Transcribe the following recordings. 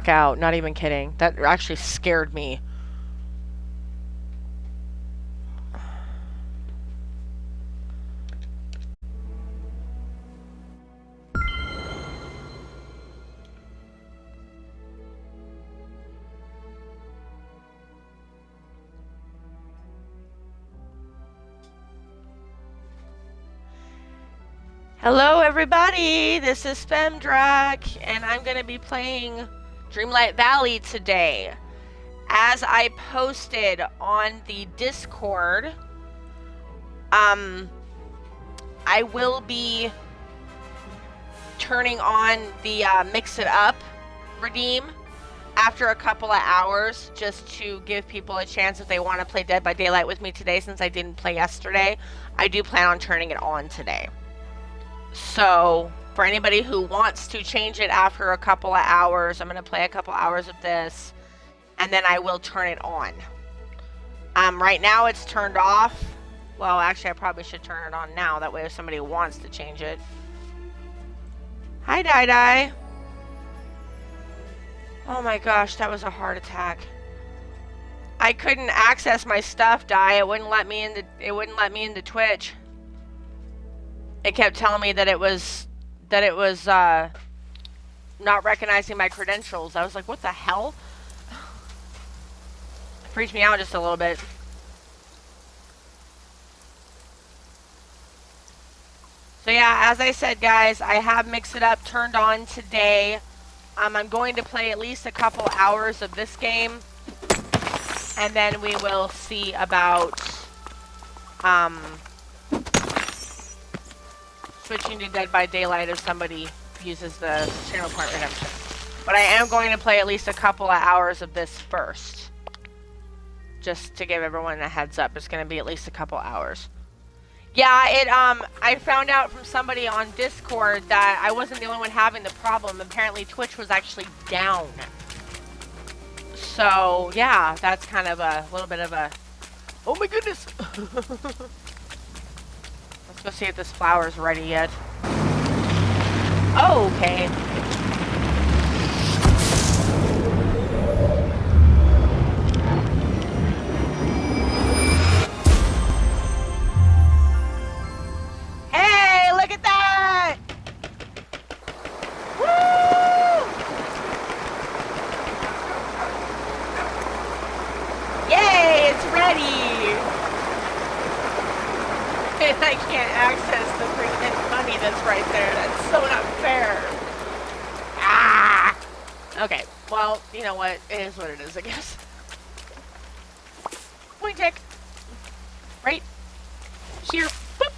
Out. Not even kidding. That actually scared me. Hello everybody, this is Femdrak, and I'm going to be playing Dreamlight Valley today. As I posted on the Discord, I will be turning on the Mix It Up redeem after a couple of hours, just to give people a chance if they want to play Dead by Daylight with me today, since I didn't play yesterday. I do plan on turning it on today. So, for anybody who wants to change it after a couple of hours, I'm going to play a couple hours of this, and then I will turn it on. Right now it's turned off. Well, actually, I probably should turn it on now. That way if somebody wants to change it. Hi, Dai. Oh my gosh, that was a heart attack. I couldn't access my stuff, Dai. It wouldn't let me into Twitch. It kept telling me that it was not recognizing my credentials. I was like, what the hell? It freaked me out just a little bit. So yeah, as I said, guys, I have Mix It Up turned on today. I'm going to play at least a couple hours of this game, and then we will see about switching to Dead by Daylight if somebody uses the channel point redemption. But I am going to play at least a couple of hours of this first. Just to give everyone a heads up, it's going to be at least a couple hours. Yeah, I found out from somebody on Discord that I wasn't the only one having the problem. Apparently Twitch was actually down. So, yeah, that's kind of a little bit of a... Oh my goodness! Let's go see if this flower's ready yet. Oh, okay. Hey, look at that! Woo! Yay, it's ready! And I can't access the freaking money that's right there. That's so not fair. Ah! Okay, well, you know what? It is what it is, I guess. Point tick. Right here. Boop.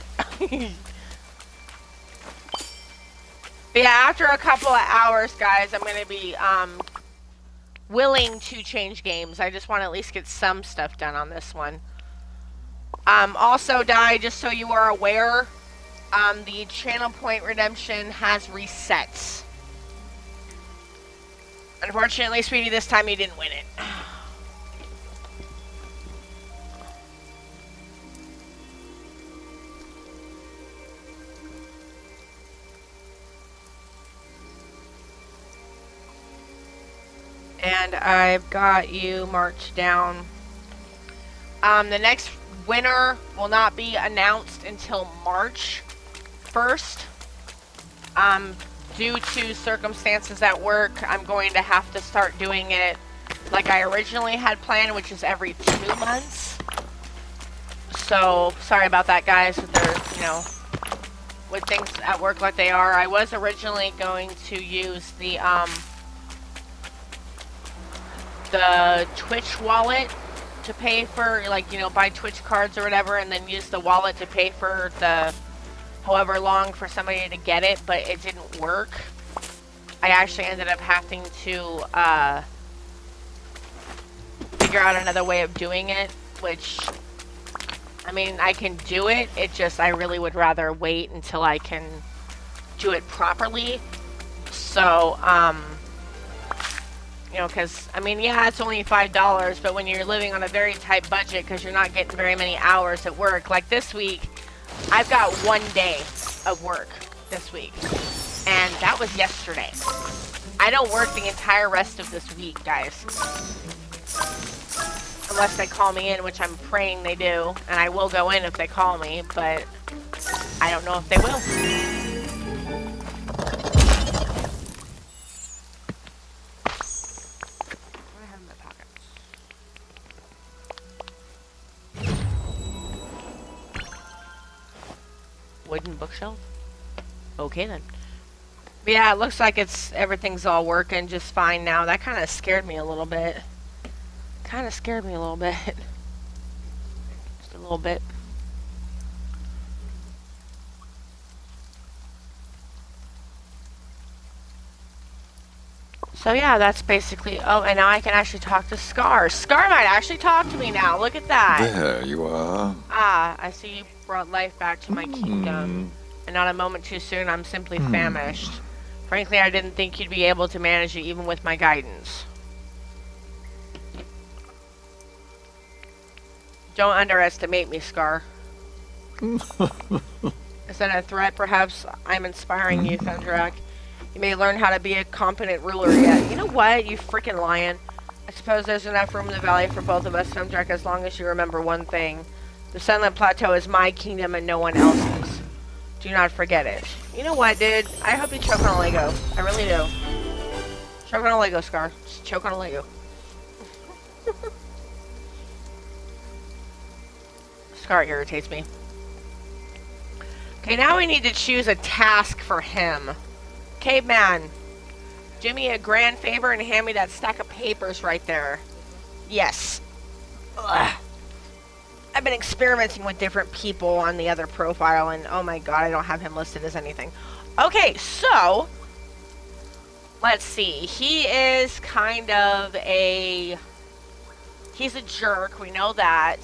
But yeah, after a couple of hours, guys, I'm going to be willing to change games. I just want to at least get some stuff done on this one. Also, Dai, just so you are aware, the channel point redemption has resets. Unfortunately, sweetie, this time you didn't win it. And I've got you marked down. The next winner will not be announced until March 1st. Due to circumstances at work, I'm going to have to start doing it like I originally had planned, which is every 2 months. So, sorry about that, guys, with things at work like they are. I was originally going to use the Twitch wallet to pay for, buy Twitch cards or whatever, and then use the wallet to pay for the however long for somebody to get it, but it didn't work. I actually ended up having to figure out another way of doing it, which, I mean, I can do it, I really would rather wait until I can do it properly. So, because, I mean, yeah, it's only $5, but when you're living on a very tight budget because you're not getting very many hours at work, like this week, I've got 1 day of work this week, and that was yesterday. I don't work the entire rest of this week, guys. Unless they call me in, which I'm praying they do. And I will go in if they call me, but I don't know if they will. What do I have in my pockets? Wooden bookshelf? Okay then. But yeah, it looks like everything's all working just fine now. That kind of scared me a little bit. Just a little bit. So yeah, that's basically... Oh, and now I can actually talk to Scar. Scar might actually talk to me now. Look at that. There you are. Ah, I see you brought life back to my kingdom. And not a moment too soon, I'm simply famished. Frankly, I didn't think you'd be able to manage it even with my guidance. Don't underestimate me, Scar. Is that a threat? Perhaps I'm inspiring you, Thundrak. You may learn how to be a competent ruler yet. You know what, you freaking lion? I suppose there's enough room in the valley for both of us, Thundrak, as long as you remember one thing. The Sunlit Plateau is my kingdom and no one else's. Do not forget it. You know what, dude? I hope you choke on a Lego. I really do. Choke on a Lego, Scar. Just choke on a Lego. Scar irritates me. Okay, now we need to choose a task for him. Caveman, do me a grand favor and hand me that stack of papers right there. Yes. Ugh. I've been experimenting with different people on the other profile, and oh my god, I don't have him listed as anything. Okay, so let's see. He is kind of a... He's a jerk, we know that.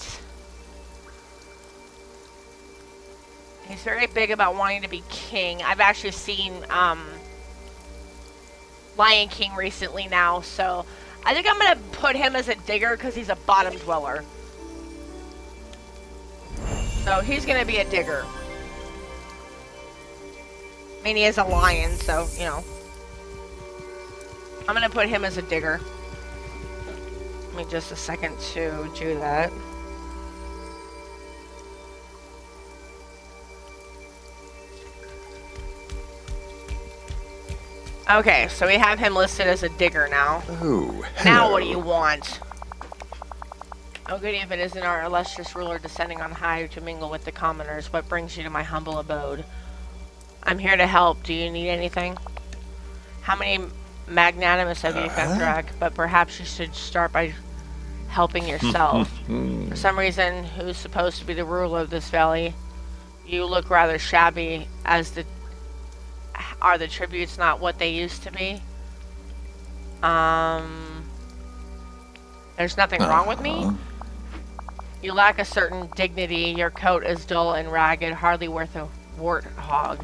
He's very big about wanting to be king. I've actually seen Lion King recently now, so I think I'm going to put him as a digger because he's a bottom dweller. So he's going to be a digger. I mean, he is a lion, so, you know. I'm going to put him as a digger. Give me just a second to do that. Okay, so we have him listed as a digger now. Oh, hello. Now what do you want? Oh goody, if it isn't our illustrious ruler descending on high to mingle with the commoners, what brings you to my humble abode? I'm here to help. Do you need anything? How many magnanimous of you, Thundrak, but perhaps you should start by helping yourself. For some reason, who's supposed to be the ruler of this valley? You look rather shabby. Are the tributes not what they used to be? There's nothing wrong with me? You lack a certain dignity. Your coat is dull and ragged, hardly worth a warthog.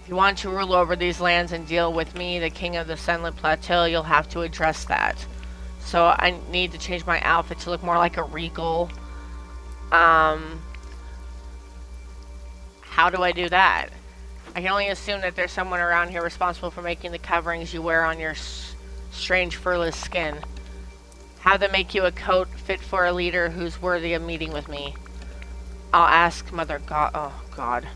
If you want to rule over these lands and deal with me, the king of the Sunlit Plateau, you'll have to address that. So I need to change my outfit to look more like a regal. How do I do that? I can only assume that there's someone around here responsible for making the coverings you wear on your strange furless skin. Have them make you a coat fit for a leader who's worthy of meeting with me. I'll ask Mother God. Oh, God.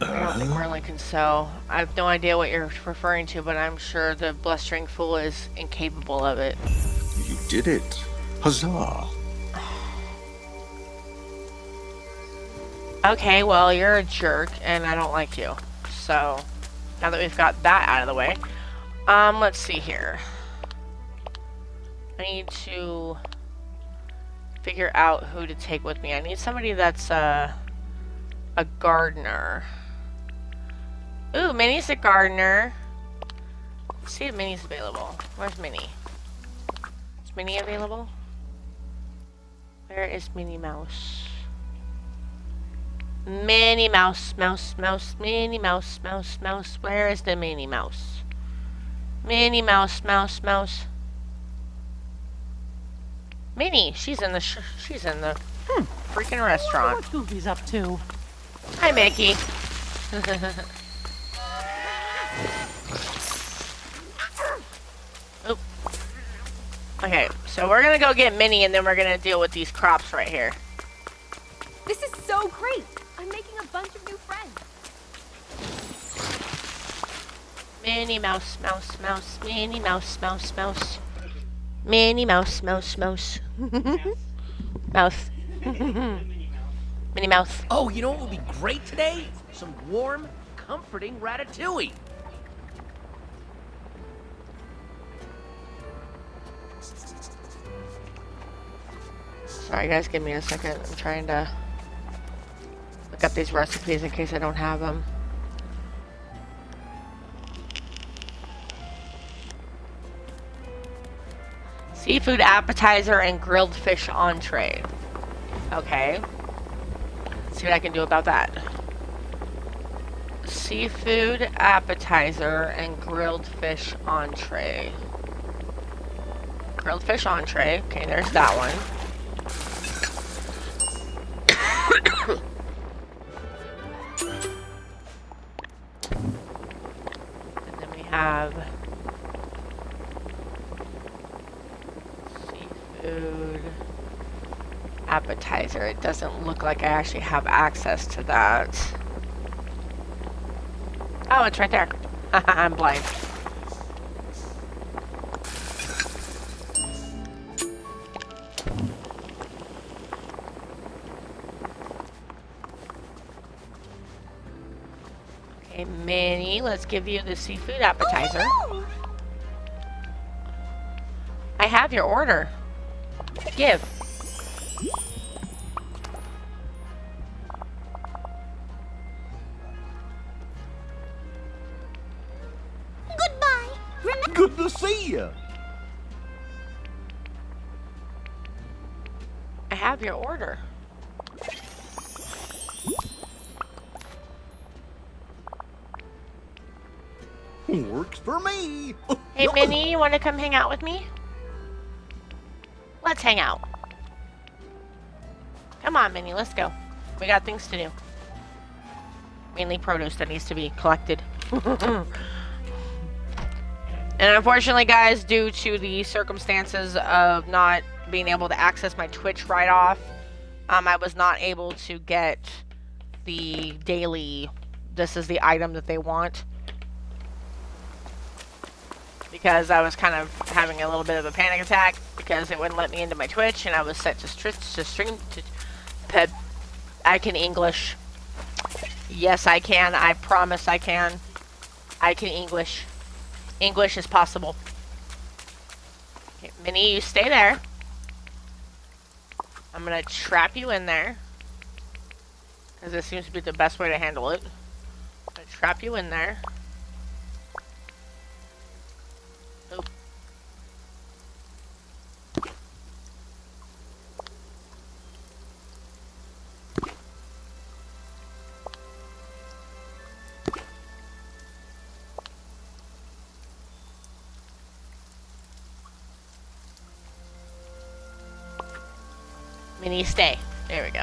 I don't think Merlin can sew. I have no idea what you're referring to, but I'm sure the blustering fool is incapable of it. You did it. Huzzah. Okay, well, you're a jerk, and I don't like you. So, now that we've got that out of the way, let's see here. I need to figure out who to take with me. I need somebody that's a gardener. Ooh, Minnie's a gardener. Let's see if Minnie's available. Where's Minnie? Is Minnie available? Where is Minnie Mouse? Minnie Mouse, Mouse, Mouse, Minnie Mouse, Mouse, Mouse. Where is the Minnie Mouse? Minnie Mouse, Mouse, Mouse. Minnie, she's in the freaking restaurant. What Goofy's up to? Hi, Mickey. Oop. Okay, so we're gonna go get Minnie and then we're gonna deal with these crops right here. This is so great! I'm making a bunch of new friends. Minnie Mouse, Mouse, Mouse, Minnie Mouse, Mouse, Mouse. Minnie Mouse, Mouse, Mouse. Mouse. Minnie Mouse. Oh, you know what would be great today? Some warm, comforting ratatouille. Sorry guys, give me a second. I'm trying to look up these recipes in case I don't have them. Seafood appetizer and grilled fish entree. Okay. Let's see what I can do about that. Seafood appetizer and grilled fish entree. Grilled fish entree. Okay, there's that one. And then we have seafood appetizer. It doesn't look like I actually have access to that. Oh, it's right there. I'm blind. Okay, Minnie, let's give you the seafood appetizer. Oh, I have your order. Give. goodbye! Good to see you. I have your order. Works for me. Hey, Minnie, you want to come hang out with me? Let's hang out. Come on, Minnie, let's go. We got things to do. Mainly produce that needs to be collected. And unfortunately, guys, due to the circumstances of not being able to access my Twitch right off, I was not able to get the daily, this is the item that they want. Because I was kind of having a little bit of a panic attack because it wouldn't let me into my Twitch and I was set to stream to I can English. Yes, I can. I promise I can. I can English. English is possible. Okay, Minnie, you stay there. I'm gonna trap you in there. Because this seems to be the best way to handle it. I'm gonna trap you in there. Oop. Minnie, stay. There we go.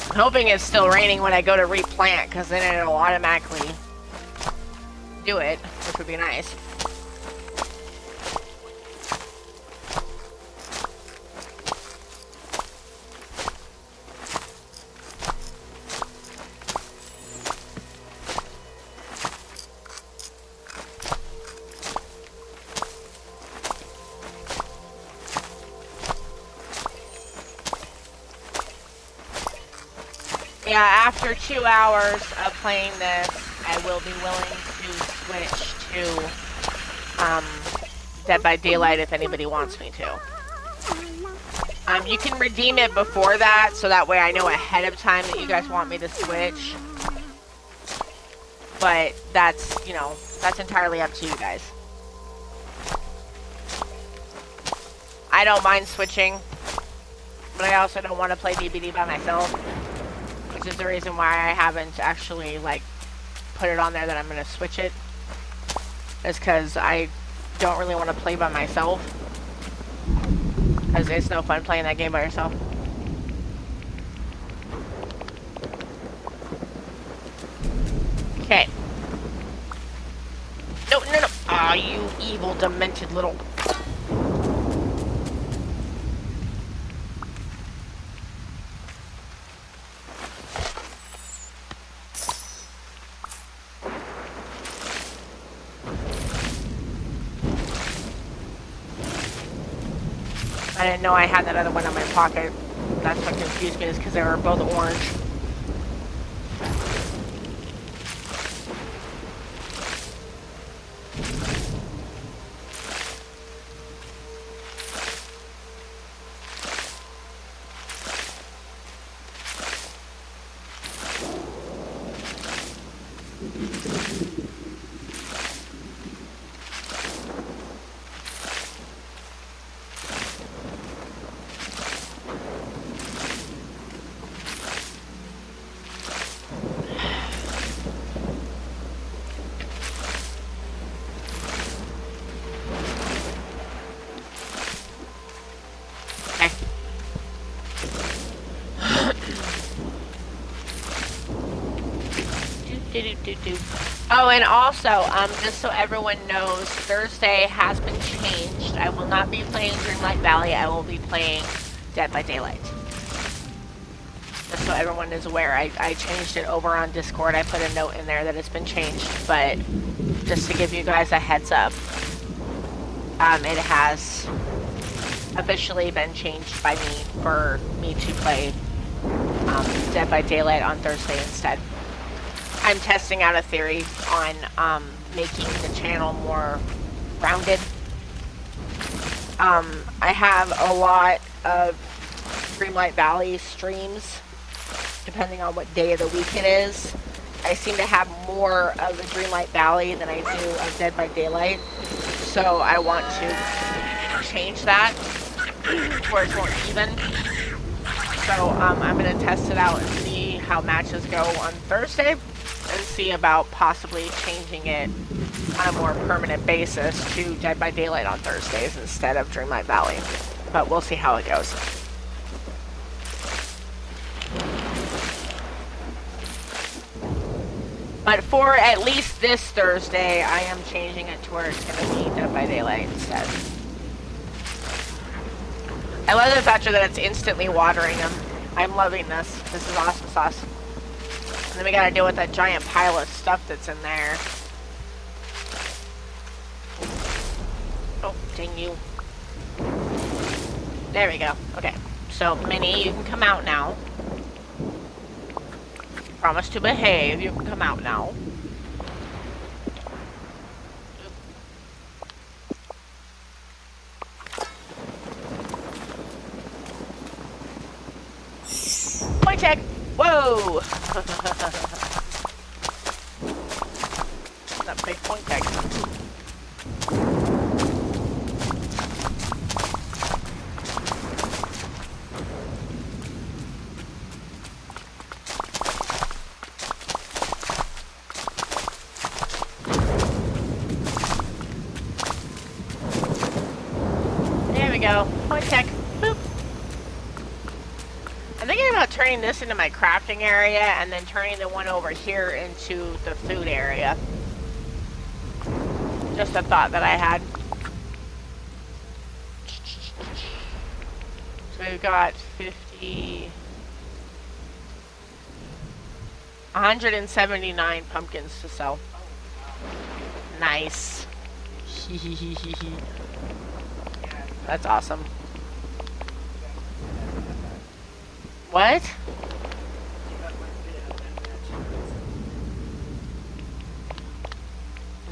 I'm hoping it's still raining when I go to replant, because then it'll automatically do it, which would be nice. Yeah, after 2 hours of playing this, I will be willing to switch to Dead by Daylight if anybody wants me to. You can redeem it before that, so that way I know ahead of time that you guys want me to switch. But that's, you know, that's entirely up to you guys. I don't mind switching, but I also don't want to play DBD by myself, which is the reason why I haven't actually, like, put it on there that I'm going to switch it. Is because I don't really want to play by myself. Because it's no fun playing that game by yourself. Okay. No, no, no. Aw, you evil, demented little... I didn't know I had that other one in my pocket. That's what confused me, is because they were both orange. Oh, and also, just so everyone knows, Thursday has been changed. I will not be playing Dreamlight Valley. I will be playing Dead by Daylight. Just so everyone is aware, I changed it over on Discord. I put a note in there that it's been changed, but just to give you guys a heads up, it has officially been changed by me for me to play Dead by Daylight on Thursday instead. I'm testing out a theory on making the channel more rounded. I have a lot of Dreamlight Valley streams, depending on what day of the week it is. I seem to have more of the Dreamlight Valley than I do of Dead by Daylight, so I want to change that where it's more even. So I'm going to test it out and see how matches go on Thursday, and see about possibly changing it on a more permanent basis to Dead by Daylight on Thursdays instead of Dreamlight Valley. But we'll see how it goes. But for at least this Thursday, I am changing it to where it's going to be Dead by Daylight instead. I love the fact that it's instantly watering them. I'm loving this. This is awesome sauce. And then we gotta deal with that giant pile of stuff that's in there. Oh, dang you. There we go. Okay. So, Minnie, you can come out now. Promise to behave. You can come out now. Point check. Whoa! That big point tag. There we go. Point tech. Boop. I'm thinking about turning this into my crafting area and then turning the one over here into the food area. Just a thought that I had. So we've got 179 pumpkins to sell. Nice. That's awesome. What?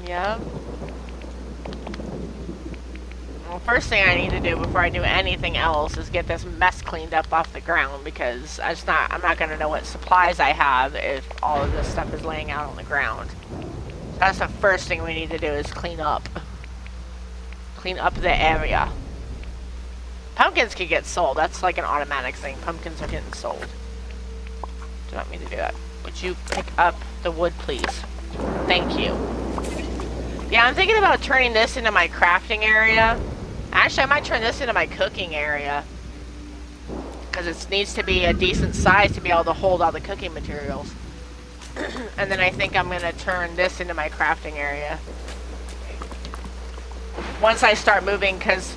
Yeah. Well, first thing I need to do before I do anything else is get this mess cleaned up off the ground, because I'm not gonna know what supplies I have if all of this stuff is laying out on the ground. So that's the first thing we need to do is clean up. Clean up the area. Pumpkins can get sold. That's like an automatic thing. Pumpkins are getting sold. Do you want me to do that? Would you pick up the wood, please? Thank you. Yeah, I'm thinking about turning this into my crafting area. Actually, I might turn this into my cooking area. Because it needs to be a decent size to be able to hold all the cooking materials. And then I think I'm going to turn this into my crafting area. Once I start moving, because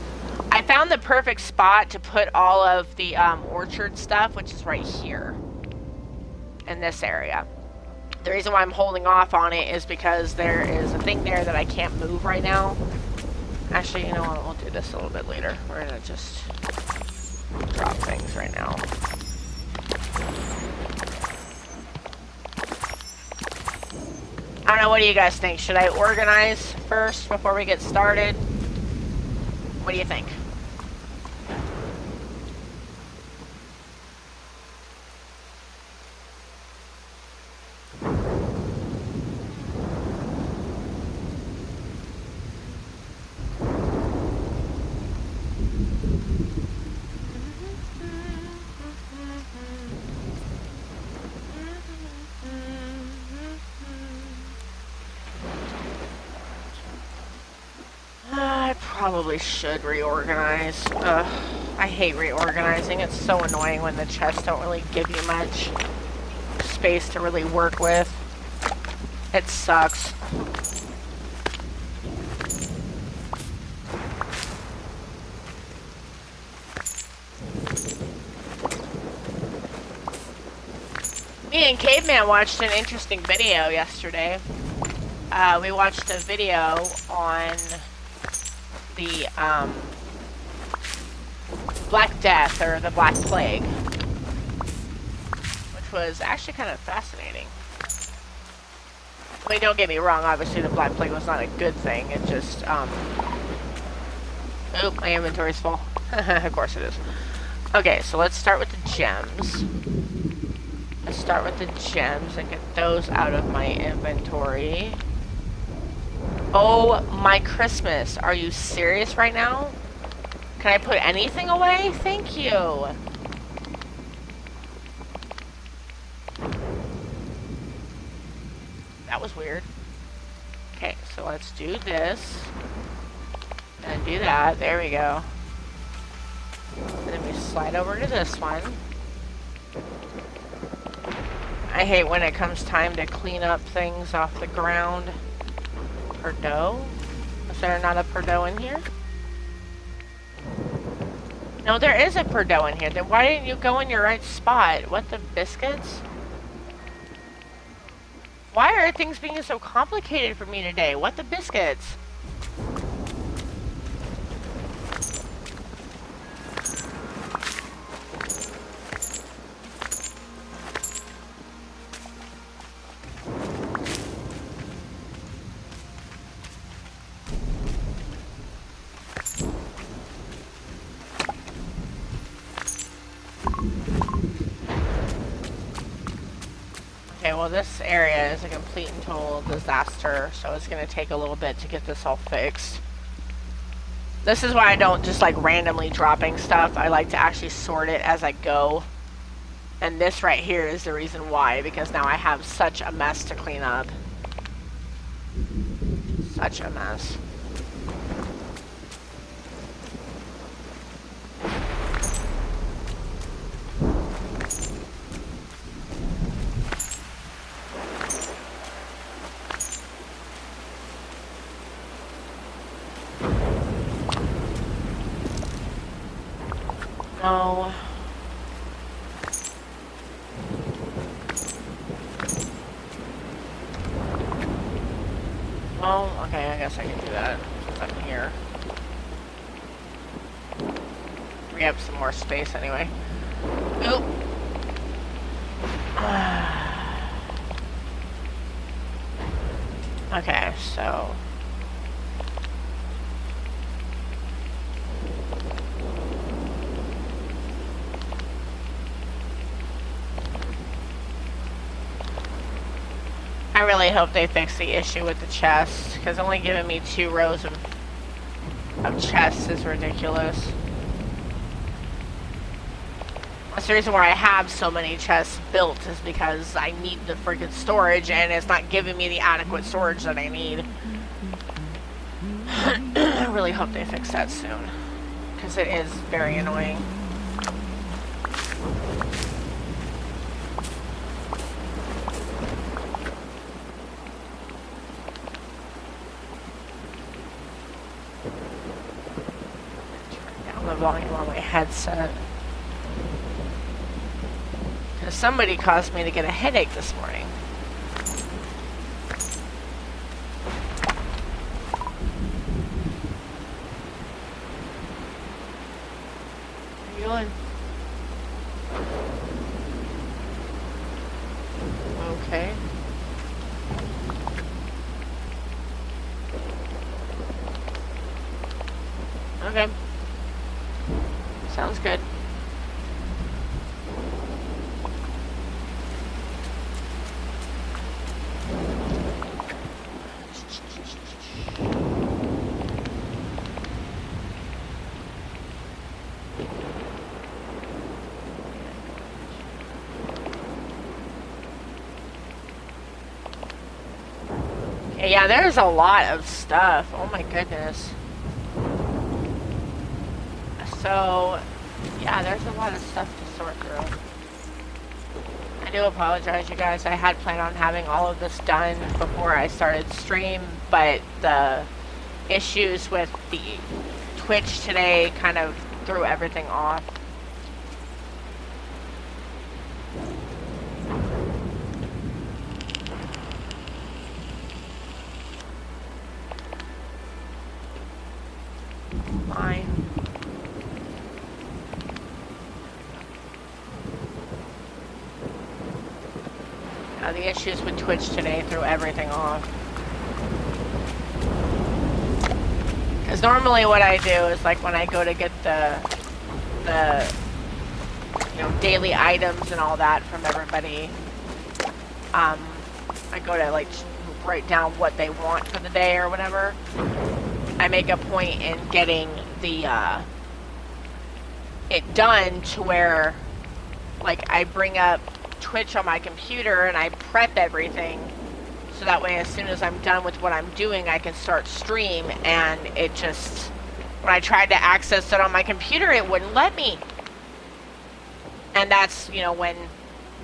I found the perfect spot to put all of the orchard stuff, which is right here. In this area. The reason why I'm holding off on it is because there is a thing there that I can't move right now. Actually, you know what? We'll do this a little bit later. We're gonna just drop things right now. I don't know, what do you guys think? Should I organize first before we get started? What do you think? I probably should reorganize. I hate reorganizing. It's so annoying when the chests don't really give you much space to really work with. It sucks. Me and Caveman watched an interesting video yesterday. We watched a video on the Black Death, or the Black Plague, which was actually kind of fascinating. I mean, don't get me wrong, obviously the Black Plague was not a good thing, it just, oop, my inventory's full. Of course it is. Okay, so let's start with the gems. Let's start with the gems and get those out of my inventory. Oh my Christmas, are you serious right now? Can I put anything away? Thank you. That was weird. Okay, so let's do this. And do that, there we go. And then we slide over to this one. I hate when it comes time to clean up things off the ground. Perdot? Is there not a Perdot in here? No, there is a Perdot in here. Then why didn't you go in your right spot? What, the biscuits? Why are things being so complicated for me today? What, the biscuits? Okay, well this area is a complete and total disaster, so it's gonna take a little bit to get this all fixed. This is why I don't just like randomly dropping stuff. I like to actually sort it as I go. And this right here is the reason why, because now I have such a mess to clean up. Such a mess. No. Oh, okay, I guess I can do that since I'm here. We have some more space anyway. Oop. Okay, so I really hope they fix the issue with the chest, because only giving me 2 rows of chests is ridiculous. That's the reason why I have so many chests built, is because I need the freaking storage, and it's not giving me the adequate storage that I need. I really hope they fix that soon, because it is very annoying. Turn down the volume on my headset. Because somebody caused me to get a headache this morning. How you going? Okay. Okay. Sounds good. Yeah, there's a lot of stuff. Oh my goodness. So, yeah, there's a lot of stuff to sort through. I do apologize, you guys. I had planned on having all of this done before I started stream, but the issues with the Twitch today kind of threw everything off. Fine. The issues with Twitch today threw everything off. Because normally what I do is, like, when I go to get the daily items and all that from everybody, I go to, like, write down what they want for the day or whatever. I make a point in getting the it done to where, like, I bring up Twitch on my computer and I prep everything so that way as soon as I'm done with what I'm doing I can start stream, and it just, when I tried to access it on my computer it wouldn't let me, and that's, you know, when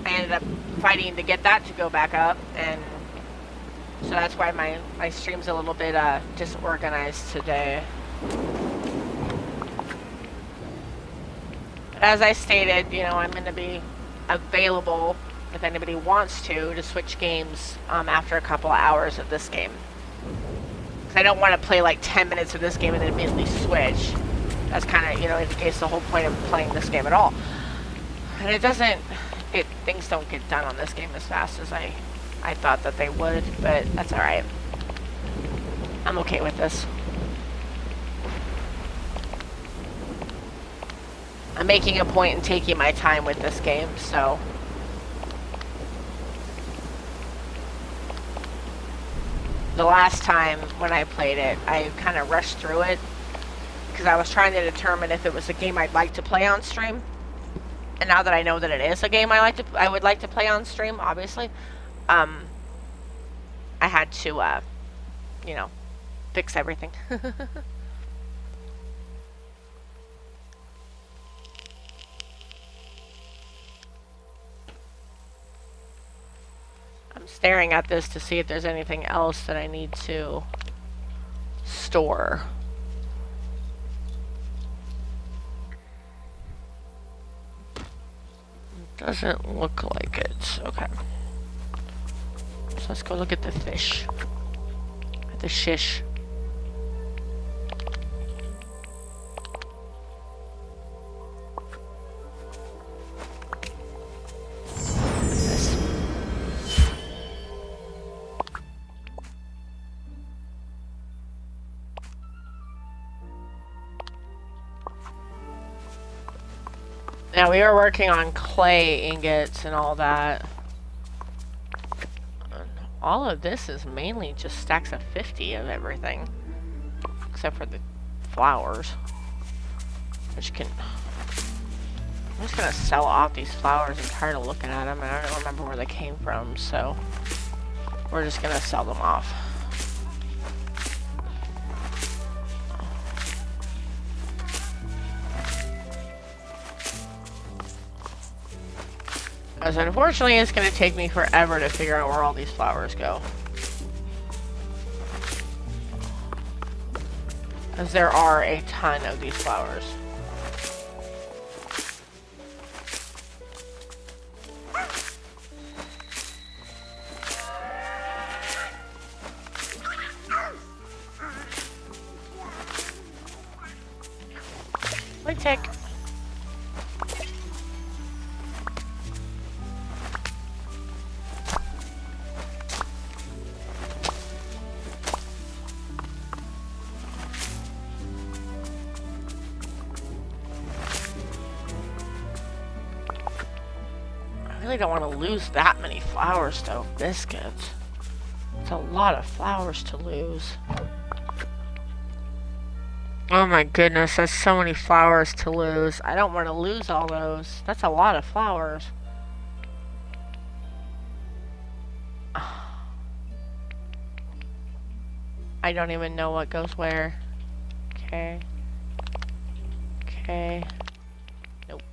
I ended up fighting to get that to go back up, and so that's why my stream's a little bit disorganized today. But as I stated, you know, I'm going to be available if anybody wants to switch games after a couple of hours of this game. Because I don't want to play like 10 minutes of this game and then immediately switch. That's kind of, you know, in case the whole point of playing this game at all. And it doesn't, things don't get done on this game as fast as I thought that they would, but that's alright. I'm okay with this. I'm making a point in taking my time with this game, so. The last time when I played it, I kind of rushed through it because I was trying to determine if it was a game I'd like to play on stream. And now that I know that it is a game I would like to play on stream, obviously, I had to, you know, fix everything. I'm staring at this to see if there's anything else that I need to store. It doesn't look like it. Okay. So let's go look at the fish. At the shish. Now we are working on clay ingots and all that. All of this is mainly just stacks of 50 of everything. Except for the flowers. Which can... I'm just gonna sell off these flowers. I'm tired of looking at them and I don't remember where they came from, so... We're just gonna sell them off. Because unfortunately it's gonna take me forever to figure out where all these flowers go. Because there are a ton of these flowers. Wait, tick. I really don't want to lose that many flowers though. Biscuits. It's a lot of flowers to lose. Oh my goodness, that's so many flowers to lose. I don't want to lose all those. That's a lot of flowers. I don't even know what goes where. Okay. Okay. Nope.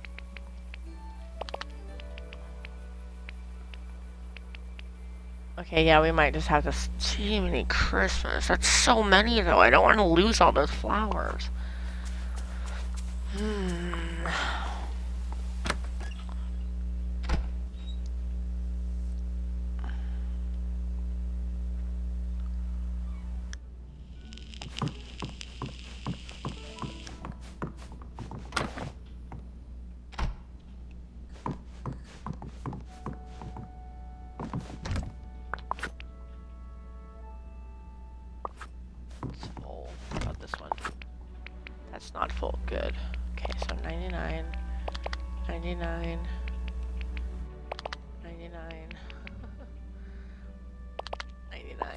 Okay, yeah, we might just have to... Jiminy Christmas. That's so many, though. I don't want to lose all those flowers. It's full. What about this one? That's not full. Good. Okay, so 99, 99, 99, 99.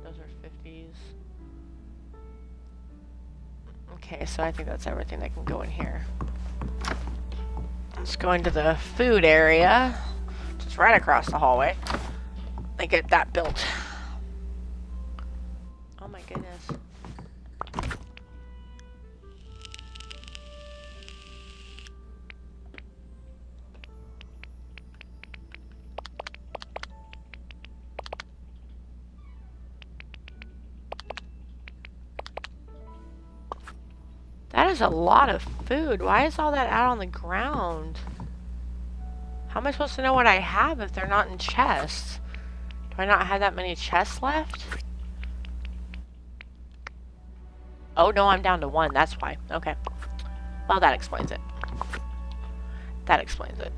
Those are 50s. Okay, so I think that's everything that can go in here. Let's go into the food area, just right across the hallway, and get that built. Oh my goodness. That is a lot of food. Why is all that out on the ground? How am I supposed to know what I have if they're not in chests? Do I not have that many chests left? Oh no, I'm down to 1. That's why. Okay. Well, that explains it. That explains it.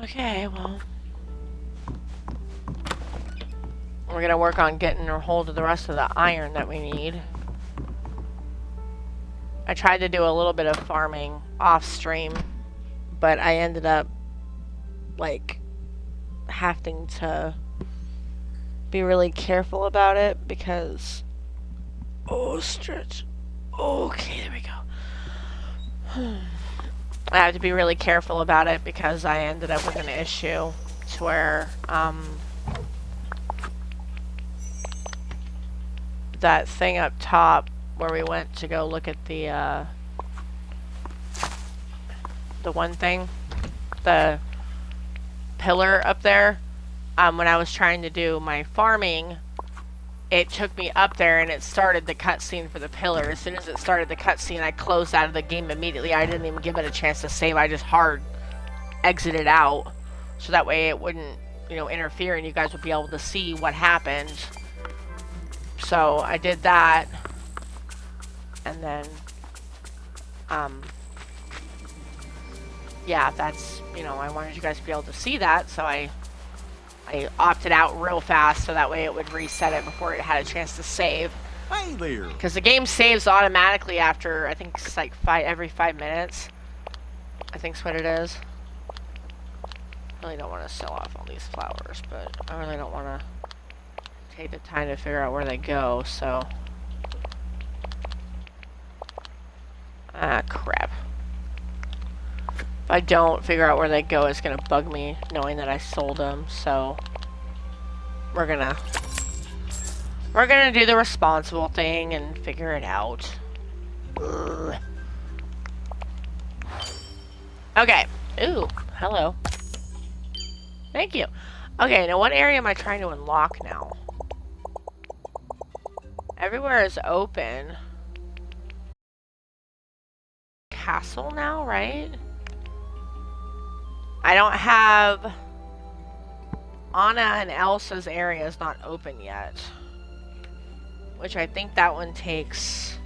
Okay, well, we're gonna work on getting a hold of the rest of the iron that we need. I tried to do a little bit of farming off stream, but I ended up like having to be really careful about it because stretch. Okay, there we go. I have to be really careful about it because I ended up with an issue to where that thing up top where we went to go look at the one thing, the pillar up there, when I was trying to do my farming, it took me up there and it started the cutscene for the pillar. As soon as it started the cutscene, I closed out of the game immediately. I didn't even give it a chance to save. I just hard exited out so that way it wouldn't, you know, interfere and you guys would be able to see what happened. So I did that. And then, yeah, that's, you know, I wanted you guys to be able to see that, so I opted out real fast so that way it would reset it before it had a chance to save. Hey there. Because the game saves automatically after, I think it's like every 5 minutes. I think's what it is. Really don't want to sell off all these flowers, but I really don't want to take the time to figure out where they go, so. Ah, crap. If I don't figure out where they go, it's gonna bug me knowing that I sold them, so we're gonna do the responsible thing and figure it out. Ugh. Okay. Ooh, hello. Thank you. Okay, now what area am I trying to unlock now? Everywhere is open. Castle now, right? I don't have... Anna and Elsa's area is not open yet. Which I think that one takes...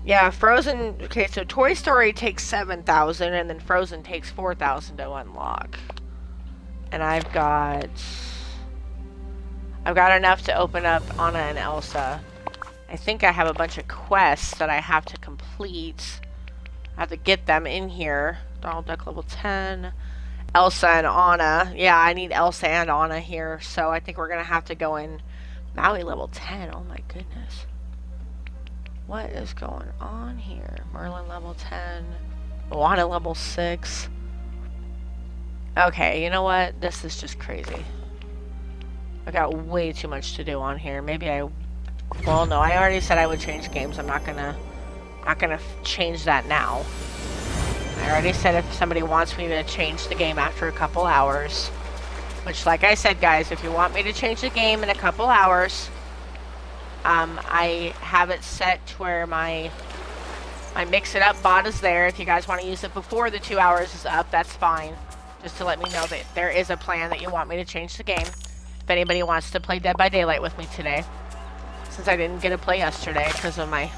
Yeah, Frozen... Okay, so Toy Story takes 7,000 and then Frozen takes 4,000 to unlock. And I've got enough to open up Anna and Elsa. I think I have a bunch of quests that I have to complete. I have to get them in here. Donald Duck level 10. Elsa and Anna. Yeah, I need Elsa and Anna here. So I think we're going to have to go in Maui level 10. Oh my goodness. What is going on here? Merlin level 10. Moana level 6. Okay, you know what? This is just crazy. I got way too much to do on here. Maybe I... Well, no, I already said I would change games. I'm not gonna change that now. I already said if somebody wants me to change the game after a couple hours, which, like I said, guys, if you want me to change the game in a couple hours, I have it set to where my Mix It Up bot is there. If you guys want to use it before the 2 hours is up, that's fine. Just to let me know that there is a plan that you want me to change the game. If anybody wants to play Dead by Daylight with me today. Since I didn't get to play yesterday because of my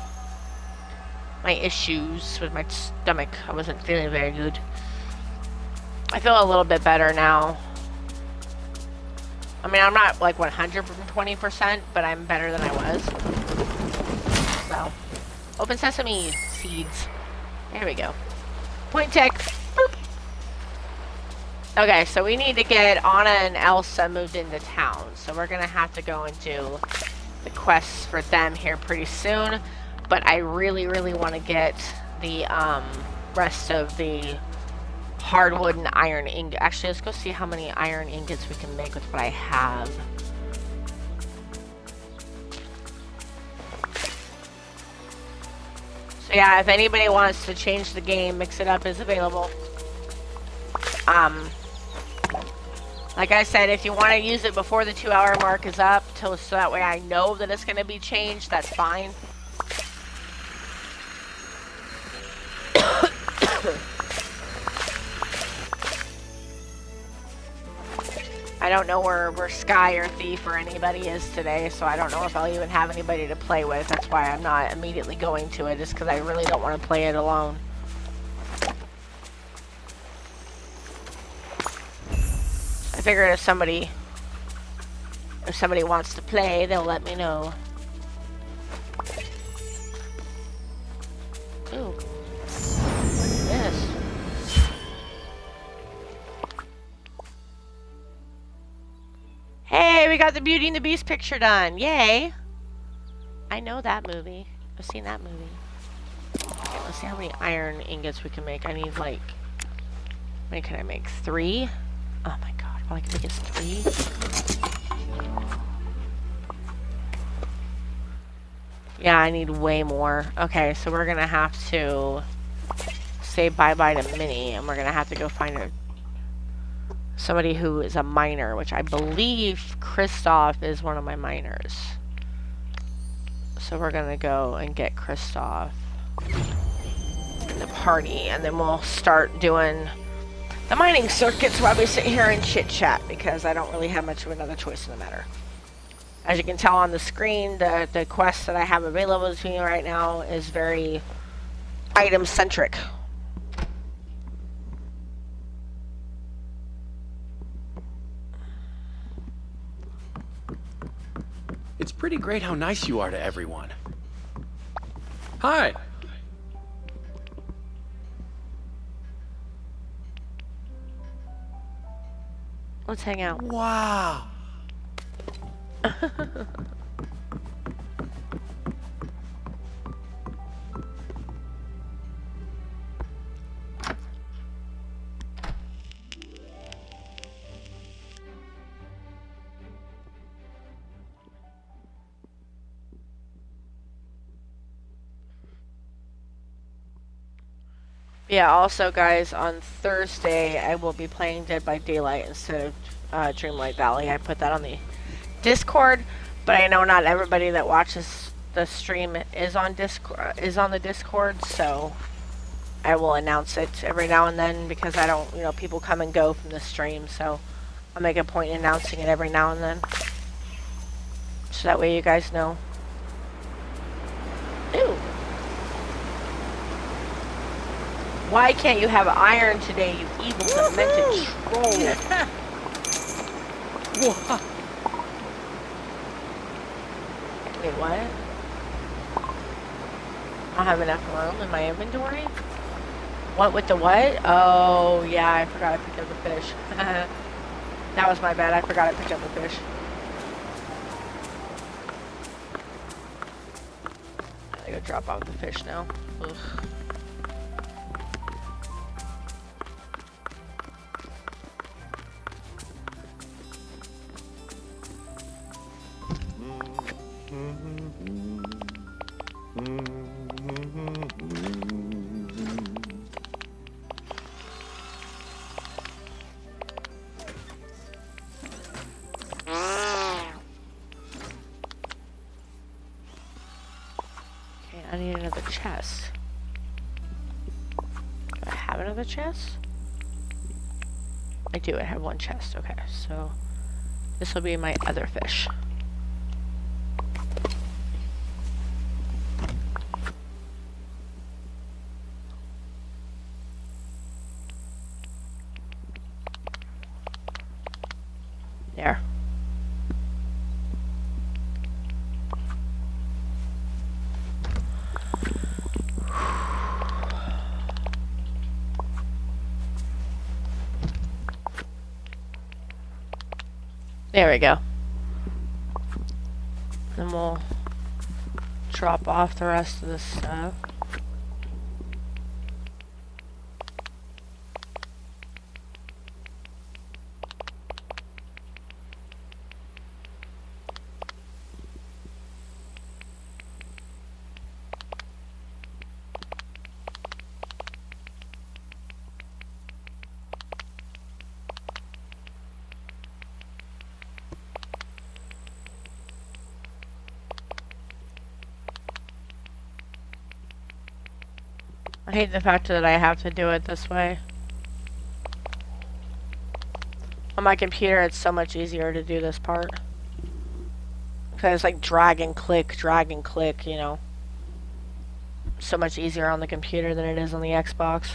issues with my stomach. I wasn't feeling very good. I feel a little bit better now. I mean, I'm not like 120%, but I'm better than I was. So, open sesame seeds. There we go. Point tech. Boop. Okay, so we need to get Anna and Elsa moved into town. So we're gonna have to go and do the quests for them here pretty soon. But I really, really want to get the rest of the hardwood and iron ingot. Actually, let's go see how many iron ingots we can make with what I have. So yeah, if anybody wants to change the game, Mix It Up is available. Like I said, if you want to use it before the 2 hour mark is up, so that way I know that it's going to be changed, that's fine. I don't know where Sky or Thief or anybody is today, so I don't know if I'll even have anybody to play with. That's why I'm not immediately going to it, just because I really don't want to play it alone. I figured if somebody wants to play, they'll let me know. Ooh. What's this? Hey, we got the Beauty and the Beast picture done. Yay. I know that movie. I've seen that movie. Okay, let's see how many iron ingots we can make. I need like... How many can I make? 3? Oh my god. All I can make is 3? Yeah, I need way more. Okay, so we're gonna have to say bye-bye to Minnie, and we're gonna have to go find somebody who is a miner, which I believe Kristoff is one of my miners. So we're gonna go and get Kristoff in the party, and then we'll start doing the mining circuits while we sit here and chit-chat, because I don't really have much of another choice in the matter. As you can tell on the screen, the quest that I have available to me right now is very item-centric. It's pretty great how nice you are to everyone. Hi. Let's hang out. Wow. Yeah, also guys, on Thursday I will be playing Dead by Daylight instead of Dreamlight Valley. I put that on the Discord, but I know not everybody that watches the stream is on the Discord, so I will announce it every now and then because I don't, people come and go from the stream, so I'll make a point in announcing it every now and then. So that way you guys know. Ew. Why can't you have iron today, you evil, demented troll? Yeah. Whoa. Wait, what? I don't have enough room in my inventory? What with the what? Oh, yeah, I forgot I picked up the fish. That was my bad, I forgot I picked up the fish. I gotta drop off the fish now. Ugh. I need another chest. Do I have another chest? I do, I have one chest. Okay, so this will be my other fish. There. There we go. Then we'll drop off the rest of this stuff. I hate the fact that I have to do it this way. On my computer, it's so much easier to do this part. Because it's like drag and click, you know. So much easier on the computer than it is on the Xbox.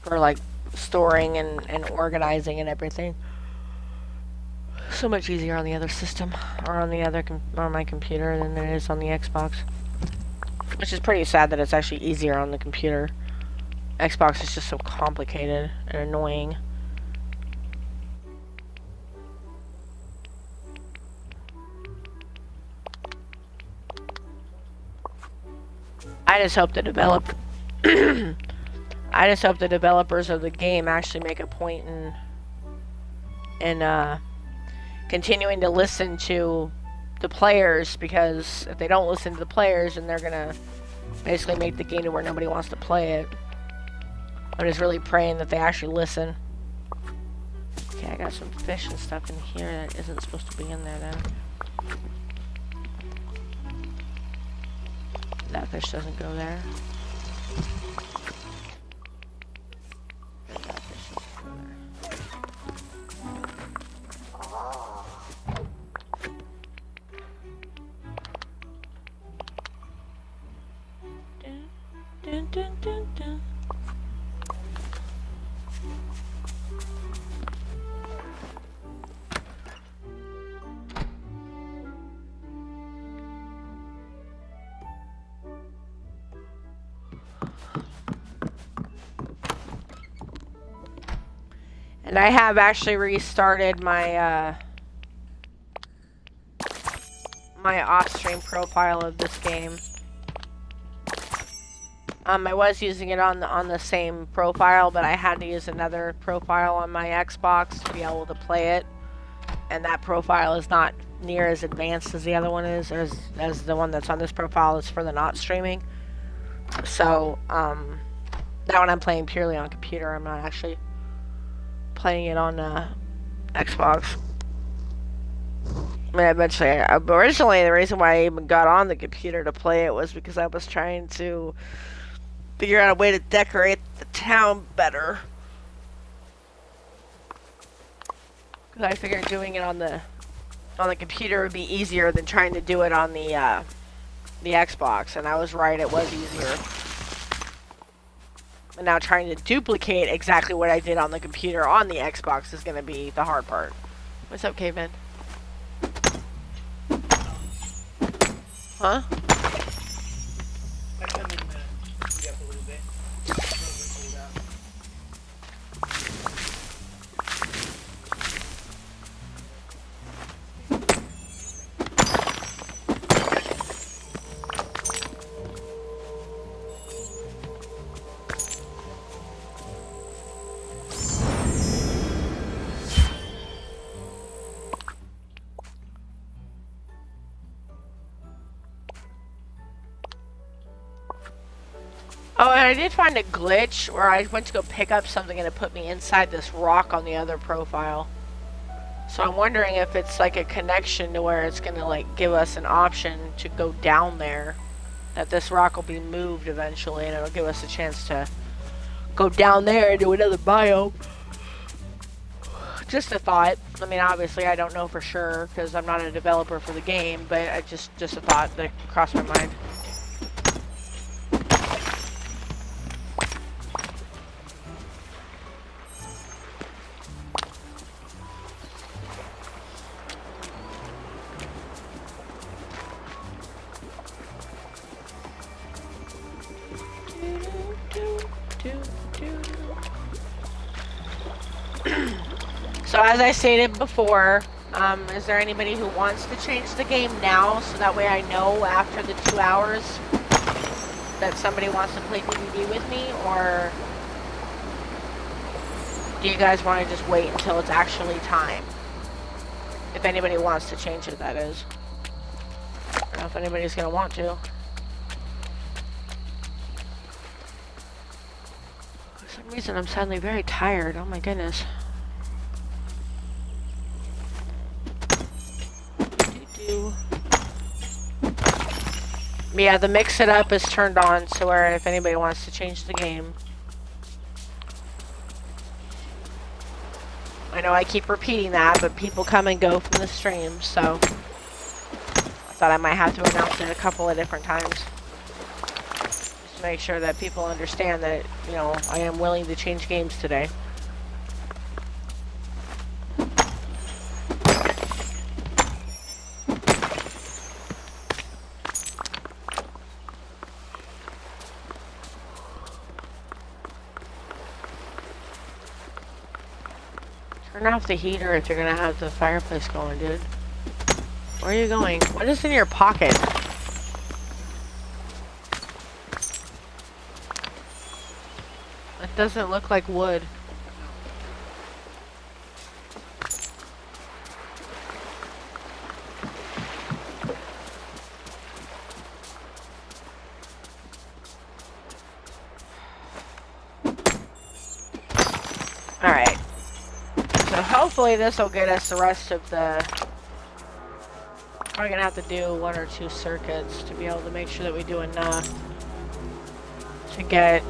For like storing and organizing and everything. So much easier on the other system, or on the other on my computer than it is on the Xbox. Which is pretty sad that it's actually easier on the computer. Xbox is just so complicated and annoying. I just hope the developers of the game actually make a point in continuing to listen to the players, because if they don't listen to the players, then they're gonna basically make the game to where nobody wants to play it. I'm just really praying that they actually listen. Okay, I got some fish and stuff in here that isn't supposed to be in there then. That fish doesn't go there. That fish doesn't go there. dun, dun, dun. And I have actually restarted my my off-stream profile of this game. I was using it on the same profile, but I had to use another profile on my Xbox to be able to play it. And that profile is not near as advanced as the other one is, as the one that's on this profile is for the not streaming. So, that one I'm playing purely on computer. I'm not actually playing it on Xbox. I mean, originally the reason why I even got on the computer to play it was because I was trying to figure out a way to decorate the town better. Because I figured doing it on the computer would be easier than trying to do it on the Xbox, and I was right, it was easier. And now trying to duplicate exactly what I did on the computer on the Xbox is going to be the hard part. What's up, Caveman? Huh? Oh, and I did find a glitch where I went to go pick up something and it put me inside this rock on the other profile. So I'm wondering if it's like a connection to where it's gonna like give us an option to go down there. That this rock will be moved eventually and it'll give us a chance to go down there into another biome. Just a thought. I mean, obviously I don't know for sure because I'm not a developer for the game, but I just a thought that crossed my mind. So as I stated before, is there anybody who wants to change the game now so that way I know after the 2 hours that somebody wants to play DVD with me, or do you guys want to just wait until it's actually time? If anybody wants to change it, that is. I don't know if anybody's going to want to. For some reason I'm suddenly very tired, oh my goodness. Yeah, the mix it up is turned on, so where if anybody wants to change the game. I know I keep repeating that, but people come and go from the stream, so I thought I might have to announce it a couple of different times. Just to make sure that people understand that, you know, I am willing to change games today. Turn off the heater if you're gonna have the fireplace going, dude. Where are you going? What is in your pocket? It doesn't look like wood. Alright. So hopefully this will get us the rest of the... We're gonna have to do 1 or 2 circuits to be able to make sure that we do enough to get...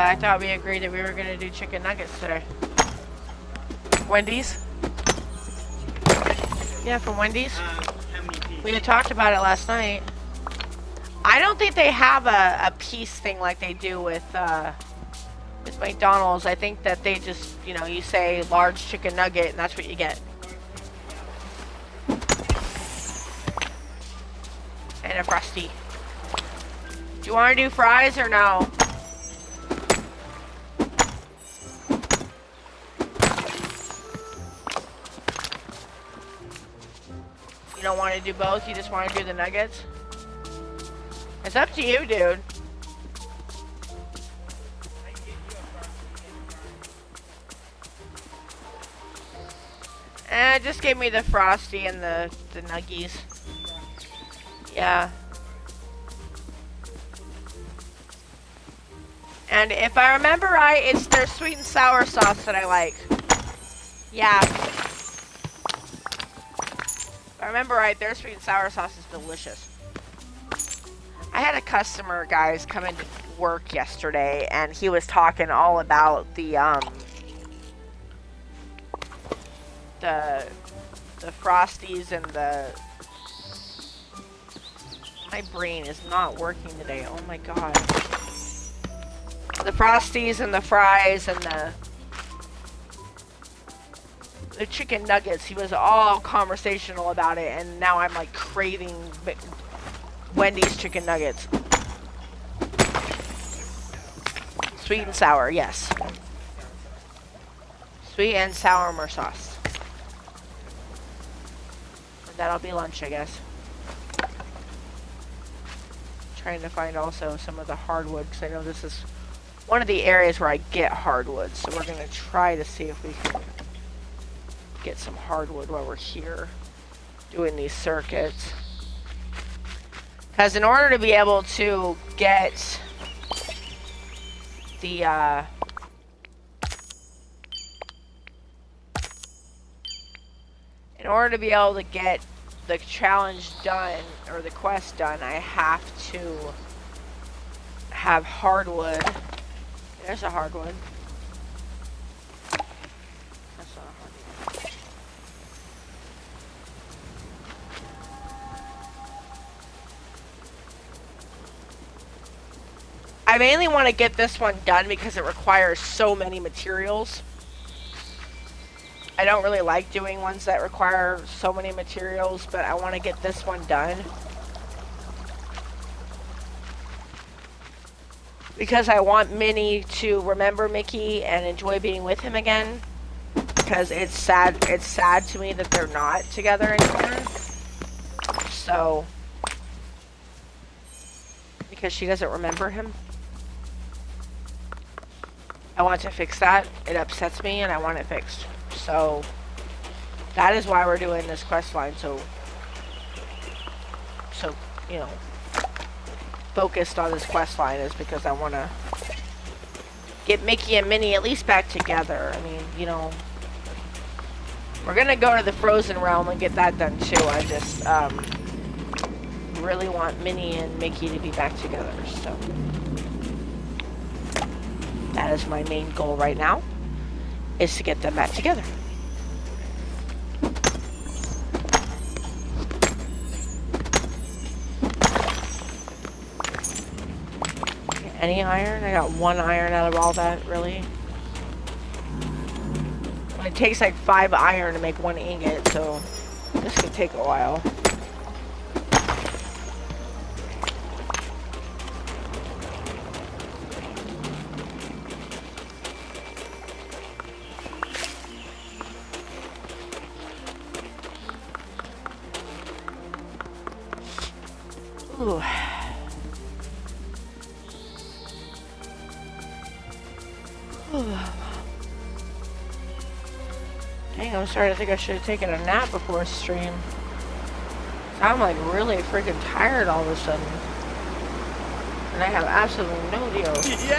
I thought we agreed that we were gonna do chicken nuggets today. Wendy's? Yeah, from Wendy's. We had talked about it last night. I don't think they have a piece thing like they do with McDonald's. I think that they just, you know, you say large chicken nugget and that's what you get. And a Frosty. Do you want to do fries or no? You don't want to do both? You just want to do the nuggets? It's up to you, dude. Just give me the Frosty and the nuggies. Yeah. And if I remember right, it's their sweet and sour sauce that I like. Yeah. If I remember right, their sweet and sour sauce is delicious. I had a customer, guys, come into work yesterday, and he was talking all about the Frosties and the... My brain is not working today. Oh my god. The Frosties and the fries and the chicken nuggets. He was all conversational about it, and now I'm like craving Wendy's chicken nuggets. Sweet and sour, yes. Sweet and sour more sauce. And that'll be lunch, I guess. Trying to find also some of the hardwood, because I know this is one of the areas where I get hardwood. So we're going to try to see if we can get some hardwood while we're here doing these circuits. Because in order to be able to get the in order to be able to get the challenge done or the quest done, I have to have hardwood. There's a hardwood. That's not a hardwood. I mainly want to get this one done because it requires so many materials. I don't really like doing ones that require so many materials, but I want to get this one done. Because I want Minnie to remember Mickey and enjoy being with him again. Because it's sad to me that they're not together anymore. So, because she doesn't remember him. I want to fix that. It upsets me and I want it fixed. So, that is why we're doing this quest line. So, you know, focused on this quest line is because I want to get Mickey and Minnie at least back together. I mean, you know, we're going to go to the Frozen Realm and get that done too. I just really want Minnie and Mickey to be back together. So, that is my main goal right now, is to get them back together. Any iron? I got 1 iron out of all that, really? It takes like 5 iron to make 1 ingot, so this could take a while. Ooh. Dang, I'm starting to think I should have taken a nap before stream. I'm like really freaking tired all of a sudden. And I have absolutely no idea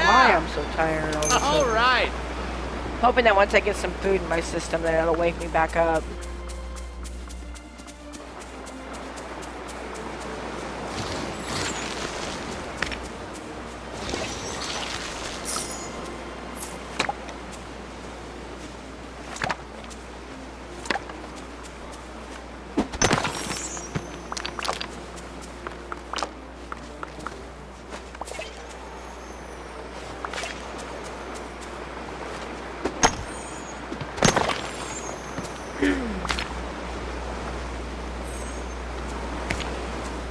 why I'm so tired all of a sudden. Alright. Hoping that once I get some food in my system that it'll wake me back up.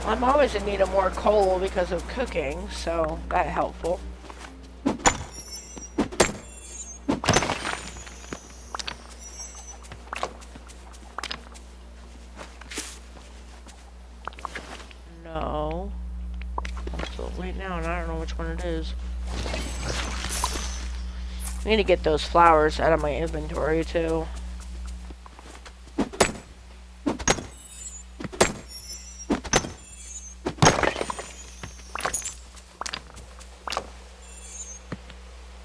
I'm always in need of more coal because of cooking, so that's helpful. No. I'm still waiting now, and I don't know which one it is. I need to get those flowers out of my inventory, too.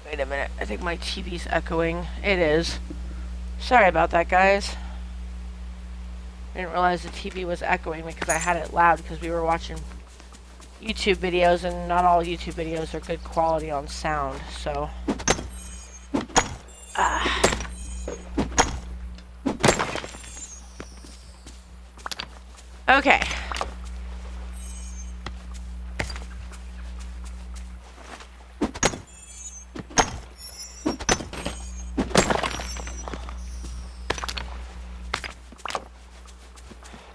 Wait a minute, I think my TV's echoing. It is. Sorry about that, guys. I didn't realize the TV was echoing because I had it loud because we were watching YouTube videos, and not all YouTube videos are good quality on sound, so... Okay.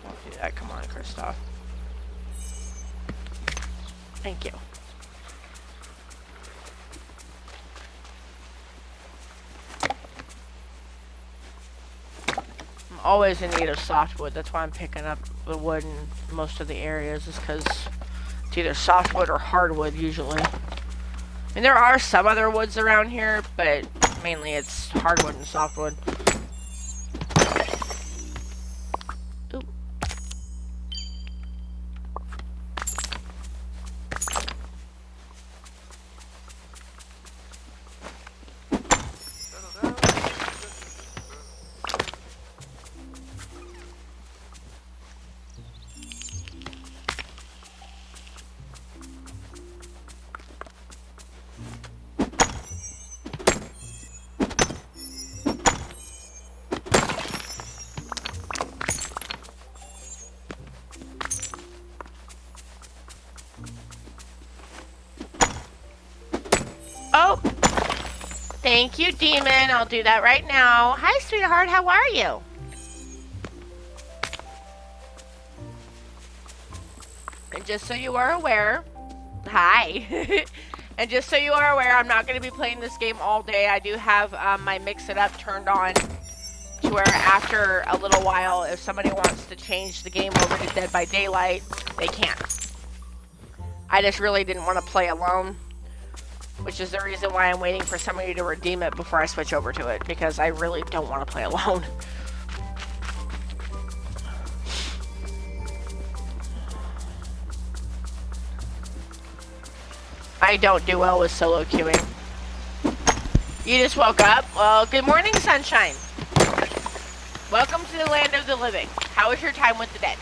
Don't do that. Come on, Kristoff. Thank you. I'm always in need of softwood. That's why I'm picking up the wood in most of the areas, is because it's either softwood or hardwood usually. I mean, there are some other woods around here, but mainly it's hardwood and softwood. Oop. Oh, thank you, Demon. I'll do that right now. Hi, sweetheart. How are you? And just so you are aware, hi. And just so you are aware, I'm not going to be playing this game all day. I do have my Mix It Up turned on to where after a little while, if somebody wants to change the game over to Dead by Daylight, they can. I just really didn't want to play alone, which is the reason why I'm waiting for somebody to redeem it before I switch over to it, because I really don't want to play alone. I don't do well with solo queuing. You just woke up? Well, good morning, sunshine. Welcome to the land of the living. How was your time with the dead?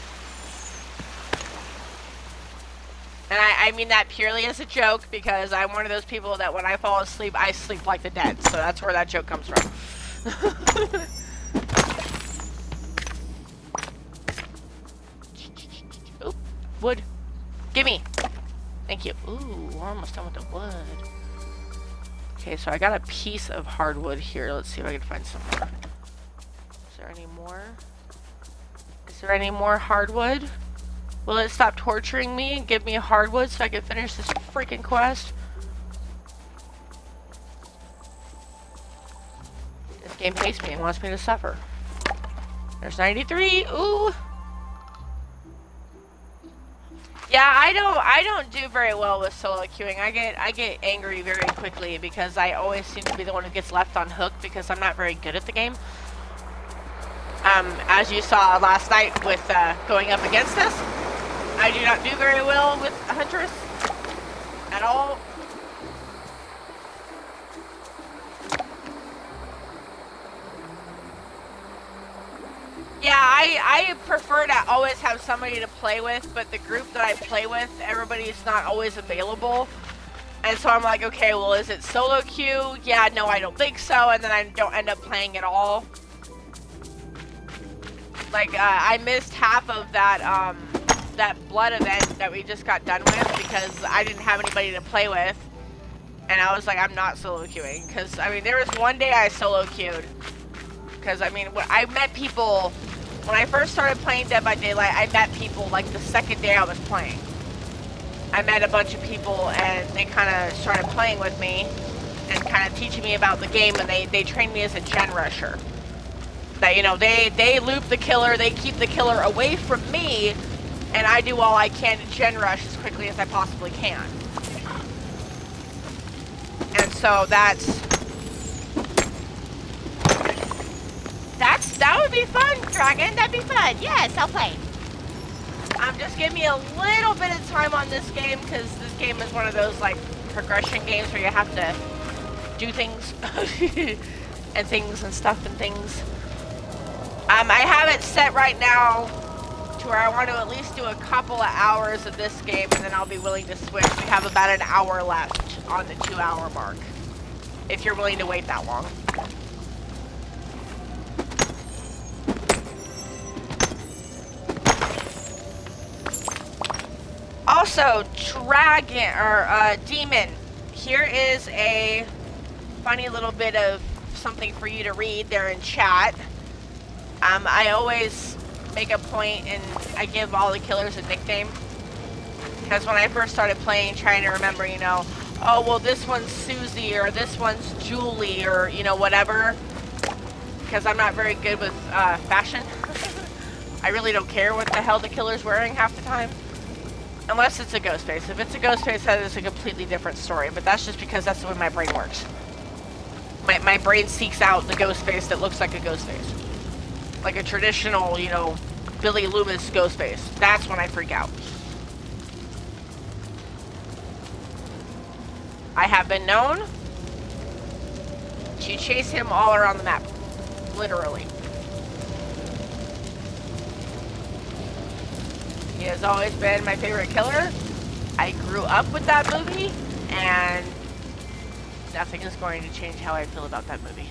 And I mean that purely as a joke, because I'm one of those people that when I fall asleep, I sleep like the dead. So that's where that joke comes from. Ooh, wood. Gimme. Thank you. Ooh, we're almost done with the wood. Okay, so I got a piece of hardwood here. Let's see if I can find some more. Is there any more? Is there any more hardwood? Will it stop torturing me and give me hardwood so I can finish this freaking quest? This game hates me and wants me to suffer. There's 93. Ooh. Yeah, I don't do very well with solo queuing. I get angry very quickly because I always seem to be the one who gets left on hook because I'm not very good at the game. As you saw last night with going up against us, I do not do very well with Huntress at all. Yeah, I prefer to always have somebody to play with, but the group that I play with, everybody's not always available. And so I'm like, okay, well, is it solo queue? Yeah, no, I don't think so. And then I don't end up playing at all. Like, I missed half of that, that blood event that we just got done with because I didn't have anybody to play with. And I was like, I'm not solo queuing. Because, I mean, there was one day I solo queued. Because, I mean, I met people... When I first started playing Dead by Daylight, I met people, like, the second day I was playing. I met a bunch of people, and they kind of started playing with me and kind of teaching me about the game, and they trained me as a gen rusher. That, you know, they loop the killer, they keep the killer away from me, and I do all I can to gen rush as quickly as I possibly can. And so that would be fun, Dragon. That'd be fun. Yes, I'll play. Just give me a little bit of time on this game, because this game is one of those, like, progression games where you have to do things and things and stuff and things. I have it set right now to where I want to at least do a couple of hours of this game, and then I'll be willing to switch. We have about an hour left on the 2-hour mark, if you're willing to wait that long. Also, Dragon, or Demon, here is a funny little bit of something for you to read there in chat. I always make a point and I give all the killers a nickname. Because when I first started playing, trying to remember, you know, oh, well, this one's Susie, or this one's Julie, or, you know, whatever. Because I'm not very good with fashion. I really don't care what the hell the killer's wearing half the time. Unless it's a ghost face. If it's a ghost face, that is a completely different story. But that's just because that's the way my brain works. My brain seeks out the ghost face that looks like a ghost face. Like a traditional, you know, Billy Loomis ghost face. That's when I freak out. I have been known to chase him all around the map. Literally. He has always been my favorite killer. I grew up with that movie, and nothing is going to change how I feel about that movie.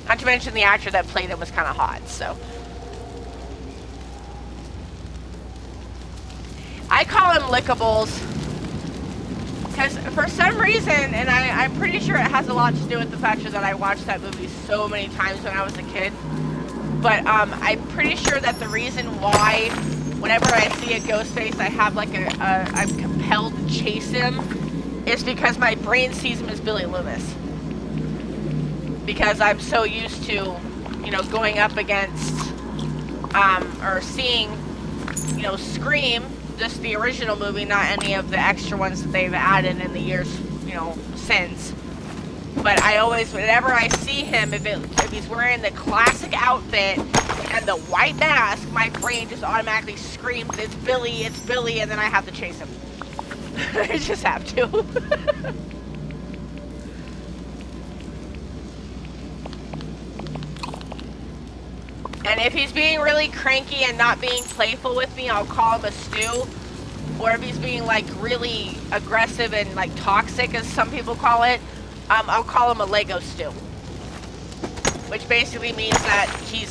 Not to mention the actor that played it was kind of hot, so. I call him Lickables, because for some reason, and I'm pretty sure it has a lot to do with the fact that I watched that movie so many times when I was a kid. But I'm pretty sure that the reason why whenever I see a ghost face I have like I'm compelled to chase him is because my brain sees him as Billy Loomis. Because I'm so used to, you know, going up against or seeing, you know, Scream, just the original movie, not any of the extra ones that they've added in the years, you know, since. But I always, whenever I see him, if he's wearing the classic outfit and the white mask, my brain just automatically screams, it's Billy, and then I have to chase him. I just have to. And if he's being really cranky and not being playful with me, I'll call him a stew. Or if he's being like really aggressive and like toxic, as some people call it, I'll call him a Lego stew. Which basically means that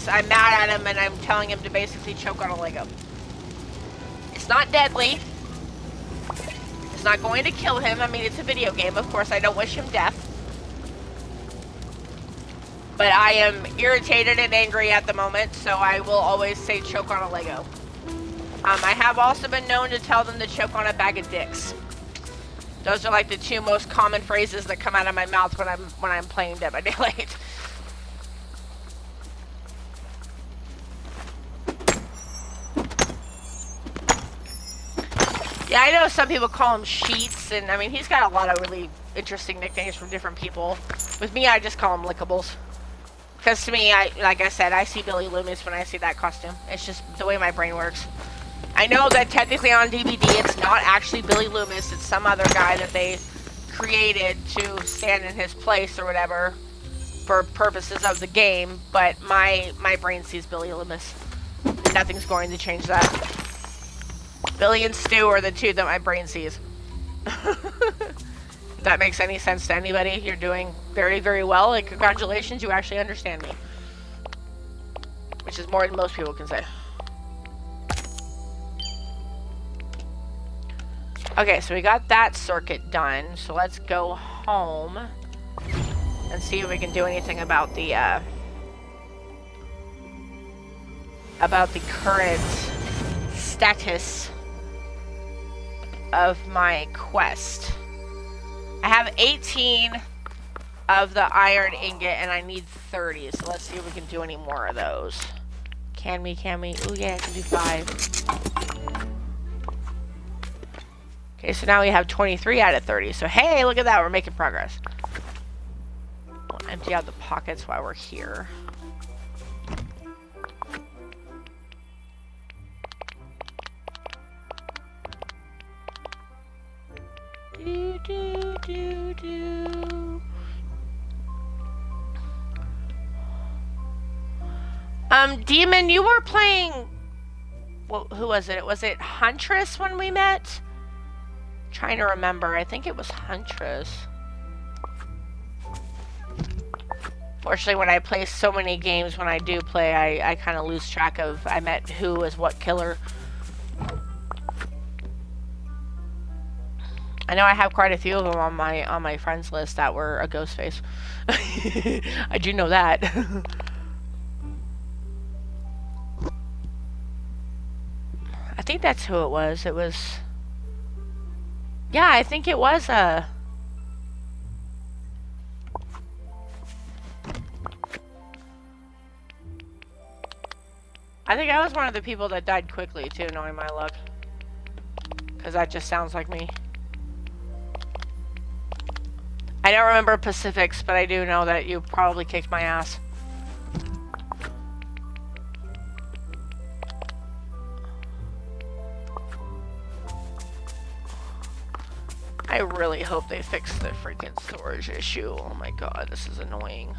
I'm mad at him and I'm telling him to basically choke on a Lego. It's not deadly. It's not going to kill him. I mean, it's a video game. Of course, I don't wish him death. But I am irritated and angry at the moment, so I will always say choke on a Lego. I have also been known to tell them to choke on a bag of dicks. Those are like the two most common phrases that come out of my mouth when I'm playing Dead by Daylight. Yeah, I know some people call him Sheets, and I mean, he's got a lot of really interesting nicknames from different people. With me, I just call him Lickables. Because to me, like I said, I see Billy Loomis when I see that costume. It's just the way my brain works. I know that technically on DVD, it's not actually Billy Loomis. It's some other guy that they created to stand in his place or whatever for purposes of the game. But my brain sees Billy Loomis. Nothing's going to change that. Billy and Stu are the two that my brain sees. If that makes any sense to anybody, you're doing very, very well. And congratulations, you actually understand me. Which is more than most people can say. Okay, so we got that circuit done. So let's go home and and see if we can do anything about the current status of my quest. I have 18 of the iron ingot and I need 30, so let's see if we can do any more of those. Can we? Oh yeah, I can do 5. Okay, so now we have 23 out of 30. So hey, look at that, we're making progress. We'll empty out the pockets while we're here. Do. Demon, you were playing... Well, who was it? Was it Huntress when we met? Trying to remember. I think it was Huntress. Fortunately, when I play so many games, when I do play, I kind of lose track of I met who as what killer. I know I have quite a few of them on my friends list that were a ghost face. I do know that. I think that's who it was. It was... Yeah, I think it was I think I was one of the people that died quickly too, knowing my luck. Because that just sounds like me. I don't remember Pacifics, but I do know that you probably kicked my ass. I really hope they fix the freaking storage issue. Oh my god, this is annoying.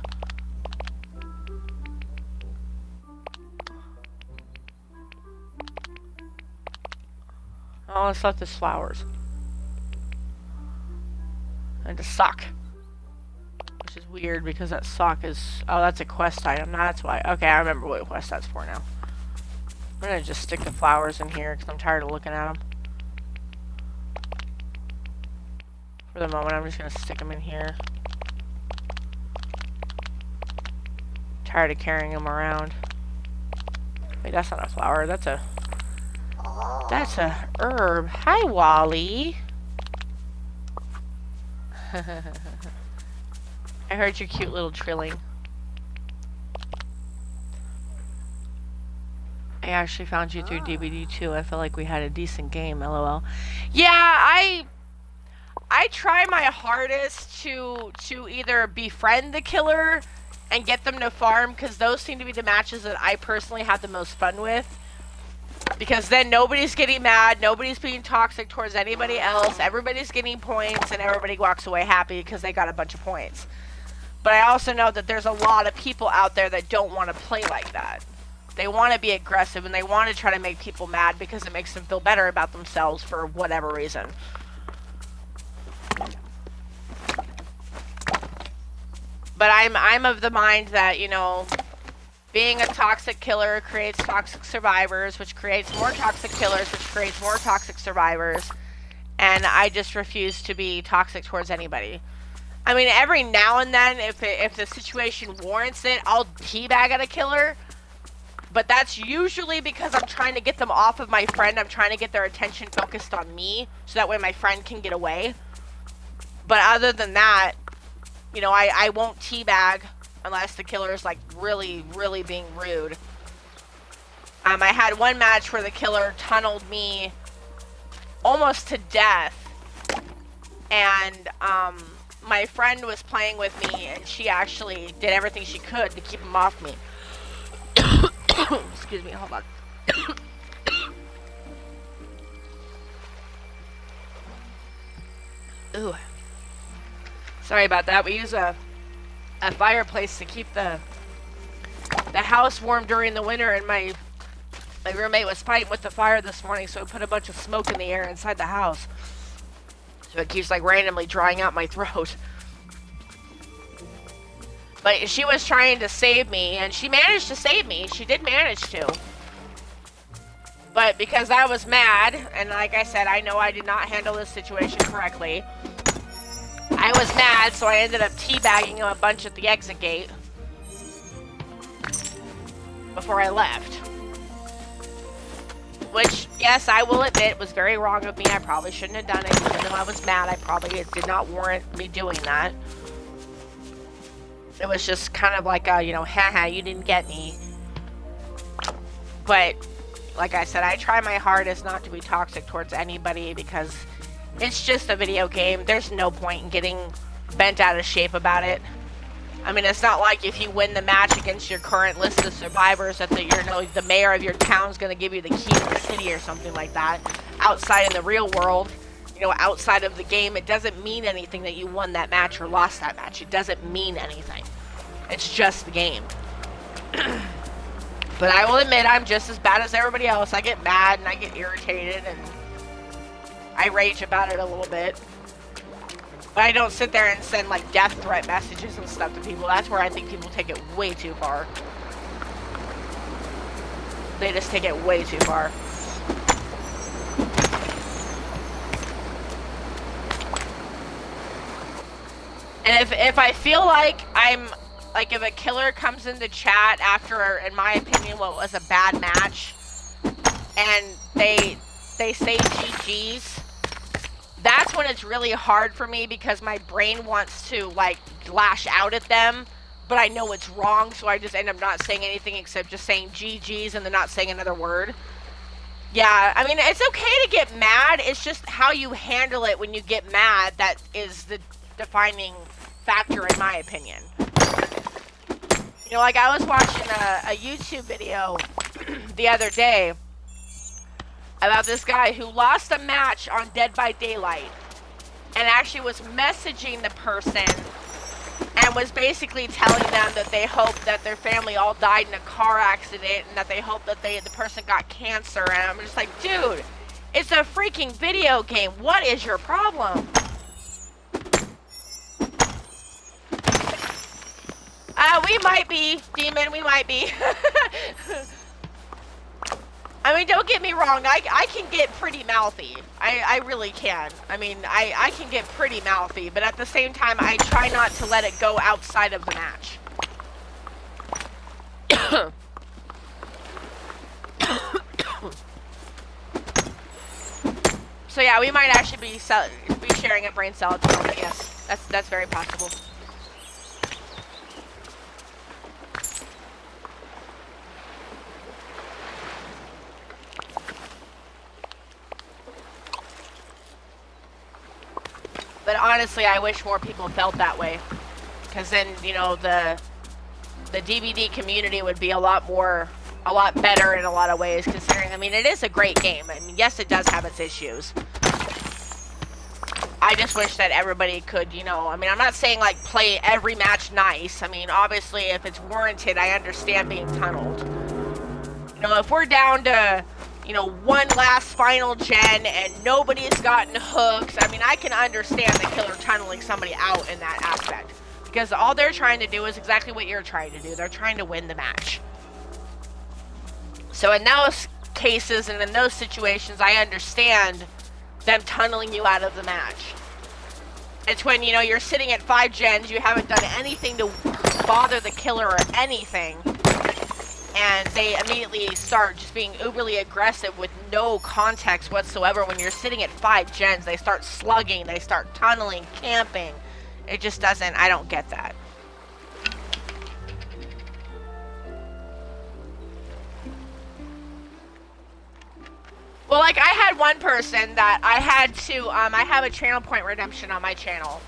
All that's left is flowers. And a sock. Which is weird because that sock is... Oh, that's a quest item. That's why. Okay, I remember what quest that's for now. I'm gonna just stick the flowers in here because I'm tired of looking at them. For the moment, I'm just gonna stick them in here. Tired of carrying them around. Wait, that's not a flower. That's a herb. Hi, Wally. I heard your cute little trilling. I actually found you through DVD too. I feel like we had a decent game, LOL. Yeah, I try my hardest to either befriend the killer and get them to farm, because those seem to be the matches that I personally have the most fun with. Because then nobody's getting mad, nobody's being toxic towards anybody else, everybody's getting points, and everybody walks away happy because they got a bunch of points. But I also know that there's a lot of people out there that don't want to play like that. They want to be aggressive, and they want to try to make people mad because it makes them feel better about themselves for whatever reason. But I'm of the mind that, you know... Being a toxic killer creates toxic survivors, which creates more toxic killers, which creates more toxic survivors. And I just refuse to be toxic towards anybody. I mean, every now and then, if the situation warrants it, I'll teabag at a killer. But that's usually because I'm trying to get them off of my friend. I'm trying to get their attention focused on me, so that way my friend can get away. But other than that, you know, I won't teabag unless the killer is like really, really being rude. I had one match where the killer tunneled me almost to death, and my friend was playing with me, and she actually did everything she could to keep him off me. Excuse me, hold on. Ooh. Sorry about that. We use a fireplace to keep the house warm during the winter, and my roommate was fighting with the fire this morning, so I put a bunch of smoke in the air inside the house. So it keeps like randomly drying out my throat. But she was trying to save me, and she managed to save me. She did manage to. But because I was mad, and like I said, I know I did not handle this situation correctly, I I was mad, so I ended up teabagging him a bunch at the exit gate before I left. Which, yes, I will admit was very wrong of me. I probably shouldn't have done it. Even though I was mad, it did not warrant me doing that. It was just kind of like a, you know, haha, you didn't get me. But, like I said, I try my hardest not to be toxic towards anybody because it's just a video game. There's no point in getting bent out of shape about it. I mean, it's not like if you win the match against your current list of survivors that the mayor of your town's going to give you the key to the city or something like that. Outside in the real world, you know, outside of the game, it doesn't mean anything that you won that match or lost that match. It doesn't mean anything. It's just the game. But I will admit, I'm just as bad as everybody else. I get mad and I get irritated and I rage about it a little bit. But I don't sit there and send like death threat messages and stuff to people. That's where I think people take it way too far. They just take it way too far. And if I feel like if a killer comes into chat after, in my opinion, what was a bad match, and they say GG's, that's when it's really hard for me because my brain wants to like lash out at them, but I know it's wrong, so I just end up not saying anything except just saying GG's and then not saying another word. Yeah, I mean, it's okay to get mad. It's just how you handle it when you get mad that is the defining factor, in my opinion. You know, like I was watching a YouTube video the other day about this guy who lost a match on Dead by Daylight and actually was messaging the person and was basically telling them that they hope that their family all died in a car accident and that they hope that the person got cancer. And I'm just like, dude, it's a freaking video game. What is your problem? We might be, Demon, we might be. I mean, don't get me wrong, I can get pretty mouthy. I really can. I mean, I can get pretty mouthy, but at the same time, I try not to let it go outside of the match. So yeah, we might actually be sharing a brain cell at the moment, yes. That's very possible. But honestly, I wish more people felt that way, because then, you know, the DVD community would be a lot better in a lot of ways, considering, I mean, it is a great game. I mean, yes, it does have its issues. I just wish that everybody could, you know, I mean, I'm not saying, like, play every match nice. I mean, obviously, if it's warranted, I understand being tunneled. You know, if we're down to, you know, one last final gen and nobody's gotten hooks, I mean, I can understand the killer tunneling somebody out in that aspect. Because all they're trying to do is exactly what you're trying to do. They're trying to win the match. So in those cases and in those situations, I understand them tunneling you out of the match. It's when, you know, you're sitting at 5 gens, you haven't done anything to bother the killer or anything, and they immediately start just being uberly aggressive with no context whatsoever. When you're sitting at 5 gens, they start slugging, they start tunneling, camping. It just doesn't, I don't get that. Well, like, I had one person that I had to, I have a channel point redemption on my channel,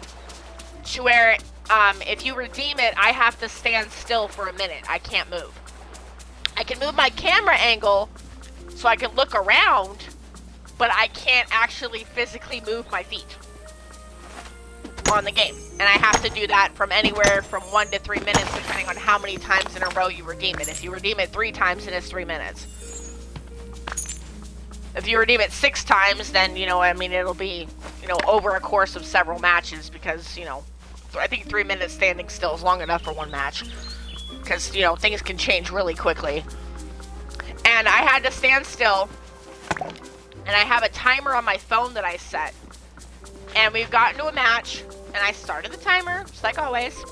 to where, if you redeem it, I have to stand still for a minute. I can't move. I can move my camera angle so I can look around, but I can't actually physically move my feet on the game. And I have to do that from anywhere from 1 to 3 minutes, depending on how many times in a row you redeem it. If you redeem it 3 times, then it's 3 minutes. If you redeem it 6 times, then, you know, I mean, it'll be, you know, over a course of several matches, because, you know, I think 3 minutes standing still is long enough for one match. Because, you know, things can change really quickly. And I had to stand still, and I have a timer on my phone that I set. And we've gotten to a match and I started the timer, just like always.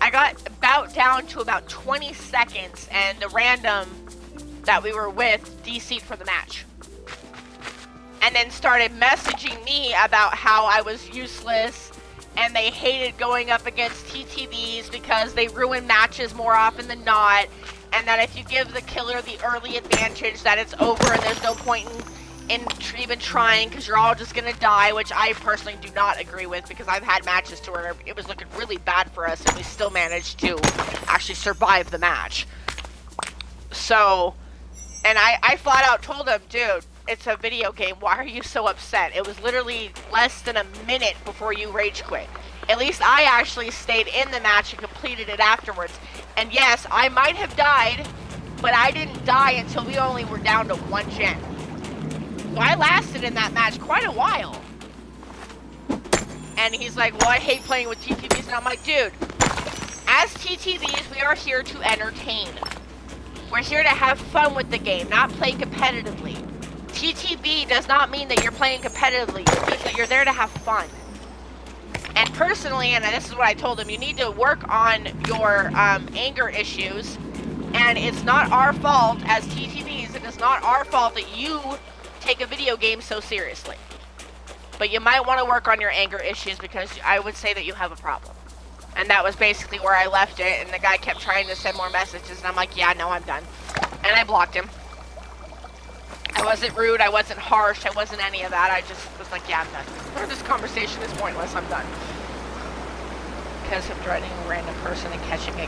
I got about down to about 20 seconds, and the random that we were with DC'd for the match. And then started messaging me about how I was useless, and they hated going up against TTVs because they ruin matches more often than not, and that if you give the killer the early advantage, that it's over and there's no point in even trying because you're all just gonna die, which I personally do not agree with, because I've had matches to where it was looking really bad for us and we still managed to actually survive the match. So, and I flat out told him, dude, it's a video game, why are you so upset? It was literally less than a minute before you rage quit. At least I actually stayed in the match and completed it afterwards. And yes, I might have died, but I didn't die until we only were down to 1 gen. So I lasted in that match quite a while. And he's like, well, I hate playing with TTVs. And I'm like, dude, as TTVs, we are here to entertain. We're here to have fun with the game, not play competitively. TTV does not mean that you're playing competitively. It means that you're there to have fun. And personally, and this is what I told him, you need to work on your anger issues. And it's not our fault as TTVs, it is not our fault that you take a video game so seriously. But you might want to work on your anger issues, because I would say that you have a problem. And that was basically where I left it, and the guy kept trying to send more messages, and I'm like, yeah, no, I'm done. And I blocked him. I wasn't rude, I wasn't harsh, I wasn't any of that. I just was like, yeah, I'm done. This conversation is pointless, I'm done. Because of dreading a random person and catching a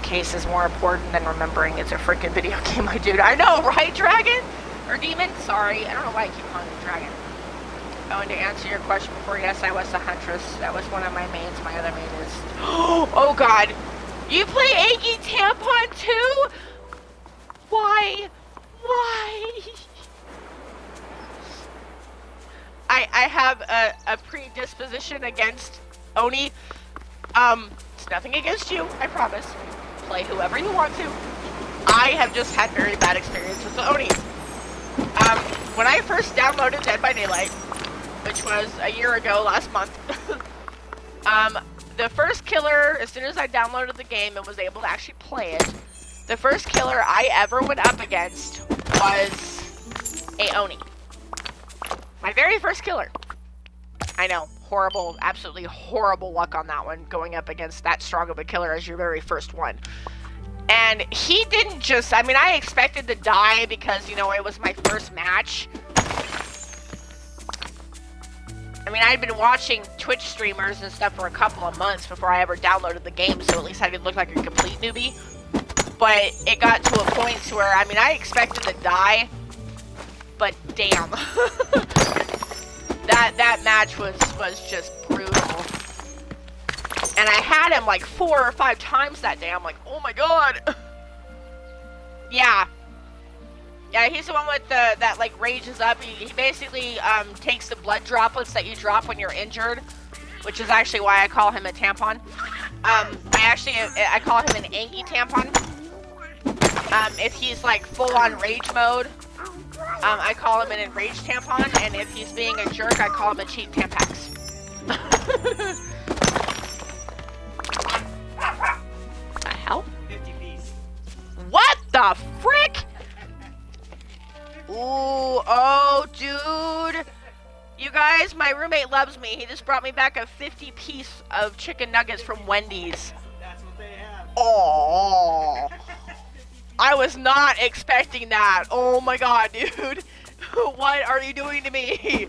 case is more important than remembering it's a freaking video game, my dude. I know, right, Dragon? Or Demon? Sorry, I don't know why I keep calling him Dragon. And to answer your question before, yes, I was a Huntress. That was one of my mains. My other main is... Oh, God. You play Angie Tampon, too? Why? Why? I have a predisposition against Oni. It's nothing against you, I promise. Play whoever you want to. I have just had very bad experience with the Oni. When I first downloaded Dead by Daylight, which was a year ago, last month, the first killer, as soon as I downloaded the game and was able to actually play it, the first killer I ever went up against was a Oni. My very first killer. I know, horrible, absolutely horrible luck on that one, going up against that strong of a killer as your very first one. And he didn't just, I mean, I expected to die because, you know, it was my first match. I mean, I'd been watching Twitch streamers and stuff for a couple of months before I ever downloaded the game, so at least I didn't look like a complete newbie. But it got to a point to where, I mean, I expected to die, but damn. that match was just brutal. And I had him like 4 or 5 times that day. I'm like, oh my god. Yeah. Yeah, he's the one with that like rages up. He basically takes the blood droplets that you drop when you're injured, which is actually why I call him a tampon. I call him an Angie Tampon. If he's like full on rage mode, I call him an enraged tampon, and if he's being a jerk, I call him a cheap Tampax. The hell? 50 piece. What the frick? Ooh, oh, dude. You guys, my roommate loves me. He just brought me back a 50 piece of chicken nuggets from Wendy's. That's what they have. Oh, I was not expecting that. Oh my god, dude. What are you doing to me?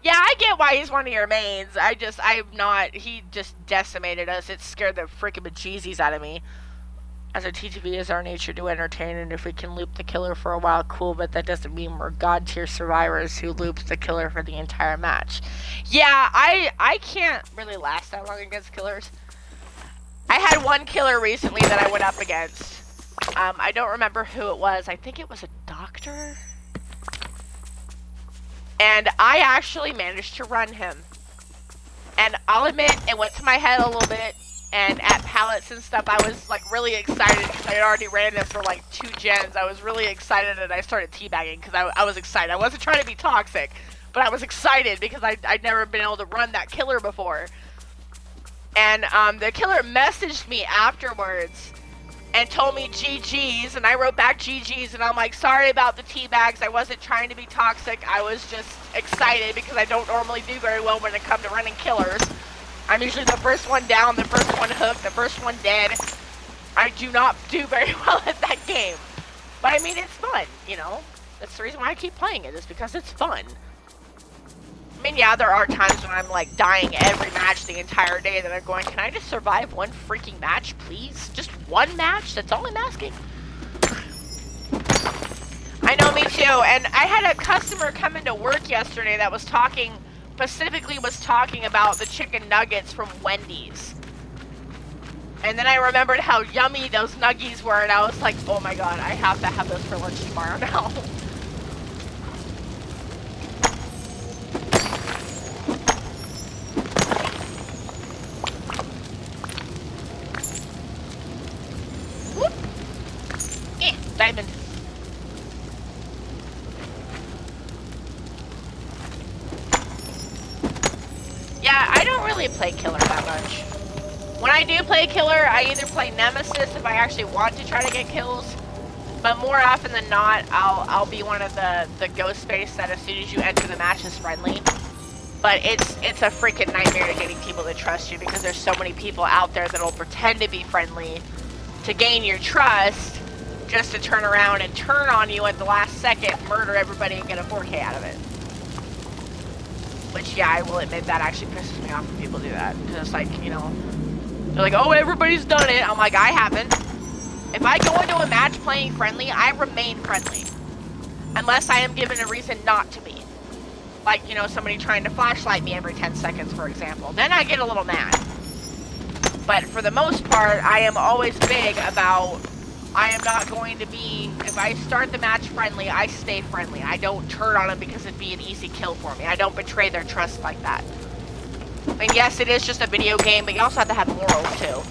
Yeah, I get why he's one of your mains. He just decimated us. It scared the freaking bejesus out of me. As a TTV, is our nature to entertain, and if we can loop the killer for a while, cool, but that doesn't mean we're god-tier survivors who loops the killer for the entire match. Yeah, I can't really last that long against killers. I had one killer recently that I went up against. I don't remember who it was. I think it was a doctor. And I actually managed to run him. And I'll admit, it went to my head a little bit. And at pallets and stuff, I was like really excited because I had already ran them for like 2 gens. I was really excited and I started teabagging because I was excited. I wasn't trying to be toxic, but I was excited because I'd never been able to run that killer before. And the killer messaged me afterwards and told me GG's, and I wrote back GG's, and I'm like, sorry about the teabags. I wasn't trying to be toxic. I was just excited because I don't normally do very well when it comes to running killers. I'm usually the first one down, the first one hooked, the first one dead. I do not do very well at that game. But I mean, it's fun, you know? That's the reason why I keep playing it, is because it's fun. I mean, yeah, there are times when I'm like dying every match the entire day that I'm going, can I just survive one freaking match, please? Just one match? That's all I'm asking. I know, me too. And I had a customer come into work yesterday that was talking, specifically was talking about the chicken nuggets from Wendy's. And then I remembered how yummy those nuggies were, and I was like, oh my god, I have to have those for lunch tomorrow now. Whoop. Diamond. Yeah, I don't really play killer that much. When I do play killer, I either play Nemesis if I actually want to try to get kills, but more often than not, I'll be one of the ghost face that as soon as you enter the match is friendly. But it's a freaking nightmare to getting people to trust you because there's so many people out there that'll pretend to be friendly to gain your trust just to turn around and turn on you at the last second, murder everybody and get a 4K out of it. Which, yeah, I will admit that actually pisses me off when people do that. Because it's like, you know, they're like, oh, everybody's done it. I'm like, I haven't. If I go into a match playing friendly, I remain friendly. Unless I am given a reason not to be. Like, you know, somebody trying to flashlight me every 10 seconds, for example. Then I get a little mad. But for the most part, I am always big about, I am not going to be, if I start the match friendly, I stay friendly. I don't turn on them because it'd be an easy kill for me. I don't betray their trust like that. And yes, it is just a video game, but you also have to have morals too.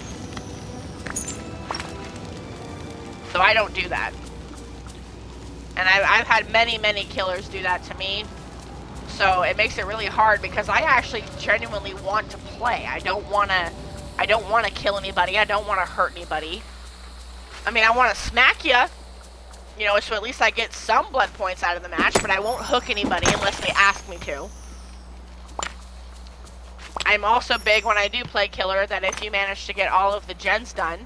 So I don't do that. And I've had many, many killers do that to me. So it makes it really hard because I actually genuinely want to play. I don't want to kill anybody. I don't want to hurt anybody. I mean, I want to smack you, you know, so at least I get some blood points out of the match, but I won't hook anybody unless they ask me to. I'm also big when I do play killer that if you manage to get all of the gens done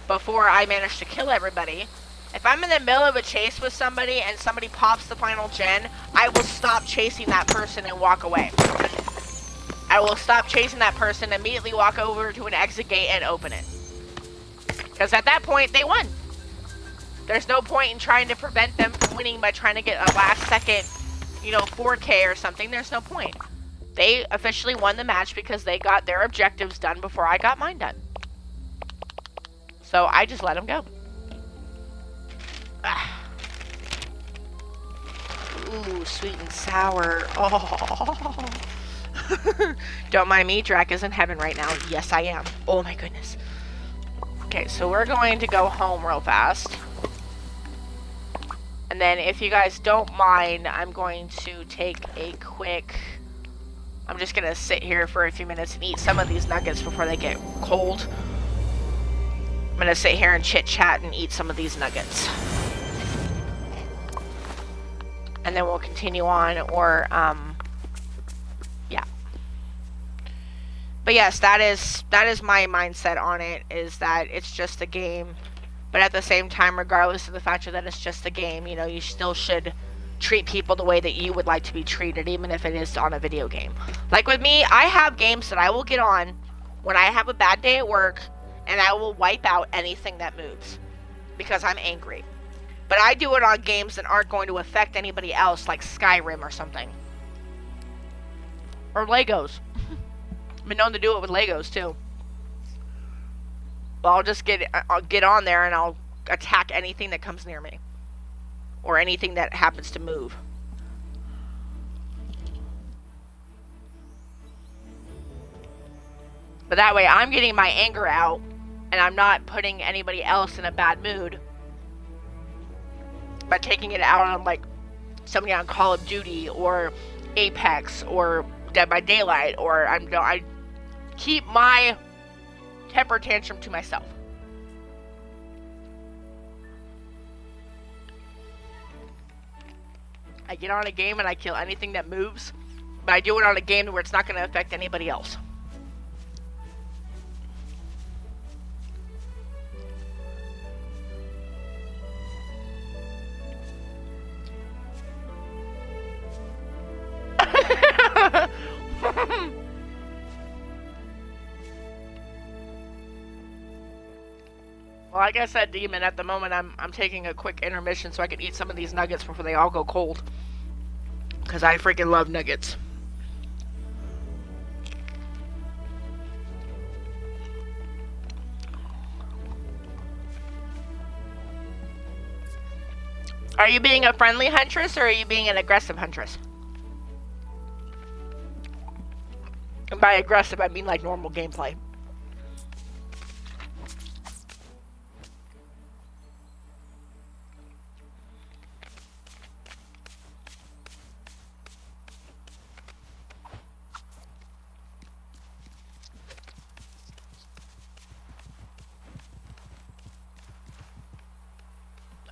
before I manage to kill everybody, if I'm in the middle of a chase with somebody and somebody pops the final gen, I will stop chasing that person and walk away. I will stop chasing that person, immediately walk over to an exit gate and open it. Because at that point, they won. There's no point in trying to prevent them from winning by trying to get a last second, you know, 4K or something. There's no point. They officially won the match because they got their objectives done before I got mine done. So I just let them go. Ooh, sweet and sour. Oh. Don't mind me, Drac is in heaven right now. Yes, I am. Oh my goodness. Okay, so we're going to go home real fast. And then if you guys don't mind, I'm going to take a quick... I'm just going to sit here for a few minutes and eat some of these nuggets before they get cold. I'm going to sit here and chit-chat and eat some of these nuggets. And then we'll continue on, or, yeah. But yes, that is my mindset on it, is that it's just a game. But at the same time, regardless of the fact that it's just a game, you know, you still should treat people the way that you would like to be treated, even if it is on a video game. Like with me, I have games that I will get on when I have a bad day at work, and I will wipe out anything that moves. Because I'm angry. But I do it on games that aren't going to affect anybody else, like Skyrim or something. Or Legos. I've been known to do it with Legos, too. Well, I'll get on there and I'll attack anything that comes near me. Or anything that happens to move. But that way I'm getting my anger out and I'm not putting anybody else in a bad mood by taking it out on like somebody on Call of Duty or Apex or Dead by Daylight, or I keep my temper tantrum to myself. I get on a game and I kill anything that moves, but I do it on a game where it's not going to affect anybody else. Well, like I said, Demon, at the moment I'm taking a quick intermission so I can eat some of these nuggets before they all go cold. Because I freaking love nuggets. Are you being a friendly huntress or are you being an aggressive huntress? And by aggressive, I mean like normal gameplay.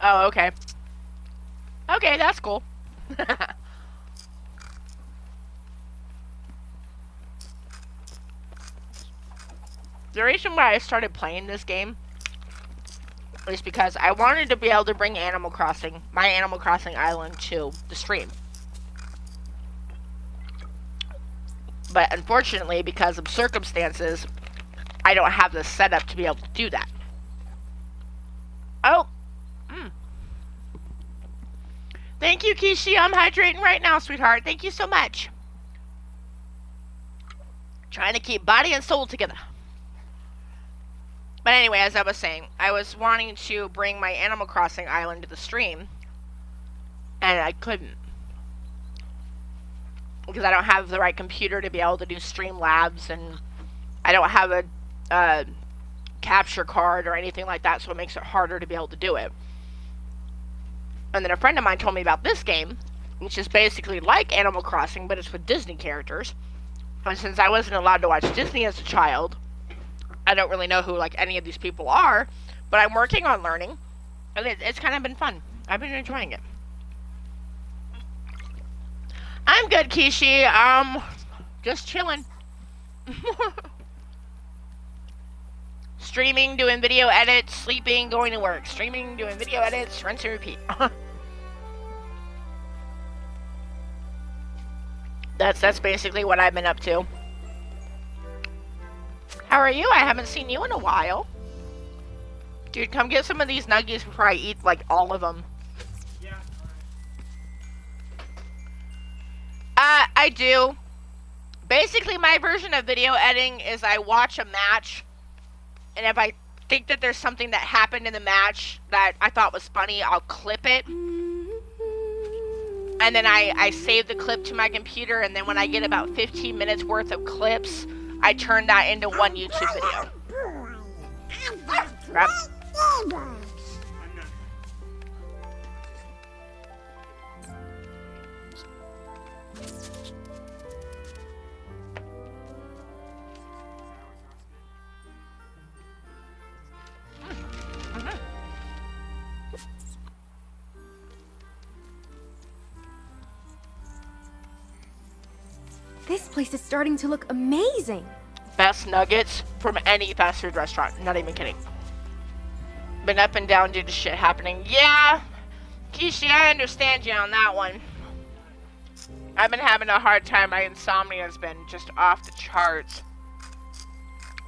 Oh, okay. Okay, that's cool. The reason why I started playing this game is because I wanted to be able to bring Animal Crossing, my Animal Crossing Island, to the stream. But unfortunately, because of circumstances, I don't have the setup to be able to do that. Oh. Thank you, Kishi. I'm hydrating right now, sweetheart. Thank you so much. Trying to keep body and soul together. But anyway, as I was saying, I was wanting to bring my Animal Crossing Island to the stream, and I couldn't. Because I don't have the right computer to be able to do Streamlabs, and I don't have a capture card or anything like that, so it makes it harder to be able to do it. And then a friend of mine told me about this game, which is basically like Animal Crossing, but it's with Disney characters. And since I wasn't allowed to watch Disney as a child, I don't really know who like any of these people are, but I'm working on learning, and it's kind of been fun. I've been enjoying it. I'm good, Kishi. Just chilling. Streaming, doing video edits, sleeping, going to work. Streaming, doing video edits, rinse and repeat. That's basically what I've been up to. How are you? I haven't seen you in a while. Dude, come get some of these nuggies before I eat, like, all of them. Yeah. I do. Basically, my version of video editing is I watch a match, and if I think that there's something that happened in the match that I thought was funny, I'll clip it. And then I save the clip to my computer, and then when I get about 15 minutes worth of clips, I turn that into one YouTube video. Grab. This place is starting to look amazing. Best nuggets from any fast food restaurant. Not even kidding. Been up and down due to shit happening. Yeah, Kishi, I understand you on that one. I've been having a hard time. My insomnia has been just off the charts.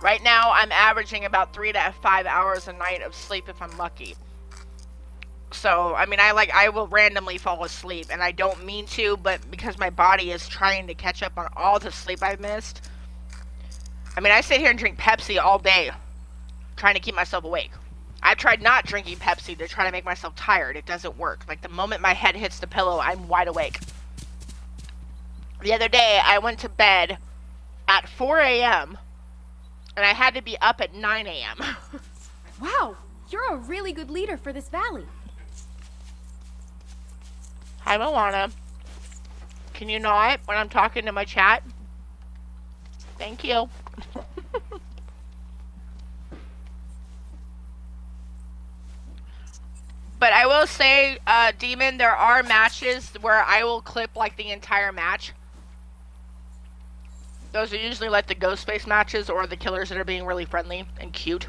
Right now, I'm averaging about 3 to 5 hours a night of sleep if I'm lucky. So, I mean, I will randomly fall asleep, and I don't mean to, but because my body is trying to catch up on all the sleep I've missed. I mean, I sit here and drink Pepsi all day, trying to keep myself awake. I've tried not drinking Pepsi to try to make myself tired. It doesn't work. Like, the moment my head hits the pillow, I'm wide awake. The other day, I went to bed at 4 a.m., And I had to be up at 9 a.m. Wow, you're a really good leader for this valley. Hi, Moana. Can you not when I'm talking to my chat? Thank you. But I will say, Demon, there are matches where I will clip like the entire match. Those are usually like the Ghostface matches or the killers that are being really friendly and cute.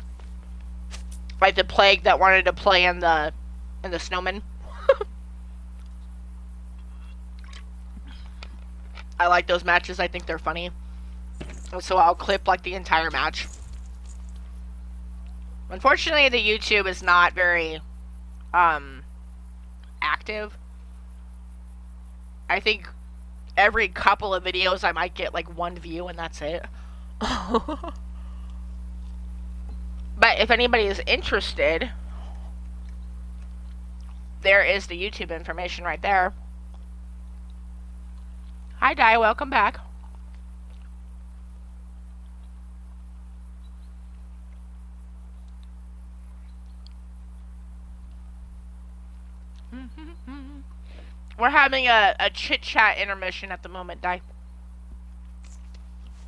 Like the Plague that wanted to play in the snowman. I like those matches. I think they're funny. So I'll clip like the entire match. Unfortunately, the YouTube is not very active. I think every couple of videos I might get like 1 view and that's it. But if anybody is interested, there is the YouTube information right there. Hi Di, welcome back. We're having a chit-chat intermission at the moment, Di.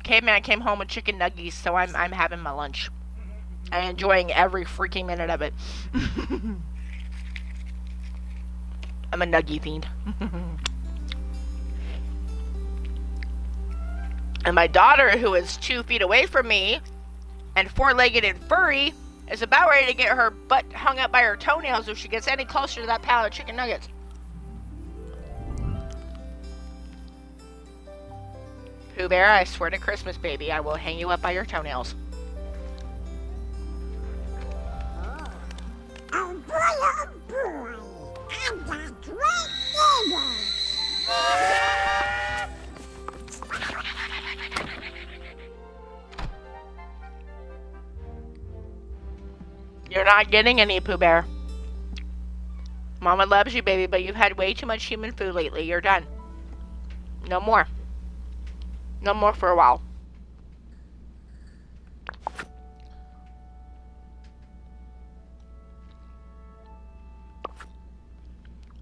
Caveman came home with chicken nuggies, so I'm having my lunch. I'm enjoying every freaking minute of it. I'm a nuggie fiend. And my daughter, who is 2 feet away from me, and 4-legged and furry, is about ready to get her butt hung up by her toenails if she gets any closer to that pile of chicken nuggets. Pooh Bear, I swear to Christmas, baby, I will hang you up by your toenails. Oh boy, I got great neighbors. You're not getting any, Pooh Bear. Mama loves you, baby, but you've had way too much human food lately. You're done. No more. No more for a while.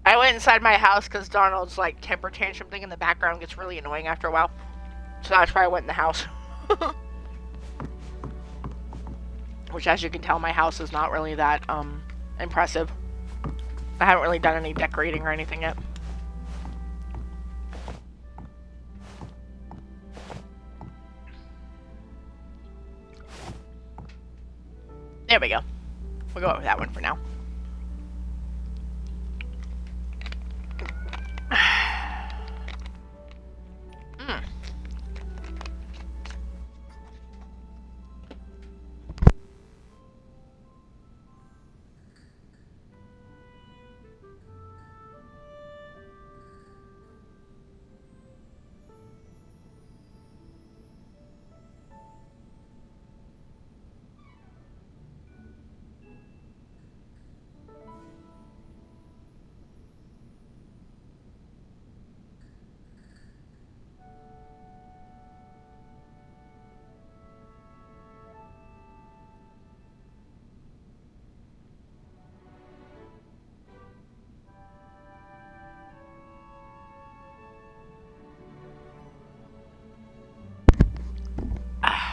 I went inside my house because Donald's like temper tantrum thing in the background gets really annoying after a while. So that's why I went in the house. Which, as you can tell, my house is not really that impressive. I haven't really done any decorating or anything yet. There we go. We'll go with that one for now.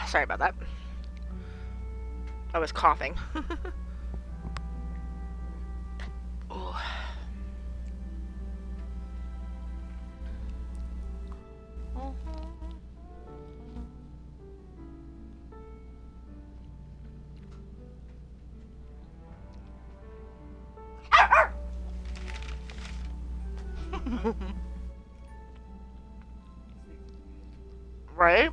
Sorry about that. I was coughing. Ooh. Right?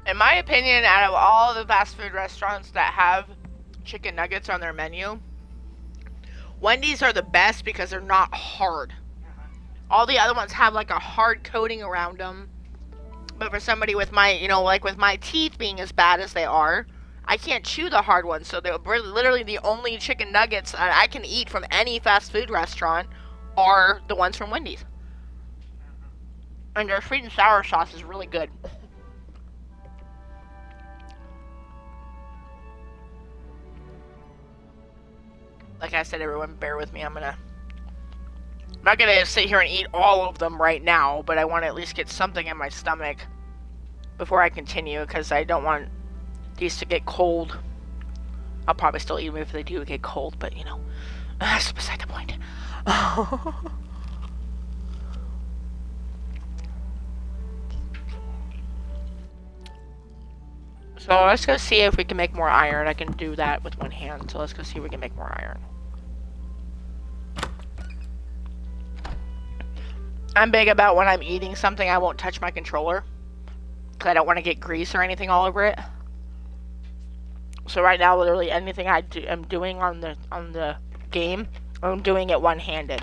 In my opinion, out of all the fast food restaurants that have chicken nuggets on their menu, Wendy's are the best because they're not hard. All the other ones have like a hard coating around them. But for somebody with my, like with my teeth being as bad as they are, I can't chew the hard ones. So they're literally the only chicken nuggets I can eat from any fast food restaurant are the ones from Wendy's. And their sweet and sour sauce is really good. Like I said, everyone, bear with me. I'm not gonna sit here and eat all of them right now, but I want to at least get something in my stomach before I continue, because I don't want these to get cold. I'll probably still eat them if they do get cold, but you know, that's beside the point. So let's go see if we can make more iron. I can do that with one hand, so let's go see if we can make more iron. I'm big about when I'm eating something, I won't touch my controller, because I don't want to get grease or anything all over it. So right now, literally anything I'm doing on the game, I'm doing it one-handed.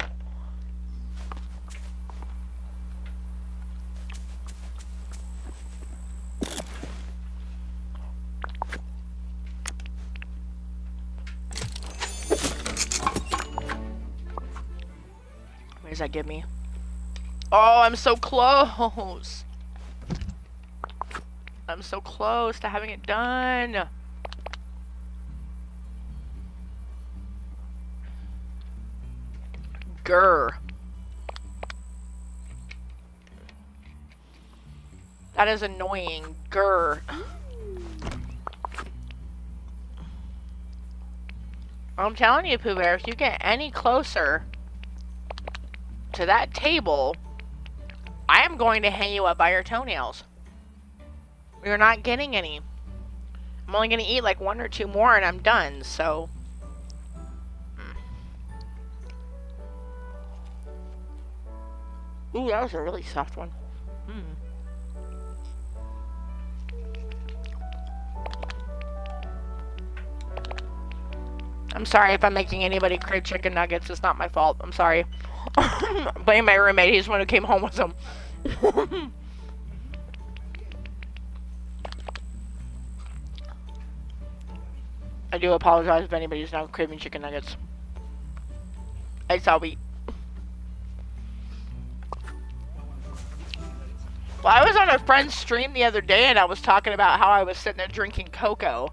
What does that give me? Oh, I'm so close. I'm so close to having it done. Grr. That is annoying. Grr. I'm telling you, Pooh Bear, if you get any closer to that table, I am going to hang you up by your toenails. You're not getting any. I'm only going to eat like 1 or 2 more and I'm done, so... Ooh, that was a really soft one. I'm sorry if I'm making anybody crave chicken nuggets. It's not my fault. I'm sorry. Blame my roommate. He's the one who came home with them. I do apologize if anybody's now craving chicken nuggets. It's all we. Well, I was on a friend's stream the other day and I was talking about how I was sitting there drinking cocoa.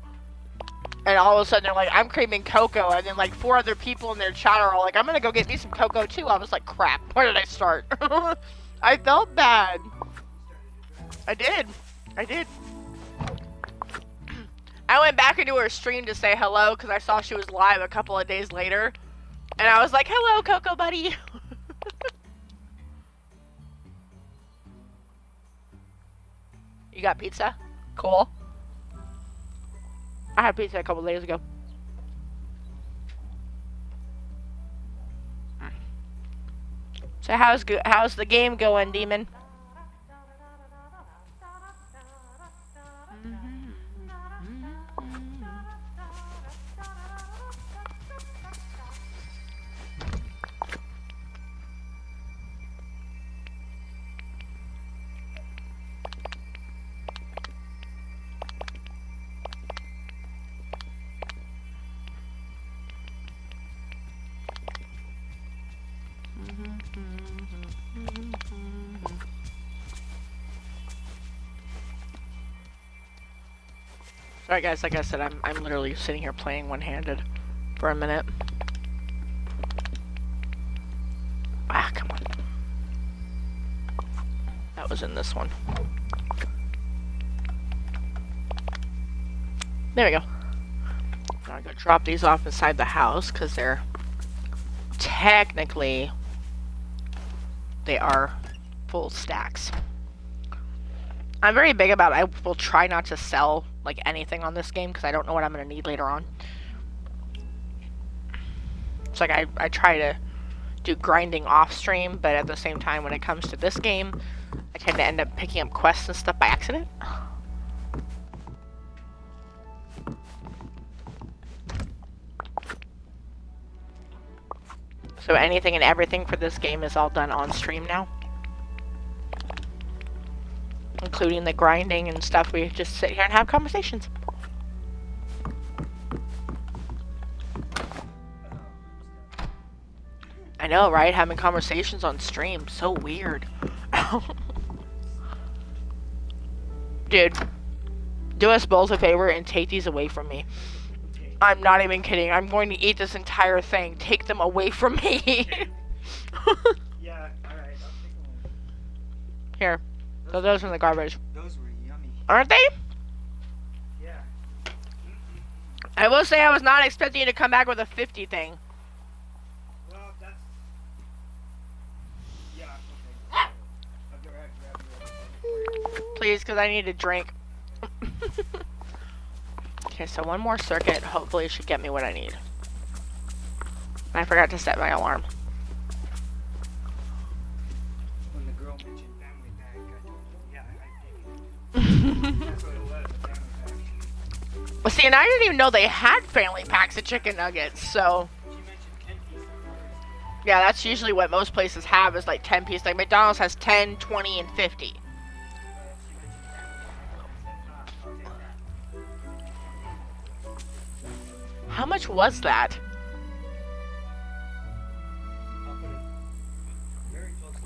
And all of a sudden they're like, I'm craving cocoa. And then like 4 other people in their chat are all like, I'm gonna go get me some cocoa too. I was like, crap, where did I start? I felt bad. I did. I went back into her stream to say hello because I saw she was live a couple of days later. And I was like, hello, Cocoa Buddy. You got pizza? Cool. I had pizza a couple days ago. So how's the game going, Demon? Sorry guys, like I said, I'm literally sitting here playing one-handed for a minute. Ah, come on. That was in this one. There we go. Now I'm gonna drop these off inside the house because they're technically they are full stacks. I'm very big about I will try not to sell like anything on this game because I don't know what I'm going to need later on. It's like I try to do grinding off stream, but at the same time when it comes to this game, I tend to end up picking up quests and stuff by accident. So anything and everything for this game is all done on stream now. Including the grinding and stuff. We just sit here and have conversations. I know, right? Having conversations on stream. So weird. Dude, do us both a favor and take these away from me. I'm not even kidding. I'm going to eat this entire thing. Take them away from me. Yeah, alright, I'll take one. Here. Throw those in the garbage. Those were yummy. Aren't they? Yeah. I will say I was not expecting you to come back with a 50 thing. Well, that's... Yeah, okay. I'll go ahead and grab you. Please, because I need a drink. Okay, so one more circuit. Hopefully it should get me what I need. I forgot to set my alarm. When the girl mentioned family pack, I told her, yeah, I dig it. That's what it was, a family pack. Well, see, and I didn't even know they had family packs of chicken nuggets, so... She mentioned 10 pieces. Yeah, that's usually what most places have, is like 10 pieces. Like McDonald's has 10, 20, and 50. How much was that? I'll put it very close to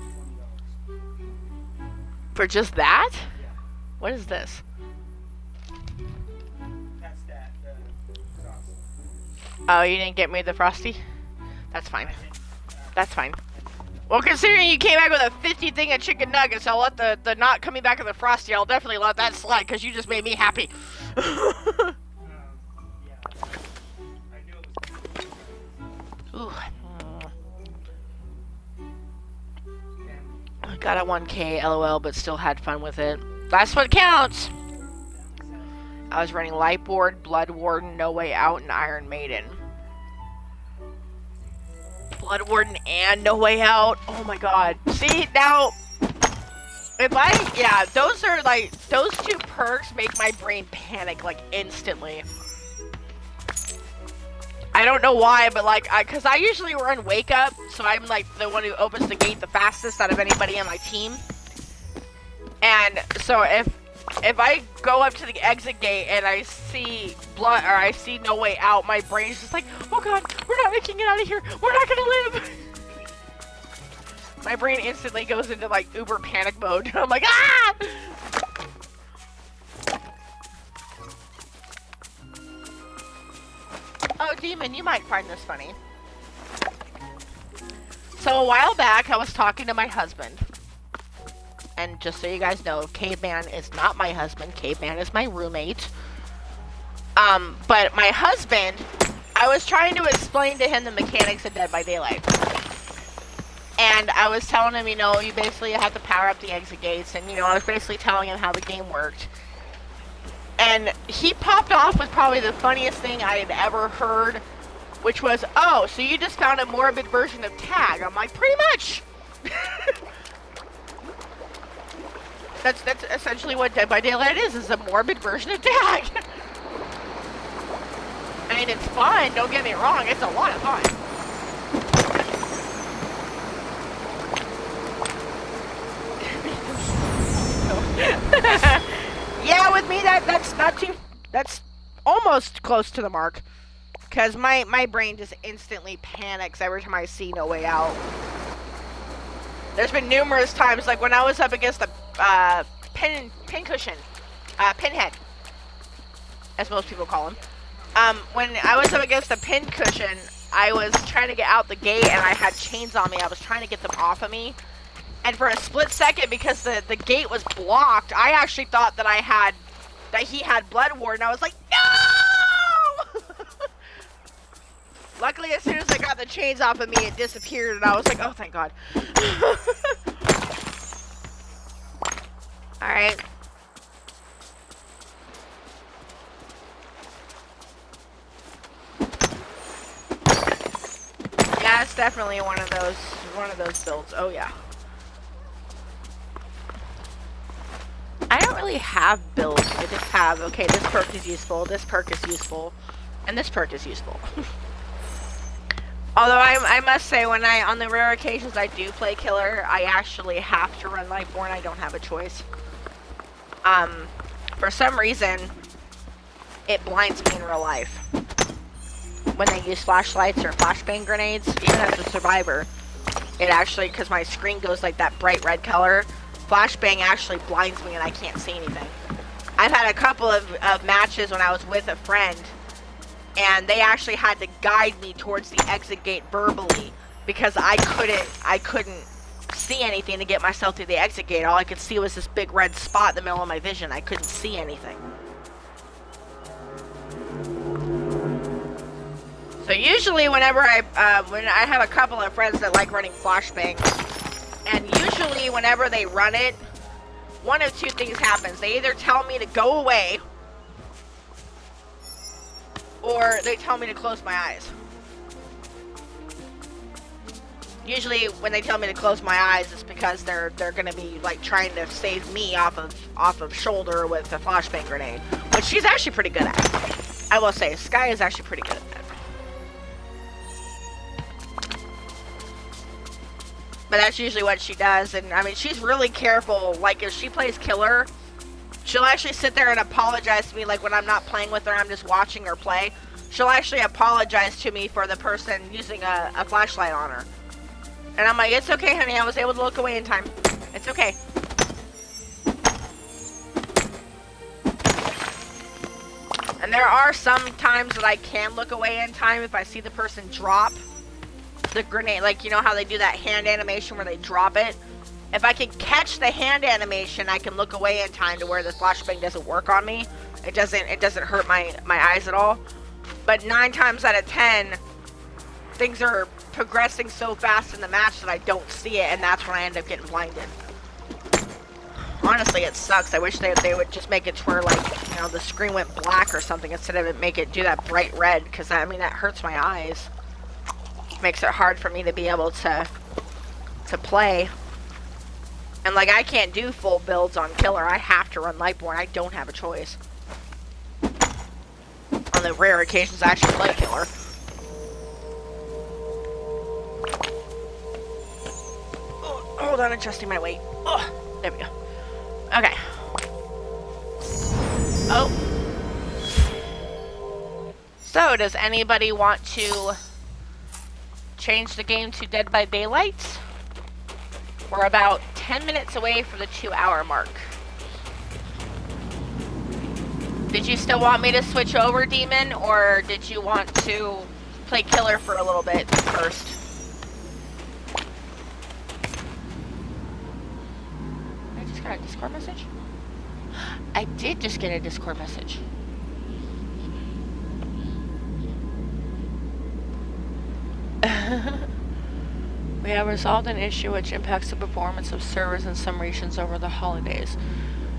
$20. For just that? Yeah. What is this? That's that, sauce. Oh, you didn't get me the Frosty? That's fine. That's fine. Well, considering you came back with a 50 thing of chicken nuggets, I'll let the not coming back with the Frosty, I'll definitely let that slide, because you just made me happy. Yeah. I knew it was Ooh. I got a 1K LOL, but still had fun with it. That's what counts! I was running Lightboard, Blood Warden, No Way Out, and Iron Maiden. Blood Warden and No Way Out. Oh my god. See, now, yeah, those are like, those two perks make my brain panic like instantly. I don't know why, but like, cause I usually run Wake Up, so I'm like the one who opens the gate the fastest out of anybody on my team. And so if I go up to the exit gate and I see blood, or I see No Way Out, my brain's just like, oh god, we're not making it out of here. We're not gonna live. My brain instantly goes into like uber panic mode. I'm like, ah! Oh, Demon, you might find this funny. So a while back, I was talking to my husband. And just so you guys know, Caveman is not my husband. Caveman is my roommate. But my husband, I was trying to explain to him the mechanics of Dead by Daylight. And I was telling him, you know, you basically have to power up the exit gates. And, you know, I was basically telling him how the game worked. And he popped off with probably the funniest thing I had ever heard, which was, oh, so you just found a morbid version of Tag. I'm like, pretty much. That's essentially what Dead by Daylight is a morbid version of Tag. I mean, it's fun, don't get me wrong, it's a lot of fun. Yeah, with me, that's not too, that's almost close to the mark. Because my brain just instantly panics every time I see No Way Out. There's been numerous times, like when I was up against the pincushion, pinhead, as most people call him. When I was up against the pincushion, I was trying to get out the gate and I had chains on me. I was trying to get them off of me. And for a split second, because the gate was blocked, I actually thought that he had Blood Warden. I was like, no! Luckily, as soon as I got the chains off of me, it disappeared, and I was like, oh, thank God. Alright. Yeah, it's definitely one of those builds. Oh, yeah. I don't really have builds. I just have, okay, this perk is useful, this perk is useful, and this perk is useful. Although I must say, when on the rare occasions I do play Killer, I actually have to run Lightborn. I don't have a choice. For some reason, it blinds me in real life. When they use flashlights or flashbang grenades, even as a survivor, it actually, because my screen goes like that bright red color, flashbang actually blinds me and I can't see anything. I've had a couple of matches when I was with a friend, and they actually had to guide me towards the exit gate verbally because I couldn't see anything to get myself through the exit gate. All I could see was this big red spot in the middle of my vision. I couldn't see anything. So usually whenever when I have a couple of friends that like running flashbang, and usually whenever they run it, one of two things happens. They either tell me to go away, or they tell me to close my eyes. Usually when they tell me to close my eyes, it's because they're gonna be like trying to save me off of shoulder with a flashbang grenade, which she's actually pretty good at. I will say, Sky is actually pretty good at that. But that's usually what she does, and I mean, she's really careful. Like, if she plays killer, she'll actually sit there and apologize to me, like when I'm not playing with her, I'm just watching her play. She'll actually apologize to me for the person using a flashlight on her. And I'm like, it's okay, honey, I was able to look away in time. It's okay. And there are some times that I can look away in time if I see the person drop the grenade, like, you know how they do that hand animation where they drop it? If I can catch the hand animation, I can look away in time to where the flashbang doesn't work on me. It doesn't hurt my eyes at all. But 9 times out of 10, things are progressing so fast in the match that I don't see it, and that's when I end up getting blinded. Honestly, it sucks. I wish they would just make it to where, like, you know, the screen went black or something instead of it make it do that bright red, because I mean, that hurts my eyes. Makes it hard for me to be able to play. And like, I can't do full builds on killer. I have to run Lightborn. I don't have a choice. On the rare occasions I actually play killer. Oh, hold on, adjusting my weight. Oh, there we go. Okay. Oh. So, does anybody want to change the game to Dead by Daylight? We're about 10 minutes away from the 2-hour mark. Did you still want me to switch over, Demon, or did you want to play killer for a little bit first? I just got a Discord message? I did just get a Discord message. We have resolved an issue which impacts the performance of servers in some regions over the holidays.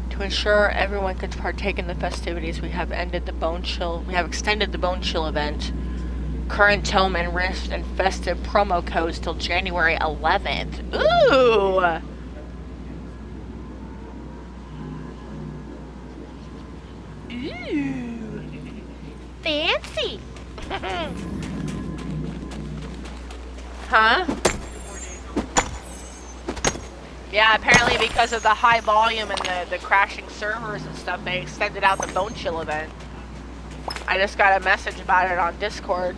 To ensure everyone can partake in the festivities, we have extended the Bone Chill event, current Tome and Rift and festive promo codes till January 11th. Ooh! Ooh! Fancy! Huh? Yeah, apparently because of the high volume and the crashing servers and stuff, they extended out the Bone Chill event. I just got a message about it on Discord.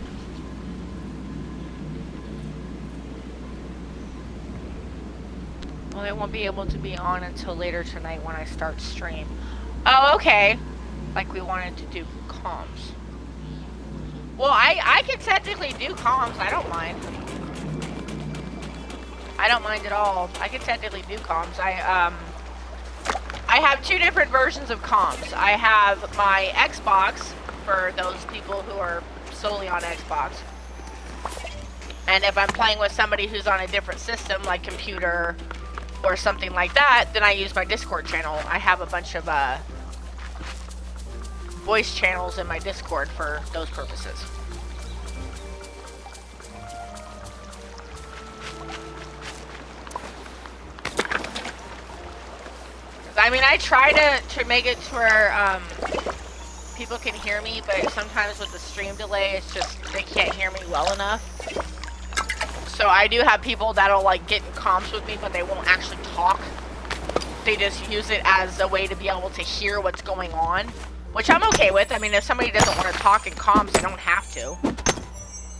Well, it won't be able to be on until later tonight when I start stream. Oh, okay. Like we wanted to do comms. Well, I can technically do comms. I don't mind. I don't mind at all. I can technically do comms. I have 2 different versions of comms. I have my Xbox for those people who are solely on Xbox. And if I'm playing with somebody who's on a different system, like computer or something like that, then I use my Discord channel. I have a bunch of voice channels in my Discord for those purposes. I mean, I try to make it to where people can hear me, but sometimes with the stream delay, it's just they can't hear me well enough. So I do have people that'll like get in comms with me, but they won't actually talk. They just use it as a way to be able to hear what's going on, which I'm okay with. I mean, if somebody doesn't want to talk in comms, they don't have to.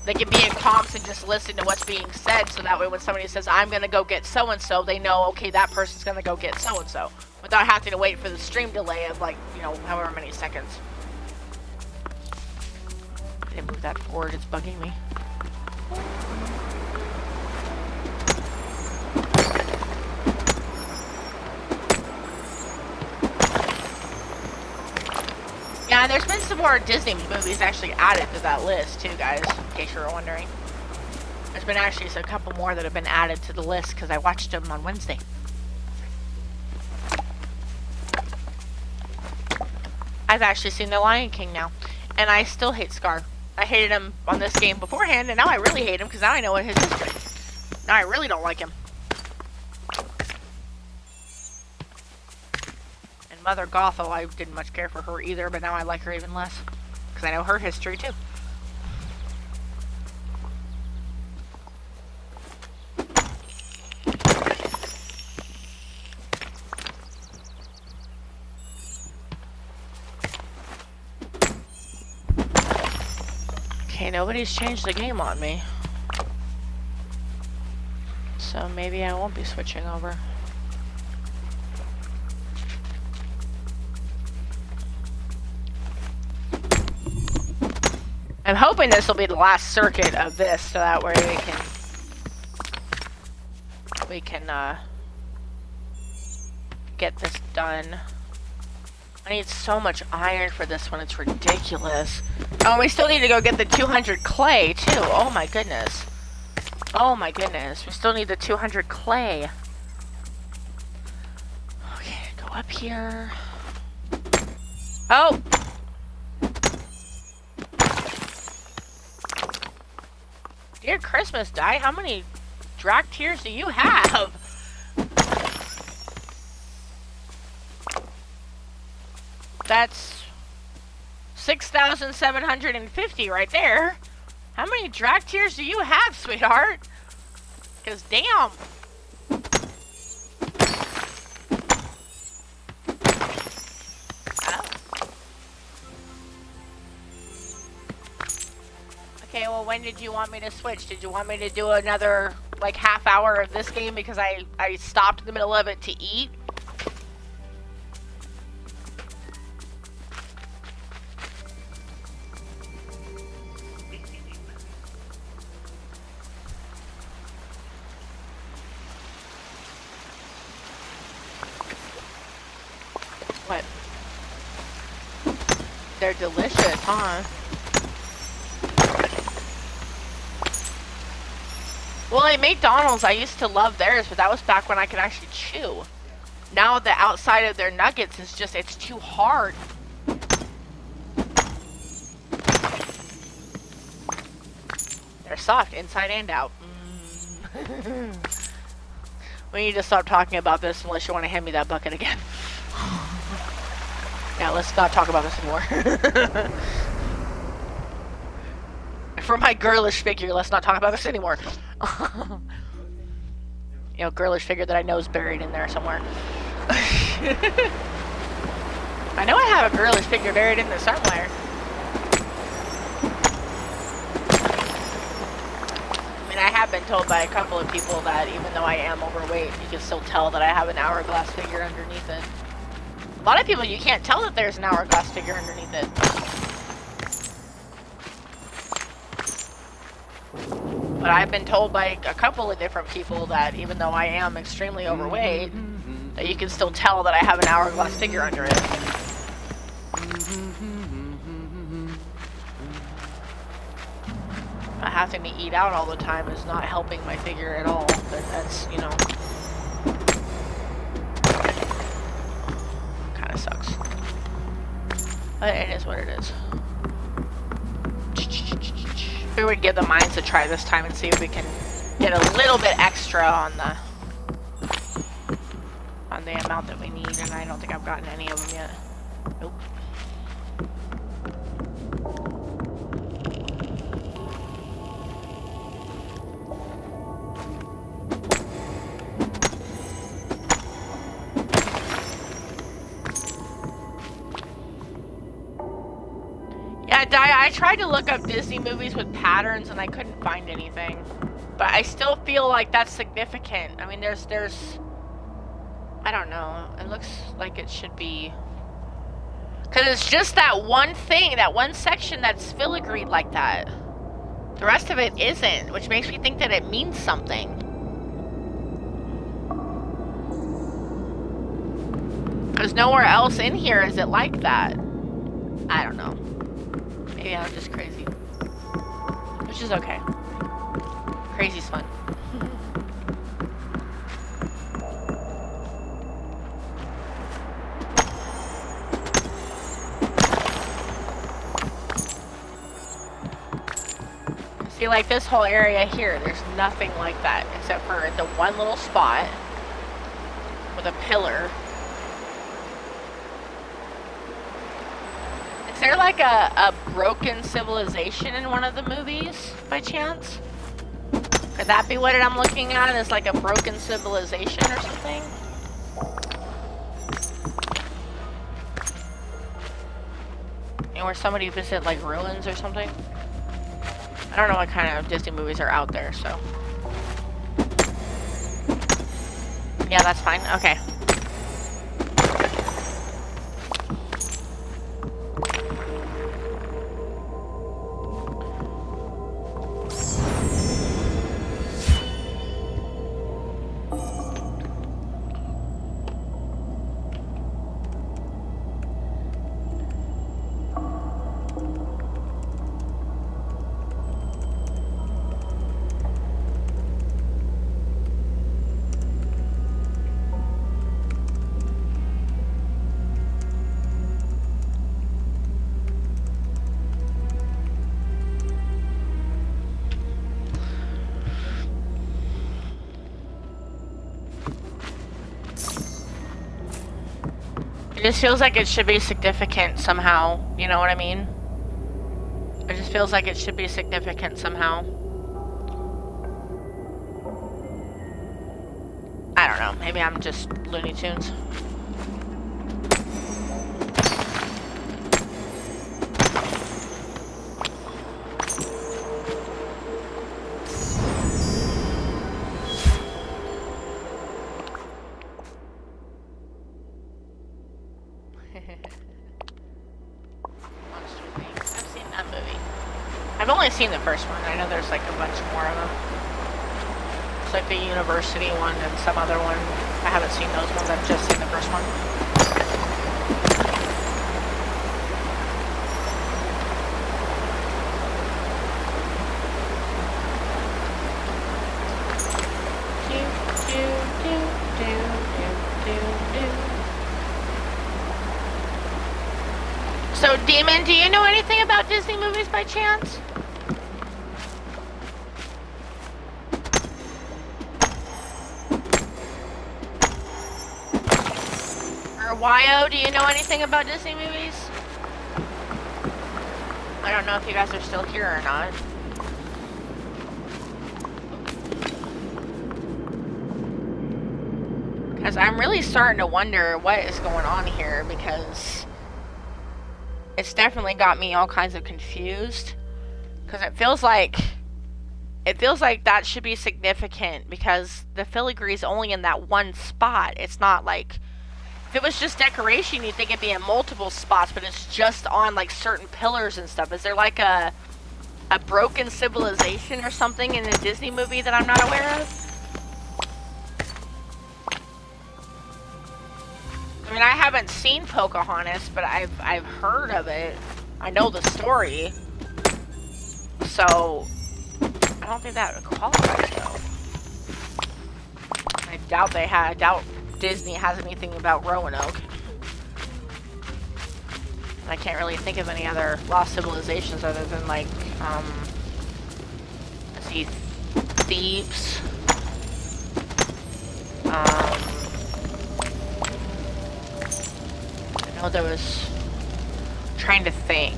They can be in comps and just listen to what's being said, so that way when somebody says, I'm gonna go get so-and-so, they know, okay, that person's gonna go get so-and-so. Without having to wait for the stream delay of, like, you know, however many seconds. I didn't move that forward, it's bugging me. Yeah, there's been some more Disney movies actually added to that list too, guys, in case you were wondering. There's been actually a couple more that have been added to the list because I watched them on Wednesday. I've actually seen The Lion King now, and I still hate Scar. I hated him on this game beforehand, and now I really hate him because now I know what his history. Now I really don't like him. Mother Gothel, I didn't much care for her either, but now I like her even less. Because I know her history too. Okay, nobody's changed the game on me. So maybe I won't be switching over. I'm hoping this will be the last circuit of this, so that way we can get this done. I need so much iron for this one, it's ridiculous. Oh, and we still need to go get the 200 clay, too. Oh my goodness. Oh my goodness, we still need the 200 clay. Okay, go up here. Oh! Dear Christmas, Die, how many Drac tears do you have? That's 6,750 right there. How many Drac tears do you have, sweetheart? Because damn. Okay, well, when did you want me to switch? Did you want me to do another, like, half hour of this game because I stopped in the middle of it to eat? What? They're delicious, huh? Well, at McDonald's, I used to love theirs, but that was back when I could actually chew. Now the outside of their nuggets is just, it's too hard. They're soft inside and out. We need to stop talking about this unless you want to hand me that bucket again. Yeah, let's not talk about this anymore. For my girlish figure, let's not talk about this anymore. You know, girlish figure that I know is buried in there somewhere. I know I have a girlish figure buried in there somewhere. I mean, I have been told by a couple of people that even though I am overweight, you can still tell that I have an hourglass figure underneath it. A lot of people, you can't tell that there's an hourglass figure underneath it. But I've been told by a couple of different people that even though I am extremely overweight, that you can still tell that I have an hourglass figure under it. Not having to eat out all the time is not helping my figure at all, but that's, you know, kind of sucks. But it is what it is. We would give the mines a try this time and see if we can get a little bit extra on the amount that we need, and I don't think I've gotten any of them yet. Nope. Yeah, Yeah, I tried to look up Disney movies with patterns and I couldn't find anything. But I still feel like that's significant. I mean, there's I don't know. It looks like it should be... Because it's just that one thing, that one section that's filigreed like that. The rest of it isn't, which makes me think that it means something. Because nowhere else in here is it like that. I don't know. Maybe I'm just crazy. Which is okay. Crazy's fun. See, like this whole area here, there's nothing like that except for the one little spot with a pillar. Is there like a broken civilization in one of the movies by chance? Could that be what I'm looking at? Is like a broken civilization or something? And where somebody visit like ruins or something? I don't know what kind of Disney movies are out there, so. Yeah, that's fine. Okay. It just feels like it should be significant somehow, you know what I mean? It just feels like it should be significant somehow. I don't know, maybe I'm just Looney Tunes. I've only seen the first one. I know there's like a bunch more of them. It's like the university one and some other one. I haven't seen those ones. I've just seen the first one. So, Demon, do you know anything about Disney movies by chance? Or YO, do you know anything about Disney movies? I don't know if you guys are still here or not. Because I'm really starting to wonder what is going on here, because it's definitely got me all kinds of confused. Because it feels like that should be significant, because the filigree is only in that one spot. It's not like, if it was just decoration, you'd think it'd be in multiple spots, but it's just on like certain pillars and stuff. Is there like a broken civilization or something in a Disney movie that I'm not aware of? I mean, I haven't seen Pocahontas, but I've heard of it. I know the story. So, I don't think that qualifies, though. I doubt Disney has anything about Roanoke. I can't really think of any other lost civilizations other than, like, let's see, Thebes. I know there was, trying to think.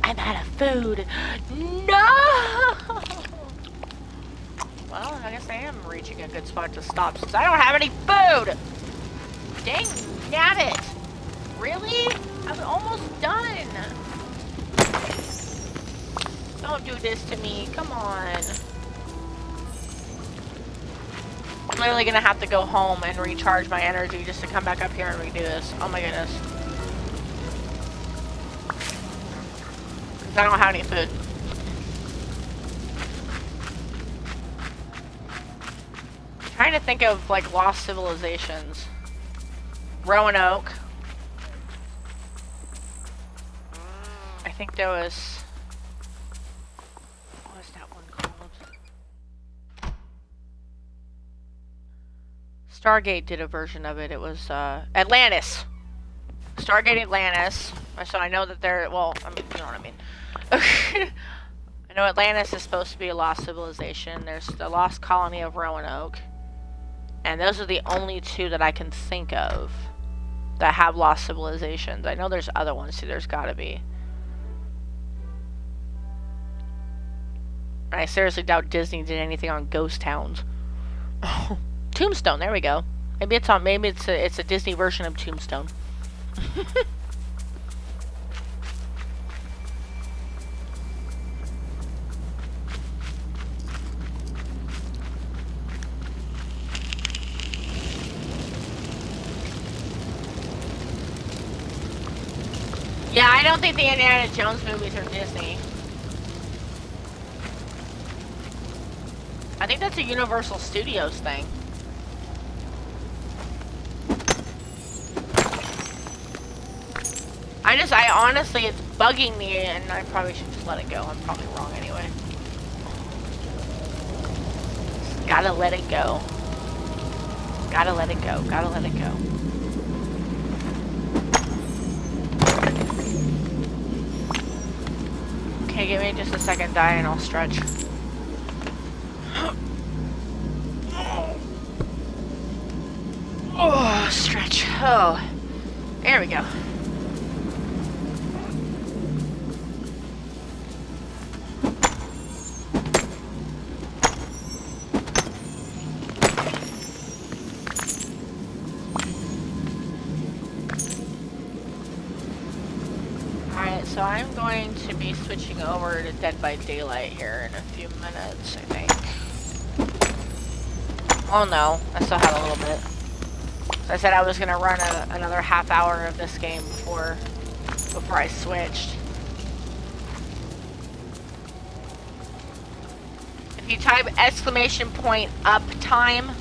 I'm out of food. No! Well, I guess I am reaching a good spot to stop since I don't have any food. Dang nabbit! Really? I'm almost done! Don't do this to me, come on. I'm literally gonna have to go home and recharge my energy just to come back up here and redo this. Oh my goodness. Because I don't have any food. I'm trying to think of like lost civilizations. Roanoke. I think there was... What was that one called? Stargate did a version of it. It was Atlantis. Stargate Atlantis. So I know that they're... Well, I mean, you know what I mean. I know Atlantis is supposed to be a lost civilization. There's the lost colony of Roanoke. And those are the only two that I can think of that have lost civilizations. I know there's other ones too. There's gotta be. I seriously doubt Disney did anything on ghost towns. Tombstone, there we go. Maybe it's on. Maybe it's a Disney version of Tombstone. Yeah, I don't think the Indiana Jones movies are Disney. I think that's a Universal Studios thing. I honestly, it's bugging me, and I probably should just let it go. I'm probably wrong anyway. Just gotta let it go. Gotta let it go. Gotta let it go. Okay, give me just a second, die, and I'll stretch. Oh, stretch. Oh, there we go. Alright, so I'm going to be switching over to Dead by Daylight here in a few minutes, I think. Oh no, I still have a little bit. I said I was gonna run another half hour of this game before I switched. If you type !uptime,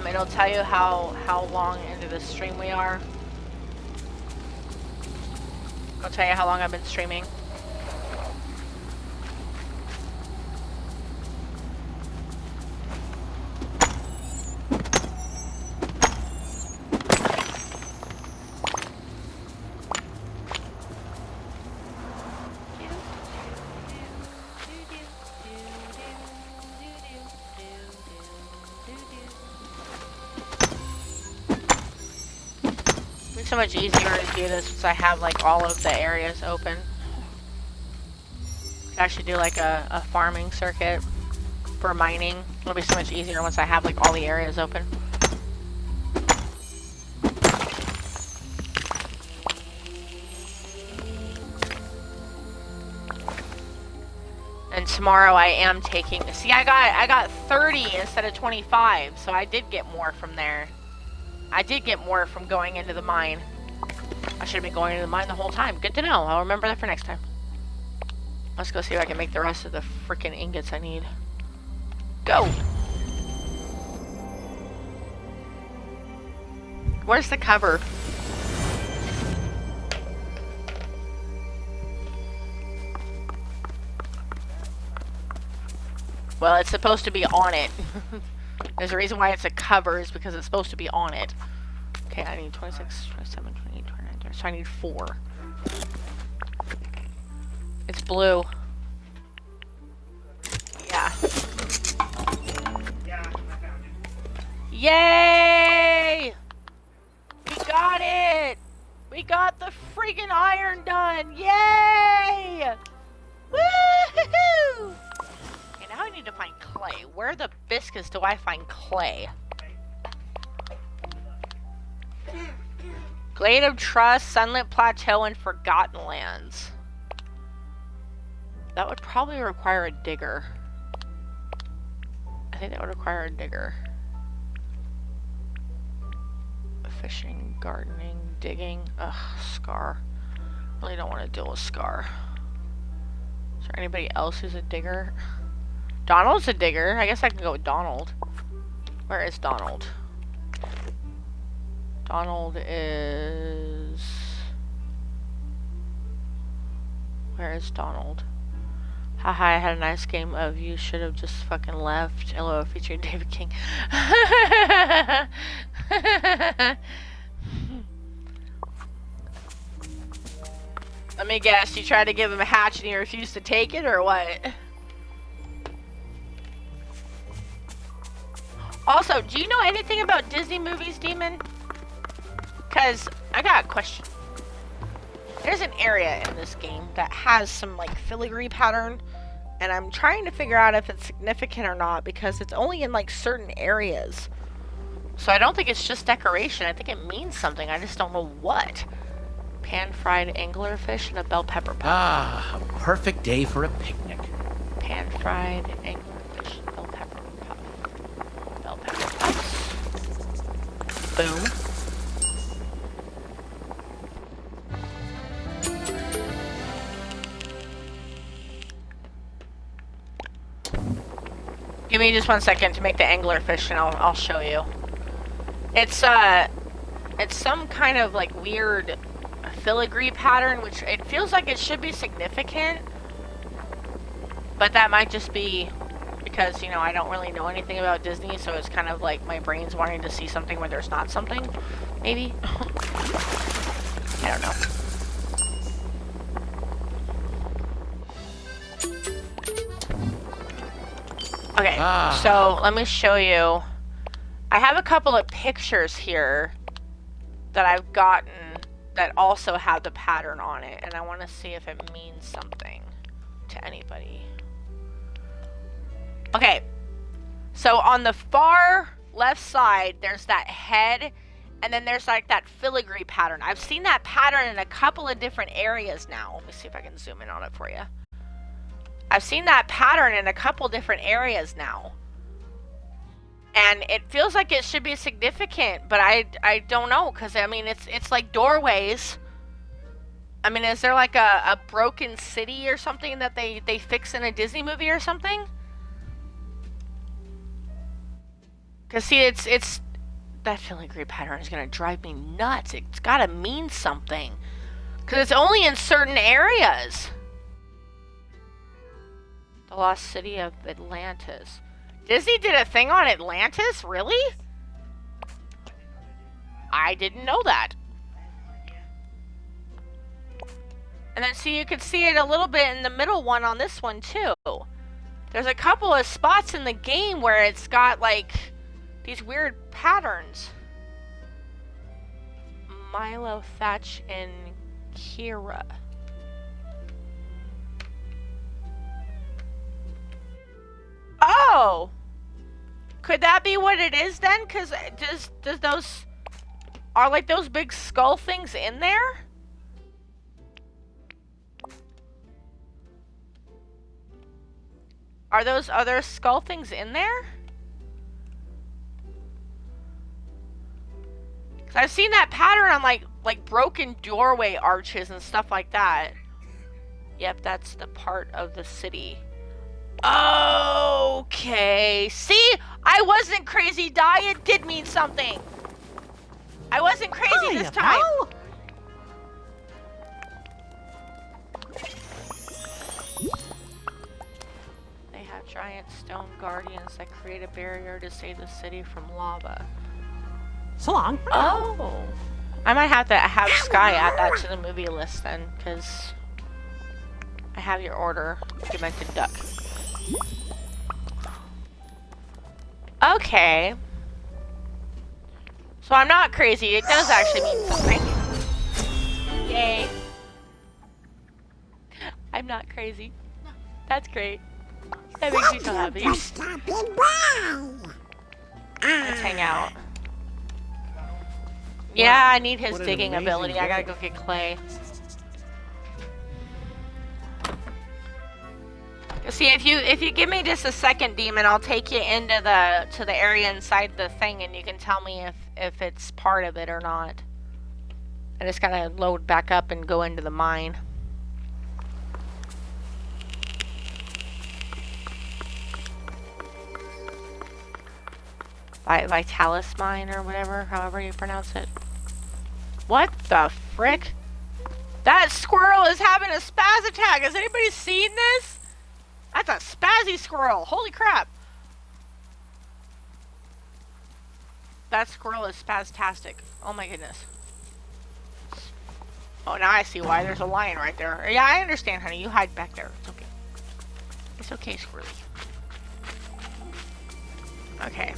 it'll tell you how long into the stream we are. I'll tell you how long I've been streaming. So much easier to do this since I have like all of the areas open. Could actually do like a farming circuit for mining. It'll be so much easier once I have like all the areas open. And tomorrow I am taking. See, I got 30 instead of 25, so I did get more from there. I did get more from going into the mine. I should have been going into the mine the whole time. Good to know. I'll remember that for next time. Let's go see if I can make the rest of the freaking ingots I need. Go! Where's the cover? Well, it's supposed to be on it. There's a reason why it's a cover, is because it's supposed to be on it. Okay, I need 26, 27, 28, 29, 30, so I need 4. It's blue. Yeah. Yeah, I found it. Yay! We got it! We got the freaking iron done! Yay! Woohoo! Okay, now I need to find clay. Where the biscuits do I find clay? Glade of Trust, Sunlit Plateau, and Forgotten Lands. That would probably require a digger. I think that would require a digger. Fishing, gardening, digging. Ugh, Scar. Really don't want to deal with Scar. Is there anybody else who's a digger? Donald's a digger. I guess I can go with Donald. Where is Donald? Donald is... Where is Donald? Haha, I had a nice game of You Should Have Just Fucking Left. LOL featuring David King. Let me guess, you tried to give him a hatch and he refused to take it, or what? Also, do you know anything about Disney movies, Demon? Because I got a question. There's an area in this game that has some like filigree pattern, and I'm trying to figure out if it's significant or not because it's only in like certain areas. So I don't think it's just decoration. I think it means something. I just don't know what. Pan-fried anglerfish and a bell pepper puff. Ah, a perfect day for a picnic. Pan-fried anglerfish and bell pepper puff. Bell pepper puffs. Boom. Give me just 1 second to make the anglerfish and I'll show you. It's some kind of like weird filigree pattern, which it feels like it should be significant, but that might just be because, you know, I don't really know anything about Disney, so it's kind of like my brain's wanting to see something where there's not something, maybe. I don't know. Okay, so let me show you. I have a couple of pictures here that I've gotten that also have the pattern on it, and I want to see if it means something to anybody. Okay, so on the far left side, there's that head, and then there's like that filigree pattern. I've seen that pattern in a couple of different areas now. Let me see if I can zoom in on it for you. I've seen that pattern in a couple different areas now. And it feels like it should be significant, but I don't know, because I mean it's like doorways. I mean, is there like a broken city or something that they fix in a Disney movie or something? Because see, it's that filigree pattern is gonna drive me nuts. It's gotta mean something, because it's only in certain areas. The Lost City of Atlantis. Disney did a thing on Atlantis? Really? I didn't know that. And then see, you can see it a little bit in the middle one on this one too. There's a couple of spots in the game where it's got like these weird patterns. Milo, Thatch, and Kira. Oh! Could that be what it is then? Because does those... Are like those big skull things in there? Are those other skull things in there? Because I've seen that pattern on like broken doorway arches and stuff like that. Yep, that's the part of the city. Okay. See? I wasn't crazy, Di. It did mean something. I wasn't crazy this time. They have giant stone guardians that create a barrier to save the city from lava. So long. Oh. I might have to have Sky add that to the movie list then, because I have your order. Demented duck. Okay. So I'm not crazy. It does actually mean something. Yay. I'm not crazy. That's great. That makes me so happy. Just stopping by. Let's hang out. Yeah, I need his What an digging amazing ability. I gotta day. go get clay. See, if you give me just a second, Demon, I'll take you into the area inside the thing, and you can tell me if it's part of it or not. I just gotta load back up and go into the mine. Vitalis mine or whatever, however you pronounce it. What the frick? That squirrel is having a spaz attack. Has anybody seen this? That's a spazzy squirrel. Holy crap. That squirrel is spaztastic. Oh my goodness. Oh, now I see why. There's a lion right there. Yeah, I understand, honey. You hide back there. It's okay. It's okay, squirrely. Okay.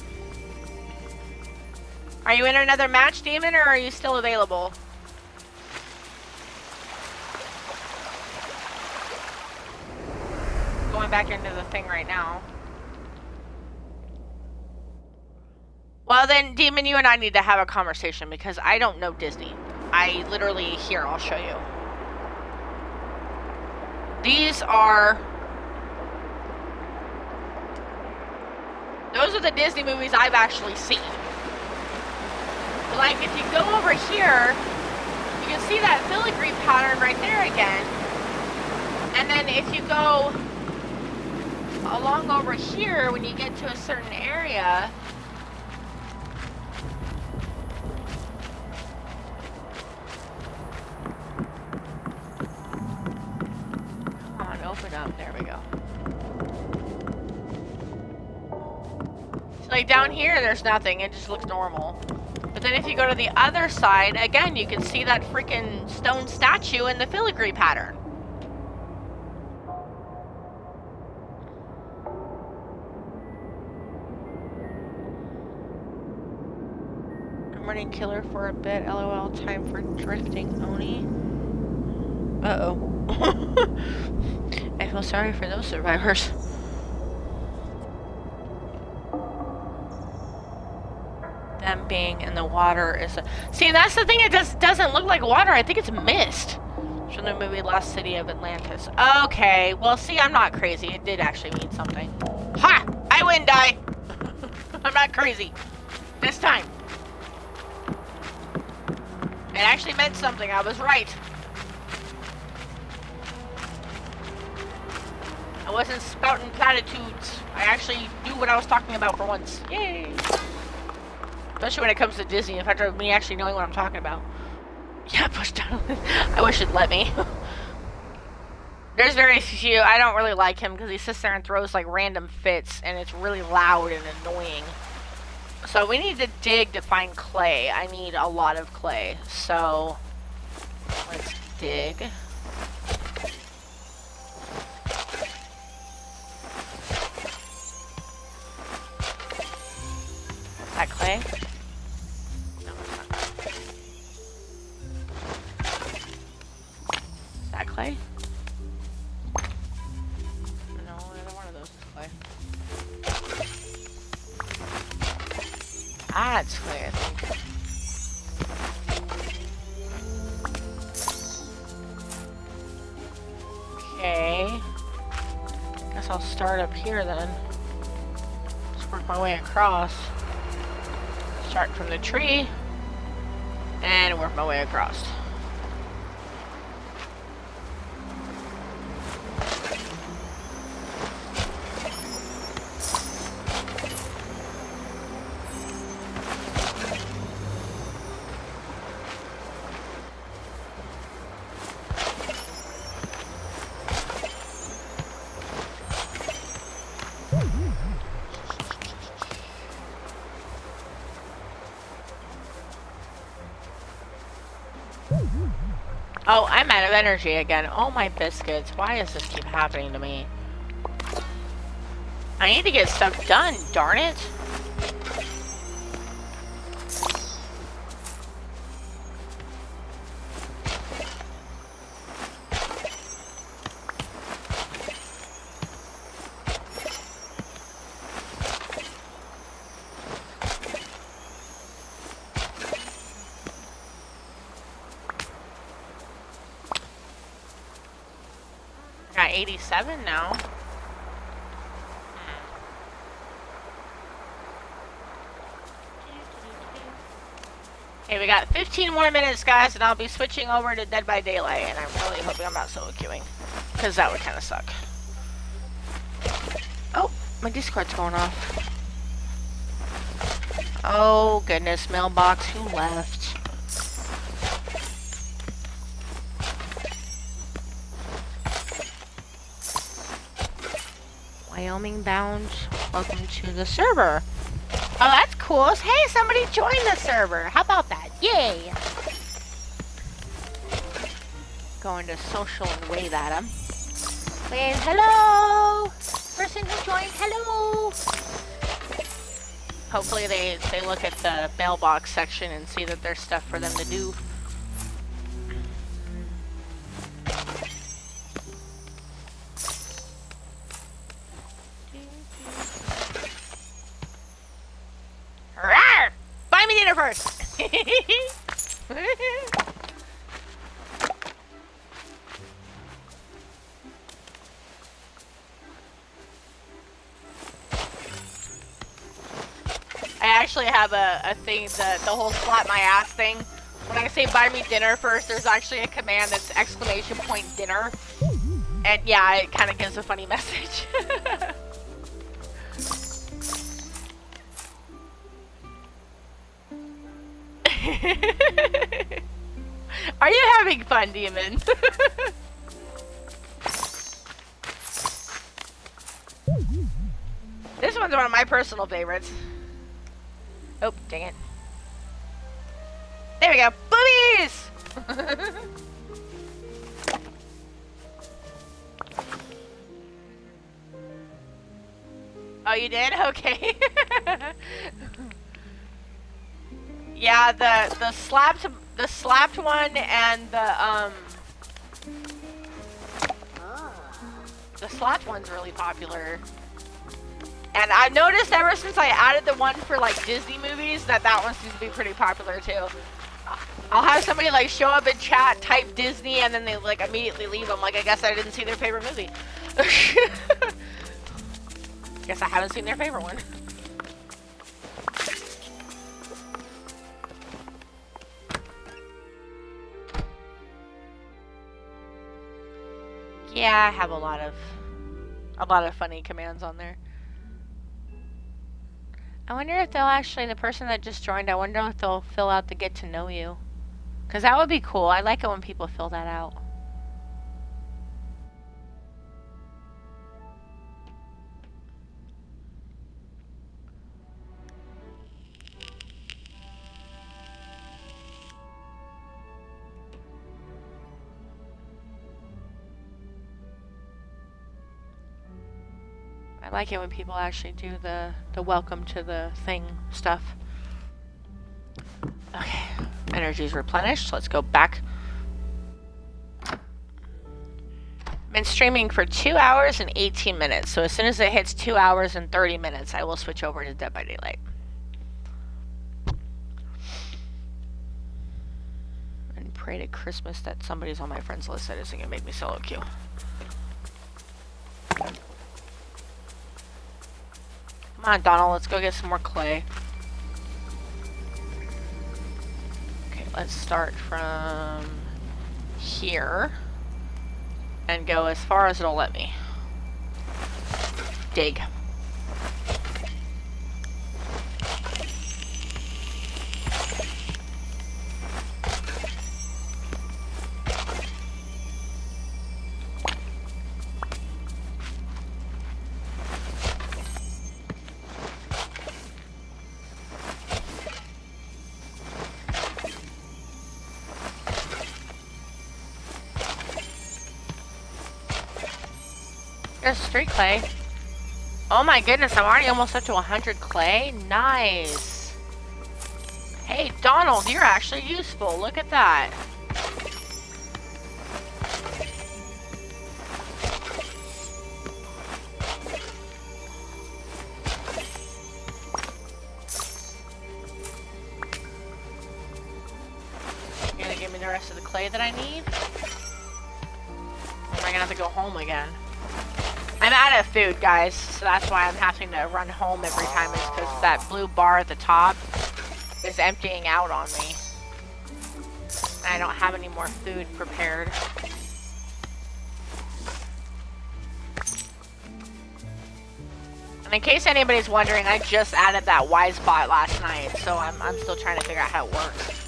Are you in another match, Demon, or are you still available? Going back into the thing right now. Well then, Demon, you and I need to have a conversation because I don't know Disney. I literally, here, I'll show you. Those are the Disney movies I've actually seen. Like, if you go over here, you can see that filigree pattern right there again. And then if you go along over here, when you get to a certain area, come on, open up, there we go. So like down here, there's nothing, it just looks normal. But then if you go to the other side, again, you can see that freaking stone statue in the filigree pattern. I'm running killer for a bit. LOL, time for drifting, Oni. Uh-oh. I feel sorry for those survivors. Them being in the water is see, that's the thing, it doesn't look like water. I think it's mist. From the movie Lost City of Atlantis. Okay, well see, I'm not crazy. It did actually mean something. Ha! I win, die! I'm not crazy. This time. It actually meant something. I was right. I wasn't spouting platitudes. I actually knew what I was talking about for once. Yay! Especially when it comes to Disney, in fact, of me actually knowing what I'm talking about. Yeah, push down. I wish it'd let me. There's very few. I don't really like him because he sits there and throws like random fits, and it's really loud and annoying. So we need to dig to find clay. I need a lot of clay. So let's dig. Is that clay? No, it's not. Is that clay? No, neither one of those is clay. Ah, it's clay, I think. Okay. Guess I'll start up here then. Just work my way across. Start from the tree and work my way across. Oh, I'm out of energy again. Oh my biscuits. Why does this keep happening to me? I need to get stuff done, darn it. 87 now. Okay, we got 15 more minutes, guys, and I'll be switching over to Dead by Daylight, and I'm really hoping I'm not solo queuing, because that would kind of suck. Oh, my Discord's going off. Oh, goodness, mailbox, who left? Wyoming bound, welcome to the server. Oh, that's cool. Hey, somebody joined the server. How about that? Yay! Going to social and wave at him. Wave, hello! Person who joined, hello! Hopefully they look at the mailbox section and see that there's stuff for them to do. Rawr! Buy me dinner first! I actually have a thing, the whole slap my ass thing. When I say buy me dinner first, there's actually a command that's exclamation point dinner. And yeah, it kind of gives a funny message. Are you having fun, Demon? This one's one of my personal favorites. Oh, dang it. There we go. Boobies! Oh, you did? Okay. Yeah, the slapped one and the slapped one's really popular. And I've noticed ever since I added the one for like Disney movies that one seems to be pretty popular too. I'll have somebody like show up in chat, type Disney, and then they like immediately leave. I'm like, I guess I didn't see their favorite movie. Guess I haven't seen their favorite one. Yeah, I have a lot of funny commands on there. I wonder if they'll actually, the person that just joined, I wonder if they'll fill out the get to know you. Because that would be cool. I like it when people fill that out. I like it when people actually do the welcome to the thing stuff. Okay, energy's replenished. Let's go back. Been streaming for 2 hours and 18 minutes. So as soon as it hits 2 hours and 30 minutes, I will switch over to Dead by Daylight. And pray to Christmas that somebody's on my friends list that isn't gonna make me solo queue. Come on, Donald, let's go get some more clay. Okay, let's start from here and go as far as it'll let me. Dig. There's street clay. Oh my goodness, I'm already almost up to 100 clay. Nice. Hey, Donald, you're actually useful. Look at that. You're gonna give me the rest of the clay that I need? Or am I gonna have to go home again? out of food, guys, so that's why I'm having to run home every time, is because that blue bar at the top is emptying out on me. I don't have any more food prepared. And in case anybody's wondering, I just added that Wise bot last night, so I'm still trying to figure out how it works.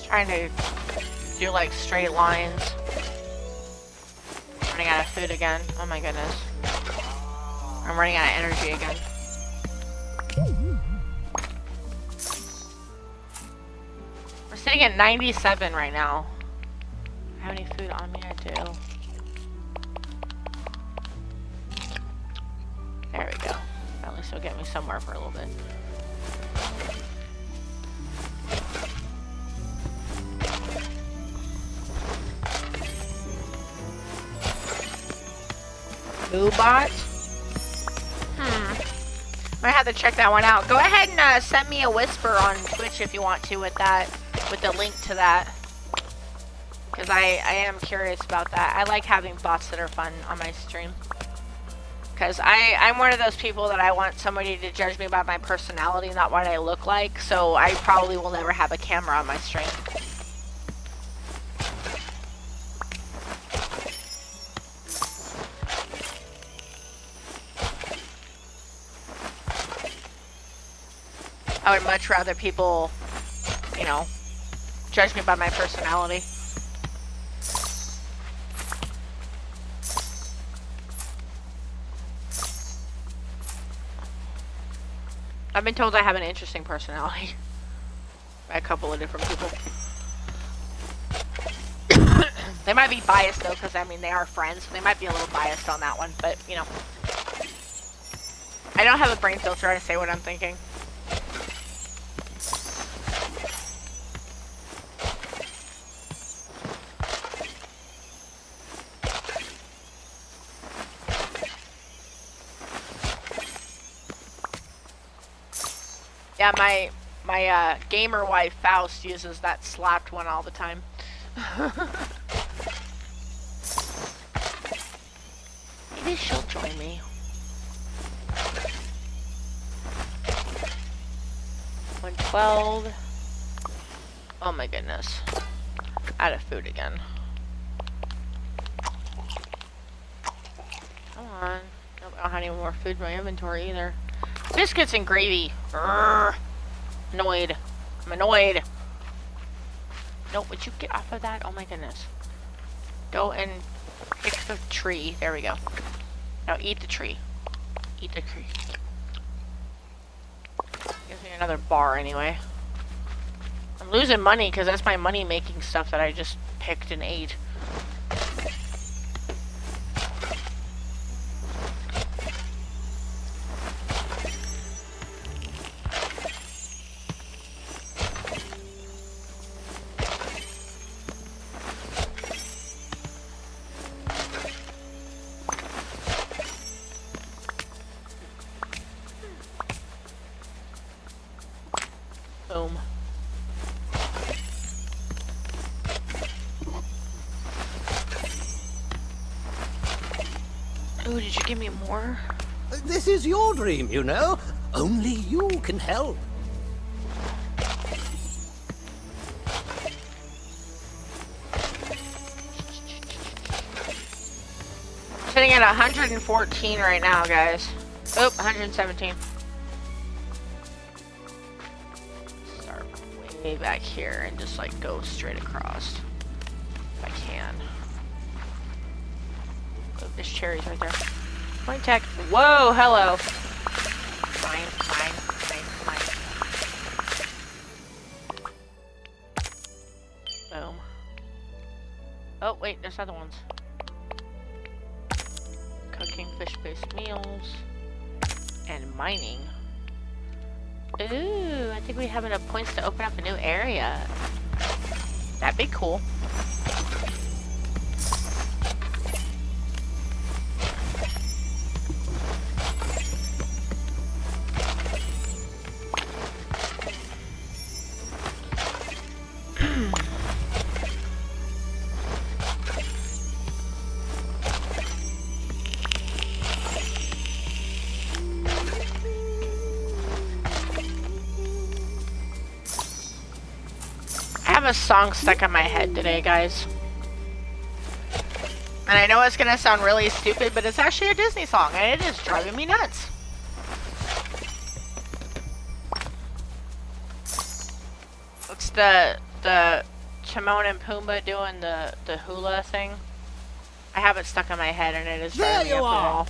Trying to do like straight lines. Running out of food again. Oh my goodness. I'm running out of energy again. We're sitting at 97 right now. How many food on me? I do. There we go. At least it'll get me somewhere for a little bit. Bot? Might have to check that one out. Go ahead and send me a whisper on Twitch if you want to with that, with the link to that. Because I am curious about that. I like having bots that are fun on my stream. Because I'm one of those people that I want somebody to judge me by my personality, not what I look like. So I probably will never have a camera on my stream. I would much rather people, you know, judge me by my personality. I've been told I have an interesting personality by a couple of different people. They might be biased though, because I mean they are friends, so they might be a little biased on that one, but you know. I don't have a brain filter, I say what I'm thinking. Yeah, my gamer wife Faust uses that slapped one all the time. Maybe she'll join me. 112. Oh my goodness. Out of food again. Come on. Nope, I don't have any more food in my inventory either. Biscuits and gravy. Urgh. Annoyed. I'm annoyed. Nope, would you get off of that? Oh my goodness. Go and pick the tree. There we go. Now eat the tree. Eat the tree. Gives me another bar anyway. I'm losing money because that's my money making stuff that I just picked and ate. Boom. Oh, did you give me more? This is your dream, you know. Only you can help. Sitting at 114 right now, guys. Oh, 117. Start way back here and just like go straight across. If I can. Oh, there's cherries right there. Point tech. Whoa, hello. Fine, fine, fine, fine. Boom. Oh, wait, there's other ones. Cooking fish-based meals. And mining. Ooh, I think we have enough points to open up a new area. That'd be cool. a song stuck in my head today, guys. And I know it's gonna sound really stupid, but it's actually a Disney song, and it is driving me nuts. It's the Timon and Pumbaa doing the hula thing. I have it stuck in my head, and it is driving me up the wall.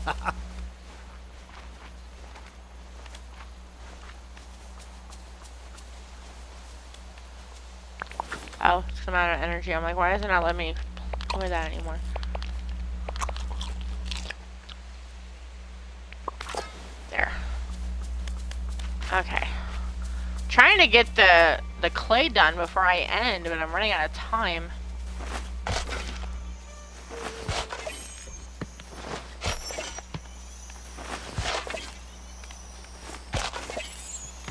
Oh, it's a matter of energy. I'm like, why does it not let me play that anymore? There. Okay. Trying to get the clay done before I end, but I'm running out of time.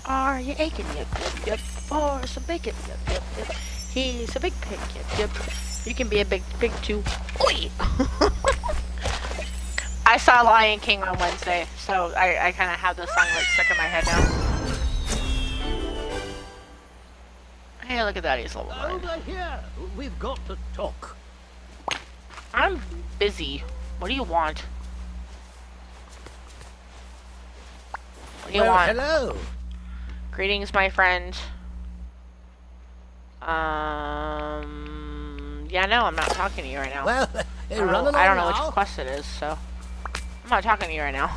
Are you aching? Yep, yep, yep. For some bacon? Yep, yep, yep. He's a big pig. Yep, yep. You can be a big pig too. Oi! I saw Lion King on Wednesday, so I kind of have the song like stuck in my head now. Hey, look at that. He's level 9. Over here. We've got to talk. I'm busy. What do you want? What do you want? Hello. Greetings, my friend. Yeah, no, I'm not talking to you right now. Well, I don't know which quest it is, so I'm not talking to you right now.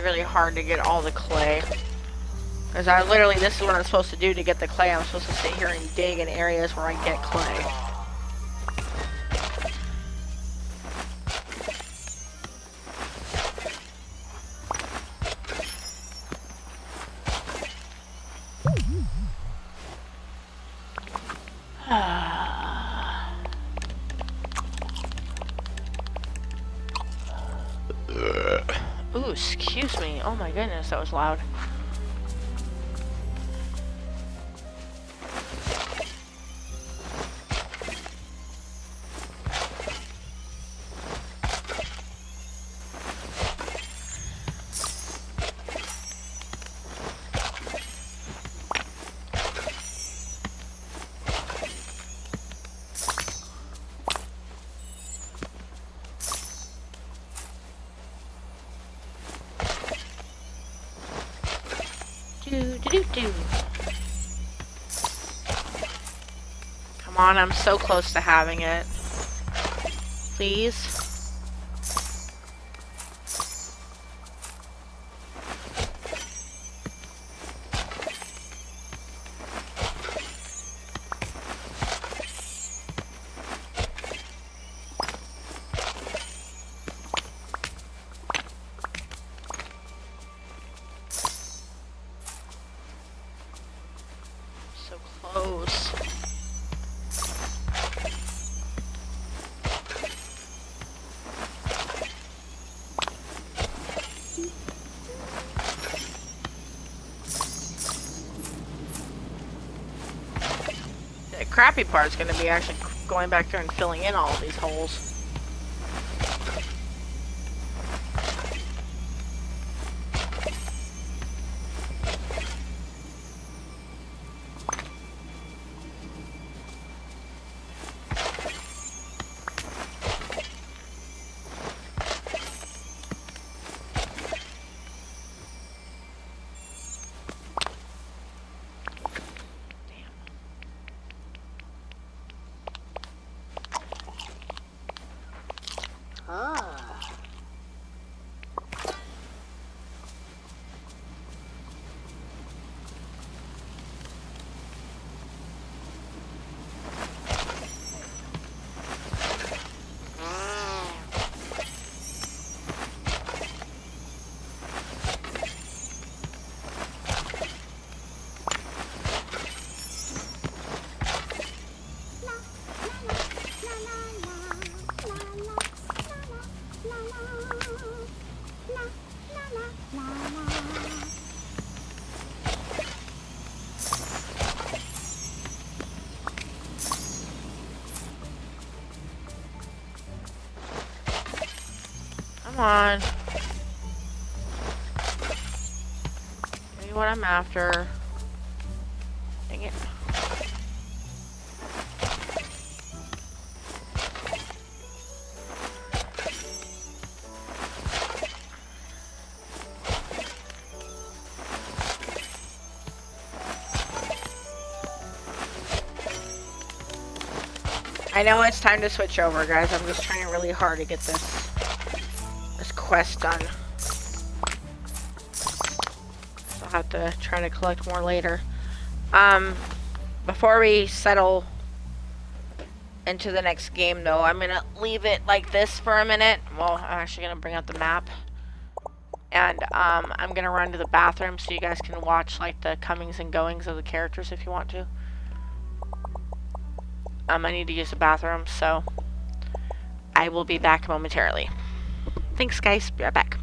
Really hard to get all the clay, because this is what I'm supposed to do to get the clay. I'm supposed to sit here and dig in areas where I get clay. Ooh, excuse me. Oh my goodness, that was loud. Come on, I'm so close to having it. Please. Crappy part's gonna be actually going back there and filling in all of these holes. Come on. Give me what I'm after. Dang it. I know it's time to switch over, guys. I'm just trying really hard to get this quest done. So I'll have to try to collect more later. Before we settle into the next game, though, I'm gonna leave it like this for a minute. Well, I'm actually gonna bring up the map, and I'm gonna run to the bathroom so you guys can watch like the comings and goings of the characters if you want to. I need to use the bathroom, so I will be back momentarily. Thanks, guys. Be right back.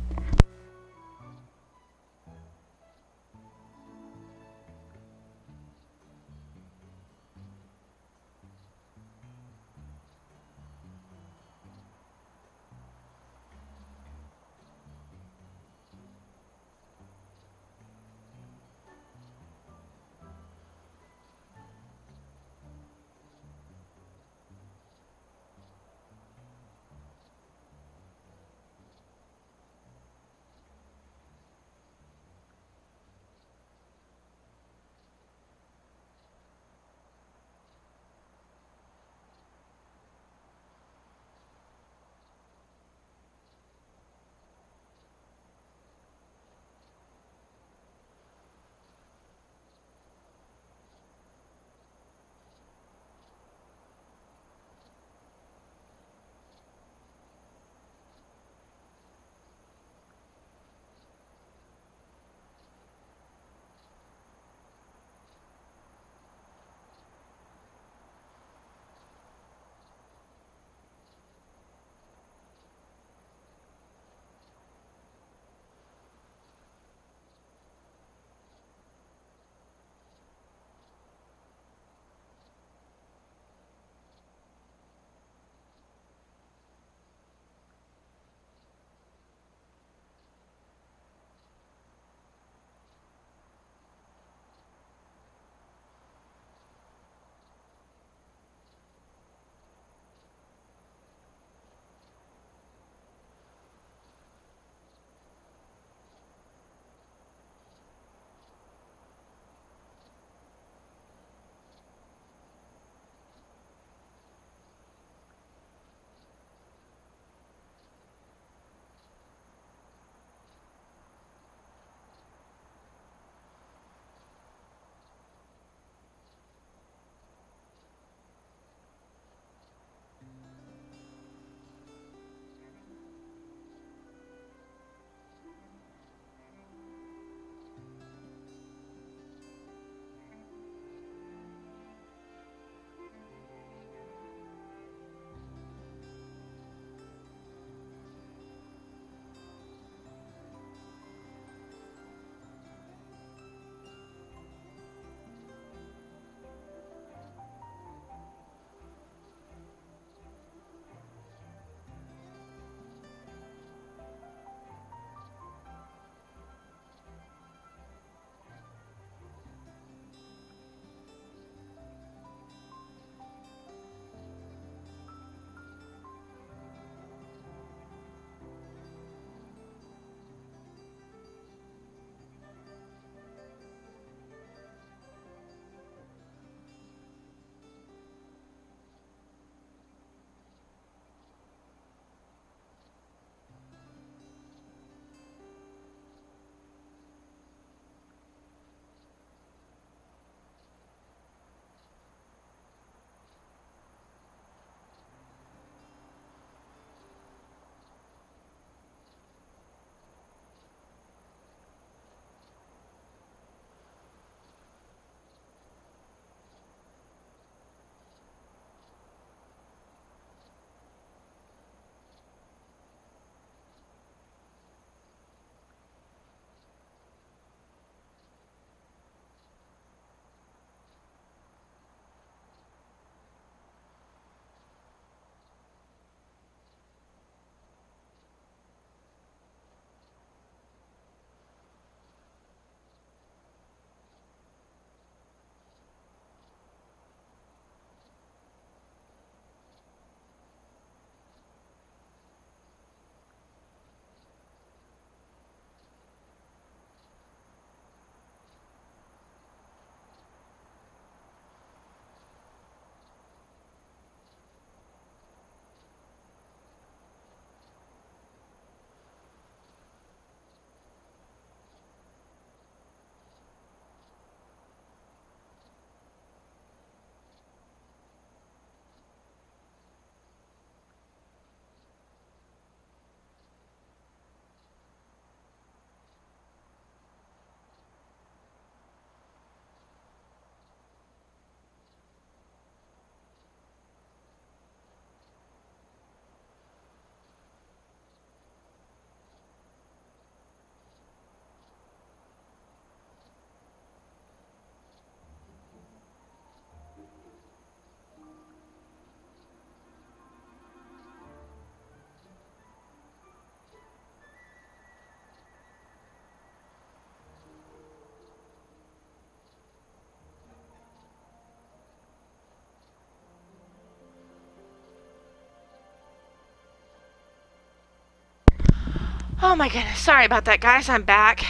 Oh my goodness. Sorry about that, guys. I'm back.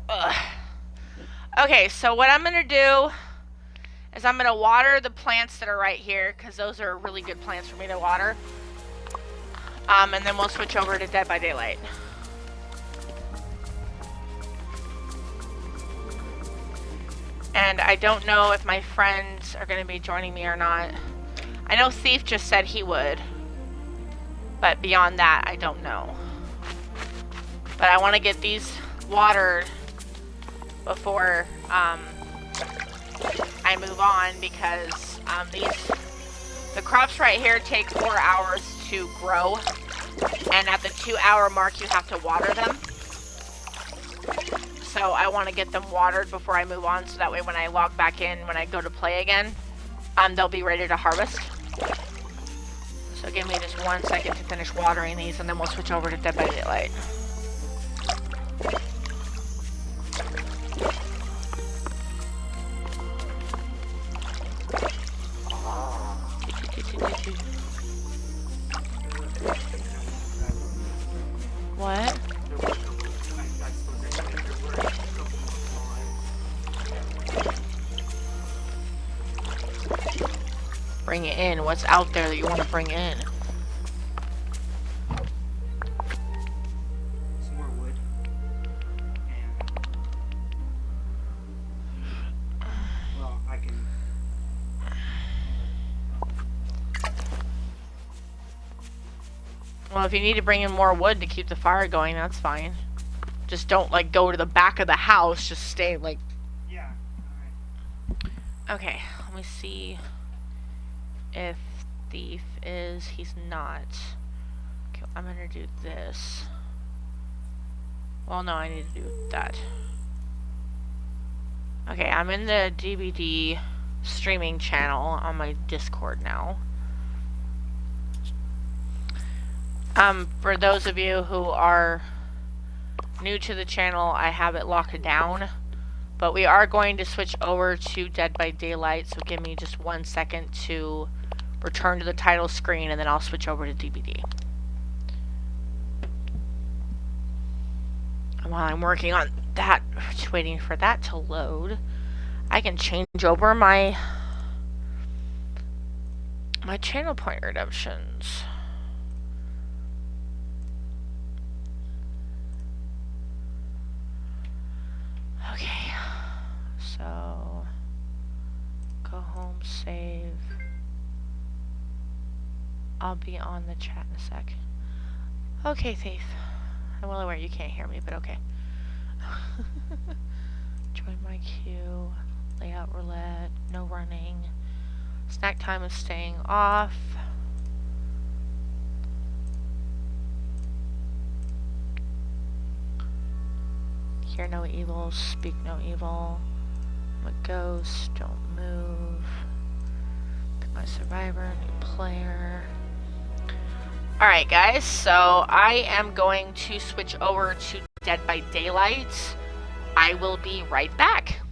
Ugh. Okay, so what I'm going to do is I'm going to water the plants that are right here, because those are really good plants for me to water. And then we'll switch over to Dead by Daylight. And I don't know if my friends are going to be joining me or not. I know Thief just said he would. But beyond that, I don't know. But I want to get these watered before I move on, because the crops right here take 4 hours to grow. And at the 2-hour mark, you have to water them. So I want to get them watered before I move on, so that way when I log back in, when I go to play again, they'll be ready to harvest. So give me just 1 second to finish watering these, and then we'll switch over to Dead by Daylight. What? Bring it in. What's out there that you want to bring in? Some more wood. And well, I can. Well, if you need to bring in more wood to keep the fire going, that's fine. Just don't, like, go to the back of the house. Just stay, like... Yeah. Alright. Okay, let me see if Thief is... He's not. Okay, I'm gonna do this. Well, no, I need to do that. Okay, I'm in the DBD streaming channel on my Discord now. For those of you who are new to the channel, I have it locked down, but we are going to switch over to Dead by Daylight, so give me just 1 second to return to the title screen, and then I'll switch over to DBD. And while I'm working on that, just waiting for that to load, I can change over my channel point redemptions. Okay, so go home, save. I'll be on the chat in a sec. Okay, Thief. I'm well aware you can't hear me, but okay. Join my queue. Layout roulette. No running. Snack time is staying off. Hear no evil, speak no evil. I'm a ghost, don't move. Pick my survivor, new player. Alright guys, so I am going to switch over to Dead by Daylight. I will be right back.